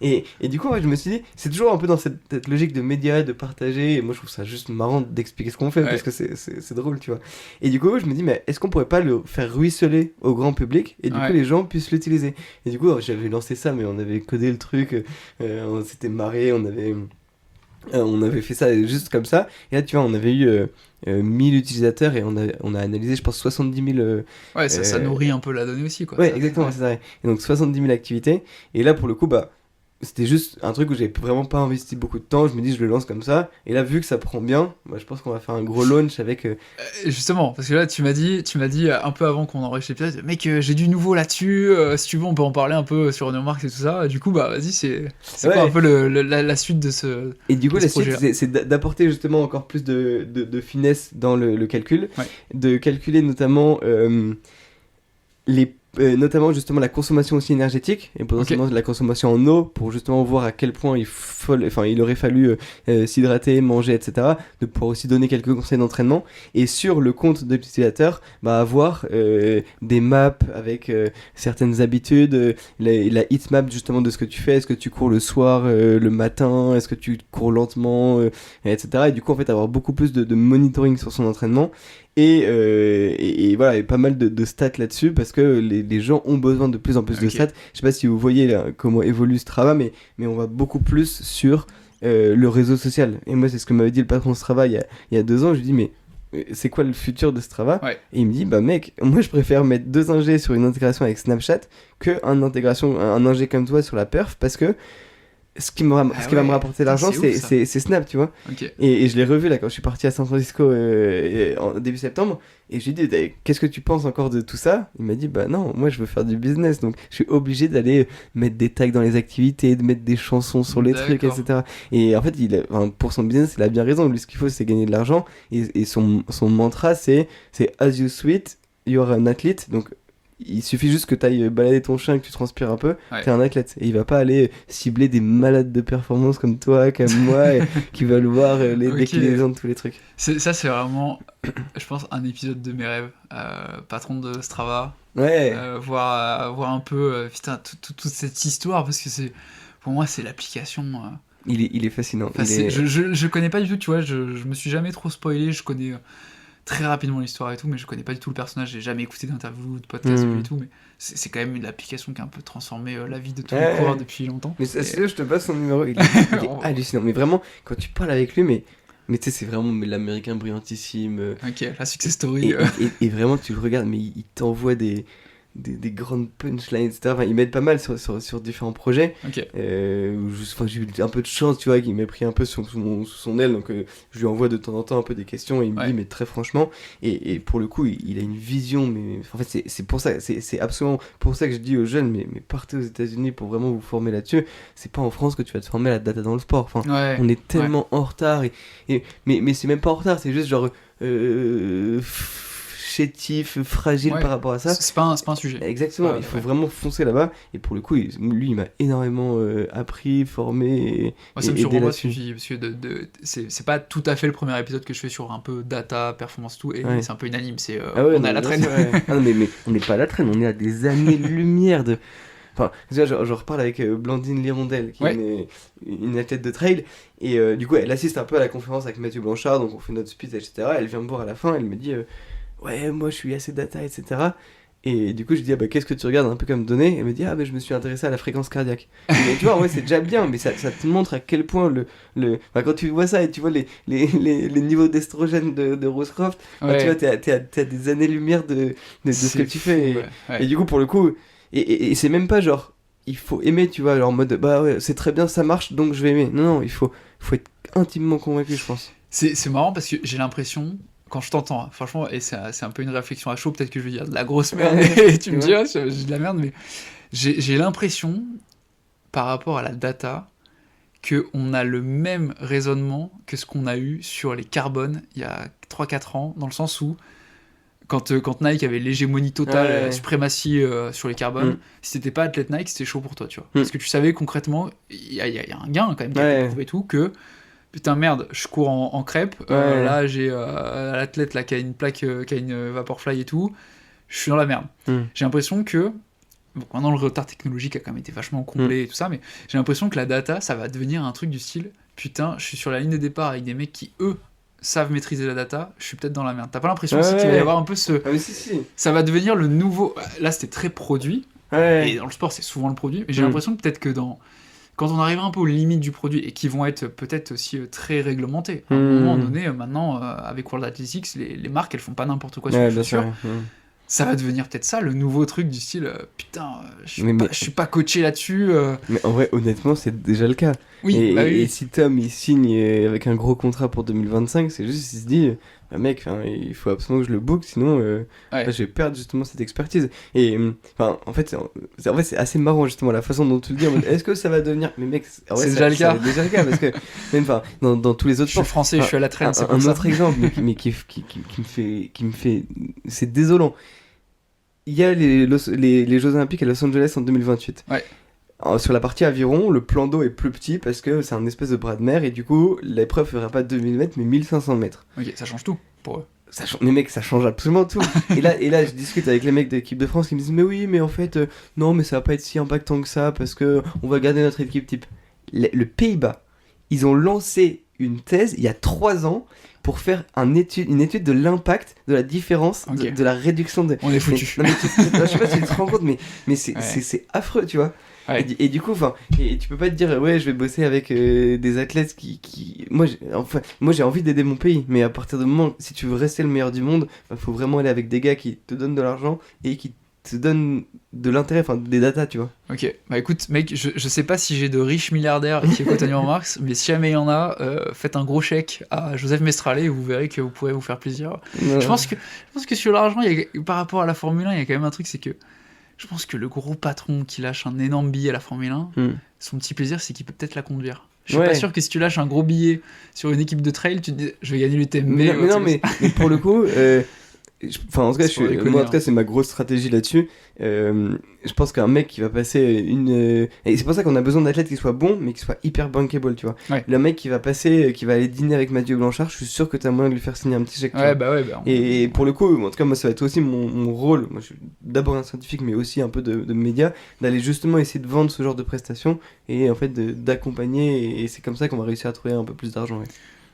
Et du coup, je me suis dit, c'est toujours un peu dans cette logique de médias, de partager, et moi je trouve ça juste marrant d'expliquer ce qu'on fait, parce que c'est drôle, tu vois. Et du coup, je me dis, mais est-ce qu'on pourrait pas le faire ruisseler au grand public, et du coup les gens puissent l'utiliser. Et du coup, j'avais lancé ça, mais on avait codé le truc, on s'était marré, on avait fait ça juste comme ça, et là tu vois, on avait eu 1000 utilisateurs, et on a analysé, je pense, 70 000... ça nourrit un peu la donnée aussi, quoi. Ouais, exactement, c'est ça. Et donc 70 000 activités, et là pour le coup, c'était juste un truc où j'avais vraiment pas investi beaucoup de temps. Je me dis, je le lance comme ça. Et là, vu que ça prend bien, je pense qu'on va faire un gros launch avec... Justement, parce que là, tu m'as dit un peu avant qu'on enregistre l'épisode, mec, j'ai du nouveau là-dessus. Si tu veux, on peut en parler un peu sur New Marks et tout ça. Du coup, vas-y, c'est quoi un peu la suite de ce Et du coup, la suite, c'est d'apporter justement encore plus de finesse dans le calcul. De calculer notamment notamment justement la consommation aussi énergétique et potentiellement la consommation en eau pour justement voir à quel point il aurait fallu s'hydrater, manger, etc. De pouvoir aussi donner quelques conseils d'entraînement. Et sur le compte de l'utilisateur, avoir des maps avec certaines habitudes, la heatmap justement de ce que tu fais. Est-ce que tu cours le soir, le matin, est-ce que tu cours lentement, etc. Et du coup en fait avoir beaucoup plus de monitoring sur son entraînement. Et voilà, il y a pas mal de stats là-dessus parce que les gens ont besoin de plus en plus de stats. Je sais pas si vous voyez là, comment évolue Strava, mais on va beaucoup plus sur le réseau social. Et moi, c'est ce que m'avait dit le patron de Strava il y a 2 ans. Je lui dis, mais c'est quoi le futur de Strava ? Et il me dit, bah mec, moi je préfère mettre 2 ingés sur une intégration avec Snapchat que un ingé comme toi sur la perf parce que ce qui va me rapporter l'argent, c'est Snap, tu vois. Et je l'ai revu là quand je suis parti à San Francisco en début septembre. Et je lui ai dit, qu'est-ce que tu penses encore de tout ça ? Il m'a dit, bah non, moi je veux faire du business. Donc je suis obligé d'aller mettre des tags dans les activités, de mettre des chansons sur les trucs, etc. Et en fait, pour son business, il a bien raison. Lui, ce qu'il faut, c'est gagner de l'argent. Et son mantra, c'est as you sweat, you're an athlete. Donc il suffit juste que tu ailles balader ton chien, que tu transpires un peu, t'es un athlète. Et il va pas aller cibler des malades de performance comme toi, comme moi, qui veulent voir les déclinaisons de tous les trucs. Ça, c'est vraiment, je pense, un épisode de mes rêves. Patron de Strava. Voir un peu toute cette histoire, parce que pour moi, c'est l'application. Il est fascinant. Je connais pas du tout, tu vois, je me suis jamais trop spoilé, je connais très rapidement l'histoire et tout, mais je connais pas du tout le personnage, j'ai jamais écouté d'interview ou de podcast et tout, mais c'est quand même une application qui a un peu transformé la vie de tous les coureurs depuis longtemps. Mais je te passe son numéro, il est hallucinant. Mais vraiment, quand tu parles avec lui, mais tu sais, c'est vraiment l'américain brillantissime. La success story. Et vraiment, tu le regardes, mais il t'envoie des grandes punchlines, etc. Enfin, ils m'aident pas mal sur différents projets. J'ai eu un peu de chance, tu vois, qu'il m'ait pris un peu sous son aile, donc je lui envoie de temps en temps un peu des questions et il me dit, mais très franchement, et pour le coup, il a une vision, mais en fait, c'est pour ça, c'est absolument pour ça que je dis aux jeunes, mais partez aux États-Unis pour vraiment vous former là-dessus. C'est pas en France que tu vas te former à la data dans le sport. Enfin, on est tellement en retard, mais c'est même pas en retard, c'est juste genre. Chétif, fragile par rapport à ça. C'est pas un sujet. Exactement, il faut vraiment foncer là-bas. Et pour le coup, lui, il m'a énormément appris, formé moi, ça me surprend pas parce que c'est pas tout à fait le premier épisode que je fais sur un peu data, performance, tout, et c'est un peu unanime. On est à la traîne. Non, mais on n'est pas à la traîne, on est à des années-lumière de... Enfin, déjà, je reparle avec Blandine Lirondelle, qui est une athlète de trail, et du coup, elle assiste un peu à la conférence avec Mathieu Blanchard, donc on fait notre speech, etc. Elle vient me voir à la fin, elle me dit... ouais, moi je suis assez data, etc. Et du coup, je dis, qu'est-ce que tu regardes un peu comme données ? Elle me dit, je me suis intéressé à la fréquence cardiaque. Mais tu vois, c'est déjà bien, mais ça te montre à quel point quand tu vois ça et tu vois les niveaux d'estrogène de Rosecroft, tu vois, t'as des années-lumière de ce que tu fais. Et du coup, pour le coup, et c'est même pas genre, il faut aimer, tu vois, genre en mode, c'est très bien, ça marche, donc je vais aimer. Non, il faut être intimement convaincu, je pense. C'est marrant parce que j'ai l'impression... Quand je t'entends, franchement, et c'est un peu une réflexion à chaud, peut-être que je vais dire de la grosse merde, et tu me dis, j'ai de la merde, mais j'ai l'impression, par rapport à la data, qu'on a le même raisonnement que ce qu'on a eu sur les carbones il y a 3-4 ans, dans le sens où, quand Nike avait l'hégémonie totale, la suprématie sur les carbones, si t'étais pas athlète Nike, c'était chaud pour toi, tu vois. Parce que tu savais concrètement, il y a un gain quand même qui a été prouvé et tout, que... Putain merde, je cours en crêpe, là j'ai l'athlète là qui a une plaque, qui a une Vaporfly et tout, je suis dans la merde. J'ai l'impression que, maintenant le retard technologique a quand même été vachement comblé et tout ça, mais j'ai l'impression que la data, ça va devenir un truc du style, putain, je suis sur la ligne de départ avec des mecs qui, eux, savent maîtriser la data, je suis peut-être dans la merde. T'as pas l'impression aussi qu'il va y avoir un peu ce... si. Ça va devenir le nouveau... Là c'était très produit, et dans le sport c'est souvent le produit, mais j'ai l'impression que peut-être que quand on arrivera un peu aux limites du produit, et qui vont être peut-être aussi très réglementées, à un moment donné, maintenant, avec World Athletics, les marques, elles font pas n'importe quoi sur les chaussures. Ça va devenir peut-être ça, le nouveau truc du style, putain, je suis pas coaché là-dessus. Mais en vrai, honnêtement, c'est déjà le cas. Et si Tom, il signe avec un gros contrat pour 2025, c'est juste, il se dit... mec, il faut absolument que je le book, sinon je vais perdre justement cette expertise. Et en fait, c'est assez marrant justement la façon dont tu le dis. En mode, est-ce que ça va devenir... Mais mec, c'est déjà le cas. C'est déjà le cas parce que même dans tous les autres. Je suis français, je suis à la traîne. Un autre exemple, mais qui me fait, c'est désolant. il y a les Jeux Olympiques à Los Angeles en 2028. Ouais. Sur la partie aviron, le plan d'eau est plus petit parce que c'est un espèce de bras de mer et du coup, l'épreuve fera pas 2000 mètres mais 1500 mètres. Ok, ça change tout pour eux. Mais mec, ça change absolument tout. et là, je discute avec les mecs de l'équipe de France qui me disent mais oui, mais en fait, non, mais ça va pas être si impactant que ça parce que on va garder notre équipe type. Le Pays-Bas, ils ont lancé une thèse il y a 3 ans pour faire une étude de l'impact, de la différence, Ok. de la réduction de... On est foutus. Non, mais je sais pas si tu te rends compte, mais c'est affreux, tu vois. Ouais. Et du coup, tu peux pas te dire, ouais, je vais bosser avec des athlètes qui... Moi, j'ai envie d'aider mon pays, mais à partir du moment, si tu veux rester le meilleur du monde, faut vraiment aller avec des gars qui te donnent de l'argent et qui te donnent de l'intérêt, enfin des datas, tu vois. Ok, bah écoute, mec, je sais pas si j'ai de riches milliardaires qui écoutent Daniel Marx, mais si jamais il y en a, faites un gros chèque à Joseph Mestrallet et vous verrez que vous pourrez vous faire plaisir. Je pense que sur l'argent, par rapport à la Formule 1, il y a quand même un truc, c'est que je pense que le gros patron qui lâche un énorme billet à la Formule 1, son petit plaisir, c'est qu'il peut peut-être la conduire. Je suis pas sûr que si tu lâches un gros billet sur une équipe de trail, tu te dis, je vais gagner l'UTMB. Mais pour le coup... en tout cas, moi, en tout cas, hein. c'est ma grosse stratégie là-dessus. Je pense qu'un mec qui va passer et c'est pour ça qu'on a besoin d'athlètes qui soient bons, mais qui soient hyper bankable, tu vois. Ouais. Le mec qui va passer, qui va aller dîner avec Mathieu Blanchard, je suis sûr que t'as moyen de lui faire signer un petit chèque. Tu vois. Bah. Et pour le coup, en tout cas, moi, ça va être aussi mon rôle. Moi, je suis d'abord un scientifique, mais aussi un peu de média, d'aller justement essayer de vendre ce genre de prestations et en fait d'accompagner. Et c'est comme ça qu'on va réussir à trouver un peu plus d'argent. Ouais.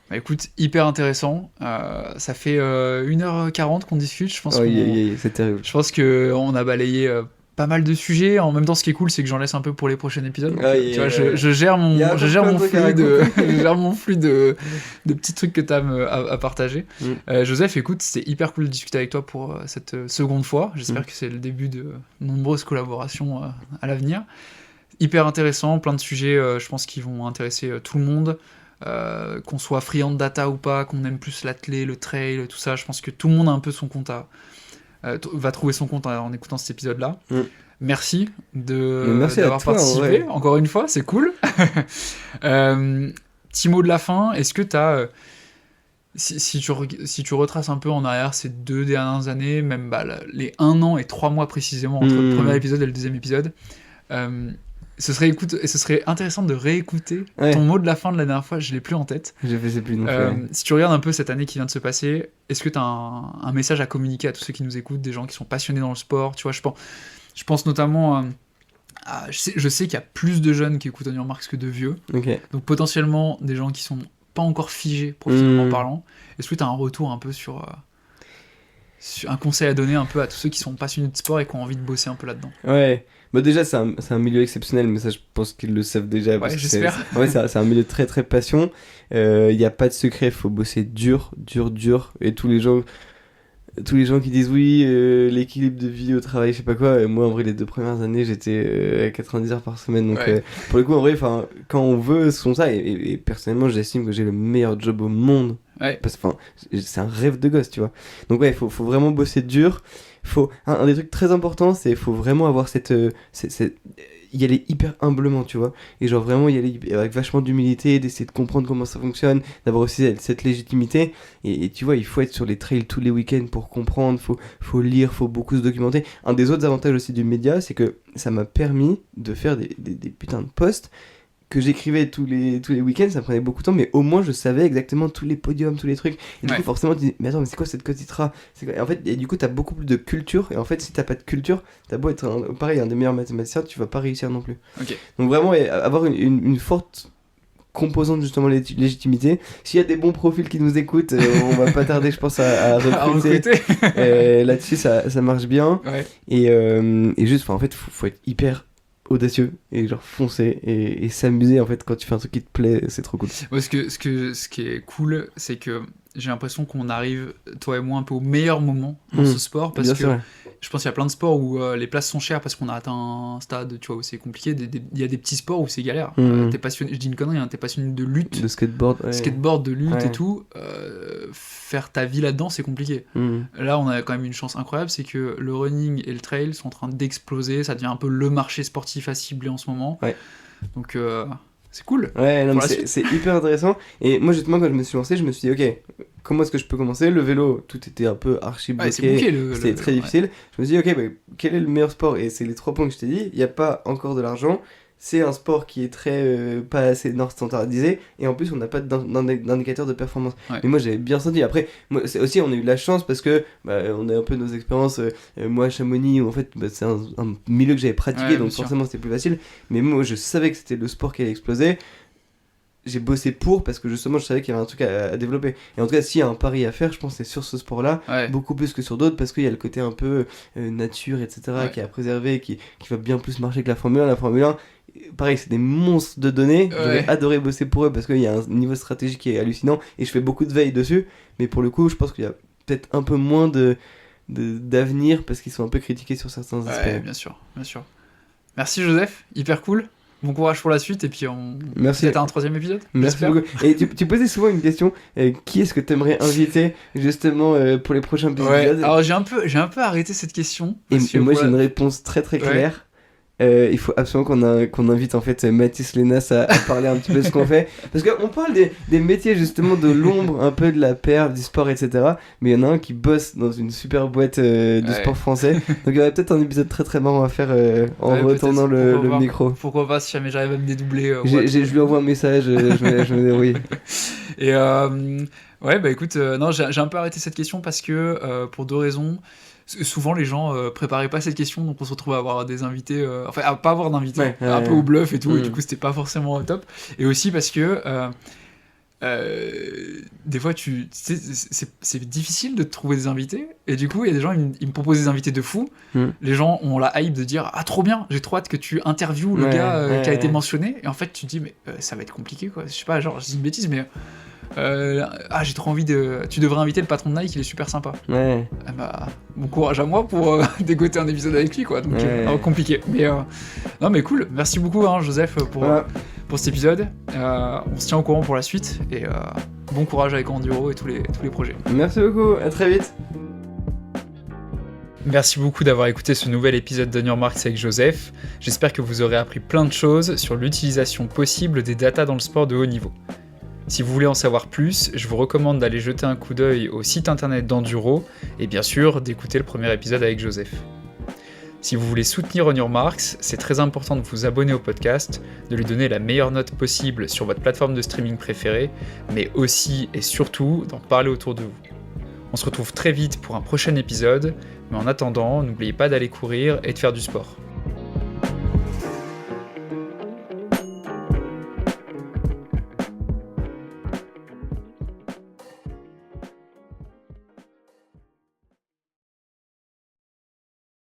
Bah écoute, hyper intéressant. Ça fait 1h40 qu'on discute. Je pense c'est terrible. Je pense qu'on a balayé pas mal de sujets. En même temps, ce qui est cool, c'est que j'en laisse un peu pour les prochains épisodes. Donc, tu vois, je gère mon flux de petits trucs que tu as à partager. Joseph, écoute, c'était hyper cool de discuter avec toi pour cette seconde fois. J'espère que c'est le début de nombreuses collaborations à l'avenir. Hyper intéressant, plein de sujets, je pense, qui vont intéresser tout le monde. Qu'on soit friand de data ou pas, qu'on aime plus l'athlé, le trail, tout ça, je pense que tout le monde a un peu son compte va trouver son compte en écoutant cet épisode-là. Merci d'avoir participé, encore une fois, c'est cool. Petit mot de la fin, est-ce que tu as... Si tu retraces un peu en arrière ces 2 dernières années, même les 1 an et 3 mois précisément entre le premier épisode et le deuxième épisode, ce serait intéressant de réécouter ton mot de la fin de la dernière fois, je l'ai plus en tête. Je faisais plus non plus. Si tu regardes un peu cette année qui vient de se passer, est-ce que tu as un message à communiquer à tous ceux qui nous écoutent, des gens qui sont passionnés dans le sport, tu vois, je pense notamment je sais qu'il y a plus de jeunes qui écoutent Daniel Marx que de vieux, donc potentiellement des gens qui sont pas encore figés professionnellement parlant. Est-ce que tu as un retour un peu sur un conseil à donner un peu à tous ceux qui sont passionnés de sport et qui ont envie de bosser un peu là-dedans? Ouais. Bah déjà c'est un milieu exceptionnel, mais ça je pense qu'ils le savent déjà. Ouais, j'espère. C'est un milieu très très passion. Il n'y a pas de secret, il faut bosser dur. Et tous les gens qui disent oui, l'équilibre de vie au travail, je sais pas quoi. Moi en vrai les 2 premières années j'étais à 90 heures par semaine. Donc pour le coup en vrai, quand on veut, c'est comme ça. Et personnellement j'estime que j'ai le meilleur job au monde. Parce que c'est un rêve de gosse, tu vois. Donc il faut vraiment bosser dur. Un des trucs très importants, c'est faut vraiment avoir y aller hyper humblement, tu vois, et genre vraiment y aller avec vachement d'humilité, d'essayer de comprendre comment ça fonctionne, d'avoir aussi cette légitimité, et tu vois, il faut être sur les trails tous les week-ends pour comprendre, faut lire, faut beaucoup se documenter. Un des autres avantages aussi du média, c'est que ça m'a permis de faire des putains de posts que j'écrivais tous les week-ends, ça prenait beaucoup de temps, mais au moins je savais exactement tous les podiums, tous les trucs. Et du coup, forcément, tu dis, mais attends, mais c'est quoi cette quotitra? Et en fait, du coup, t'as beaucoup plus de culture. Et en fait, si t'as pas de culture, t'as beau être un des meilleurs mathématiciens, tu vas pas réussir non plus. Donc vraiment, avoir une forte composante justement légitimité. S'il y a des bons profils qui nous écoutent, on va pas tarder, je pense, à recruter. Là-dessus, ça marche bien. Et juste, en fait, faut être hyper audacieux et genre foncer et s'amuser. En fait, quand tu fais un truc qui te plaît, c'est trop cool. Ouais, ce qui est cool, c'est que j'ai l'impression qu'on arrive, toi et moi, un peu au meilleur moment dans ce sport, parce que je pense qu'il y a plein de sports où les places sont chères parce qu'on a atteint un stade, tu vois, où c'est compliqué. Il y a des petits sports où c'est galère. T'es passionné, je dis une connerie, t'es passionné de lutte, de skateboard, de lutte et tout, faire ta vie là-dedans, c'est compliqué. Là, on a quand même une chance incroyable, c'est que le running et le trail sont en train d'exploser, ça devient un peu le marché sportif à cibler en ce moment. Donc c'est cool. Ouais, non, c'est hyper intéressant. Et moi, justement, quand je me suis lancé, je me suis dit, ok, comment est-ce que je peux commencer ? Le vélo, tout était un peu archi bloqué, c'est bouqué, c'était très difficile. Je me suis dit, ok, bah, quel est le meilleur sport ? Et c'est les 3 points que je t'ai dit. Il n'y a pas encore de l'argent. C'est un sport qui est très pas assez standardisé, et en plus on n'a pas d'indicateur de performance. Ouais. Mais moi j'avais bien senti. Après, moi, c'est aussi, on a eu de la chance parce que on a un peu nos expériences. Moi à Chamonix, où en fait c'est un milieu que j'avais pratiqué, donc forcément c'était plus facile. Mais moi je savais que c'était le sport qui allait exploser. J'ai bossé pour, parce que justement je savais qu'il y avait un truc à développer. Et en tout cas, s'il y a un pari à faire, je pense que c'est sur ce sport-là, beaucoup plus que sur d'autres, parce qu'il y a le côté un peu nature, etc., qui est à préserver, qui va bien plus marcher que la Formule 1. La Formule 1, pareil, c'est des monstres de données. J'aurais adoré bosser pour eux, parce qu'il y a un niveau stratégique qui est hallucinant, et je fais beaucoup de veille dessus. Mais pour le coup, je pense qu'il y a peut-être un peu moins d'avenir, parce qu'ils sont un peu critiqués sur certains aspects. Ouais, bien sûr, bien sûr. Merci Joseph, hyper cool. Bon courage pour la suite, et puis Merci. Peut-être un 3e épisode. Merci beaucoup. Et tu posais souvent une question, qui est-ce que tu aimerais inviter justement pour les prochains épisodes ? Alors j'ai un peu arrêté cette question. Et moi j'ai une réponse très très claire. Il faut absolument qu'on invite en fait Mathis Lénas à parler un petit peu de ce qu'on fait, parce qu'on parle des métiers justement de l'ombre, un peu de la perf, du sport, etc. Mais il y en a un qui bosse dans une super boîte du sport français, donc il y aurait peut-être un épisode très très marrant à faire en retournant le micro. Pourquoi pas, si jamais j'arrive à me dédoubler. Je lui envoie un message, je me débrouille. Et ouais, bah écoute, non, j'ai un peu arrêté cette question parce que pour 2 raisons. Souvent les gens préparaient pas cette question, donc on se retrouve à avoir des invités, enfin à pas avoir d'invités, un peu au bluff et tout, et du coup c'était pas forcément top. Et aussi parce que des fois c'est difficile de trouver des invités, et du coup il y a des gens ils me proposent des invités de fou. Les gens ont la hype de dire ah trop bien, j'ai trop hâte que tu interviewes le gars qui a été mentionné, et en fait tu te dis mais ça va être compliqué quoi, je sais pas, genre je dis une bêtise mais j'ai trop envie tu devrais inviter le patron de Nike, il est super sympa. Bon courage à moi pour dégoter un épisode avec lui quoi, donc compliqué, mais non mais cool, merci beaucoup Joseph pour cet épisode. On se tient au courant pour la suite, et bon courage avec Enduro et tous les projets. Merci beaucoup, à très vite. Merci beaucoup d'avoir écouté ce nouvel épisode d'On Your Marks avec Joseph. J'espère que vous aurez appris plein de choses sur l'utilisation possible des datas dans le sport de haut niveau. Si vous voulez en savoir plus, je vous recommande d'aller jeter un coup d'œil au site internet d'Enduro, et bien sûr d'écouter le premier épisode avec Joseph. Si vous voulez soutenir On Your Marks, c'est très important de vous abonner au podcast, de lui donner la meilleure note possible sur votre plateforme de streaming préférée, mais aussi et surtout d'en parler autour de vous. On se retrouve très vite pour un prochain épisode, mais en attendant, n'oubliez pas d'aller courir et de faire du sport.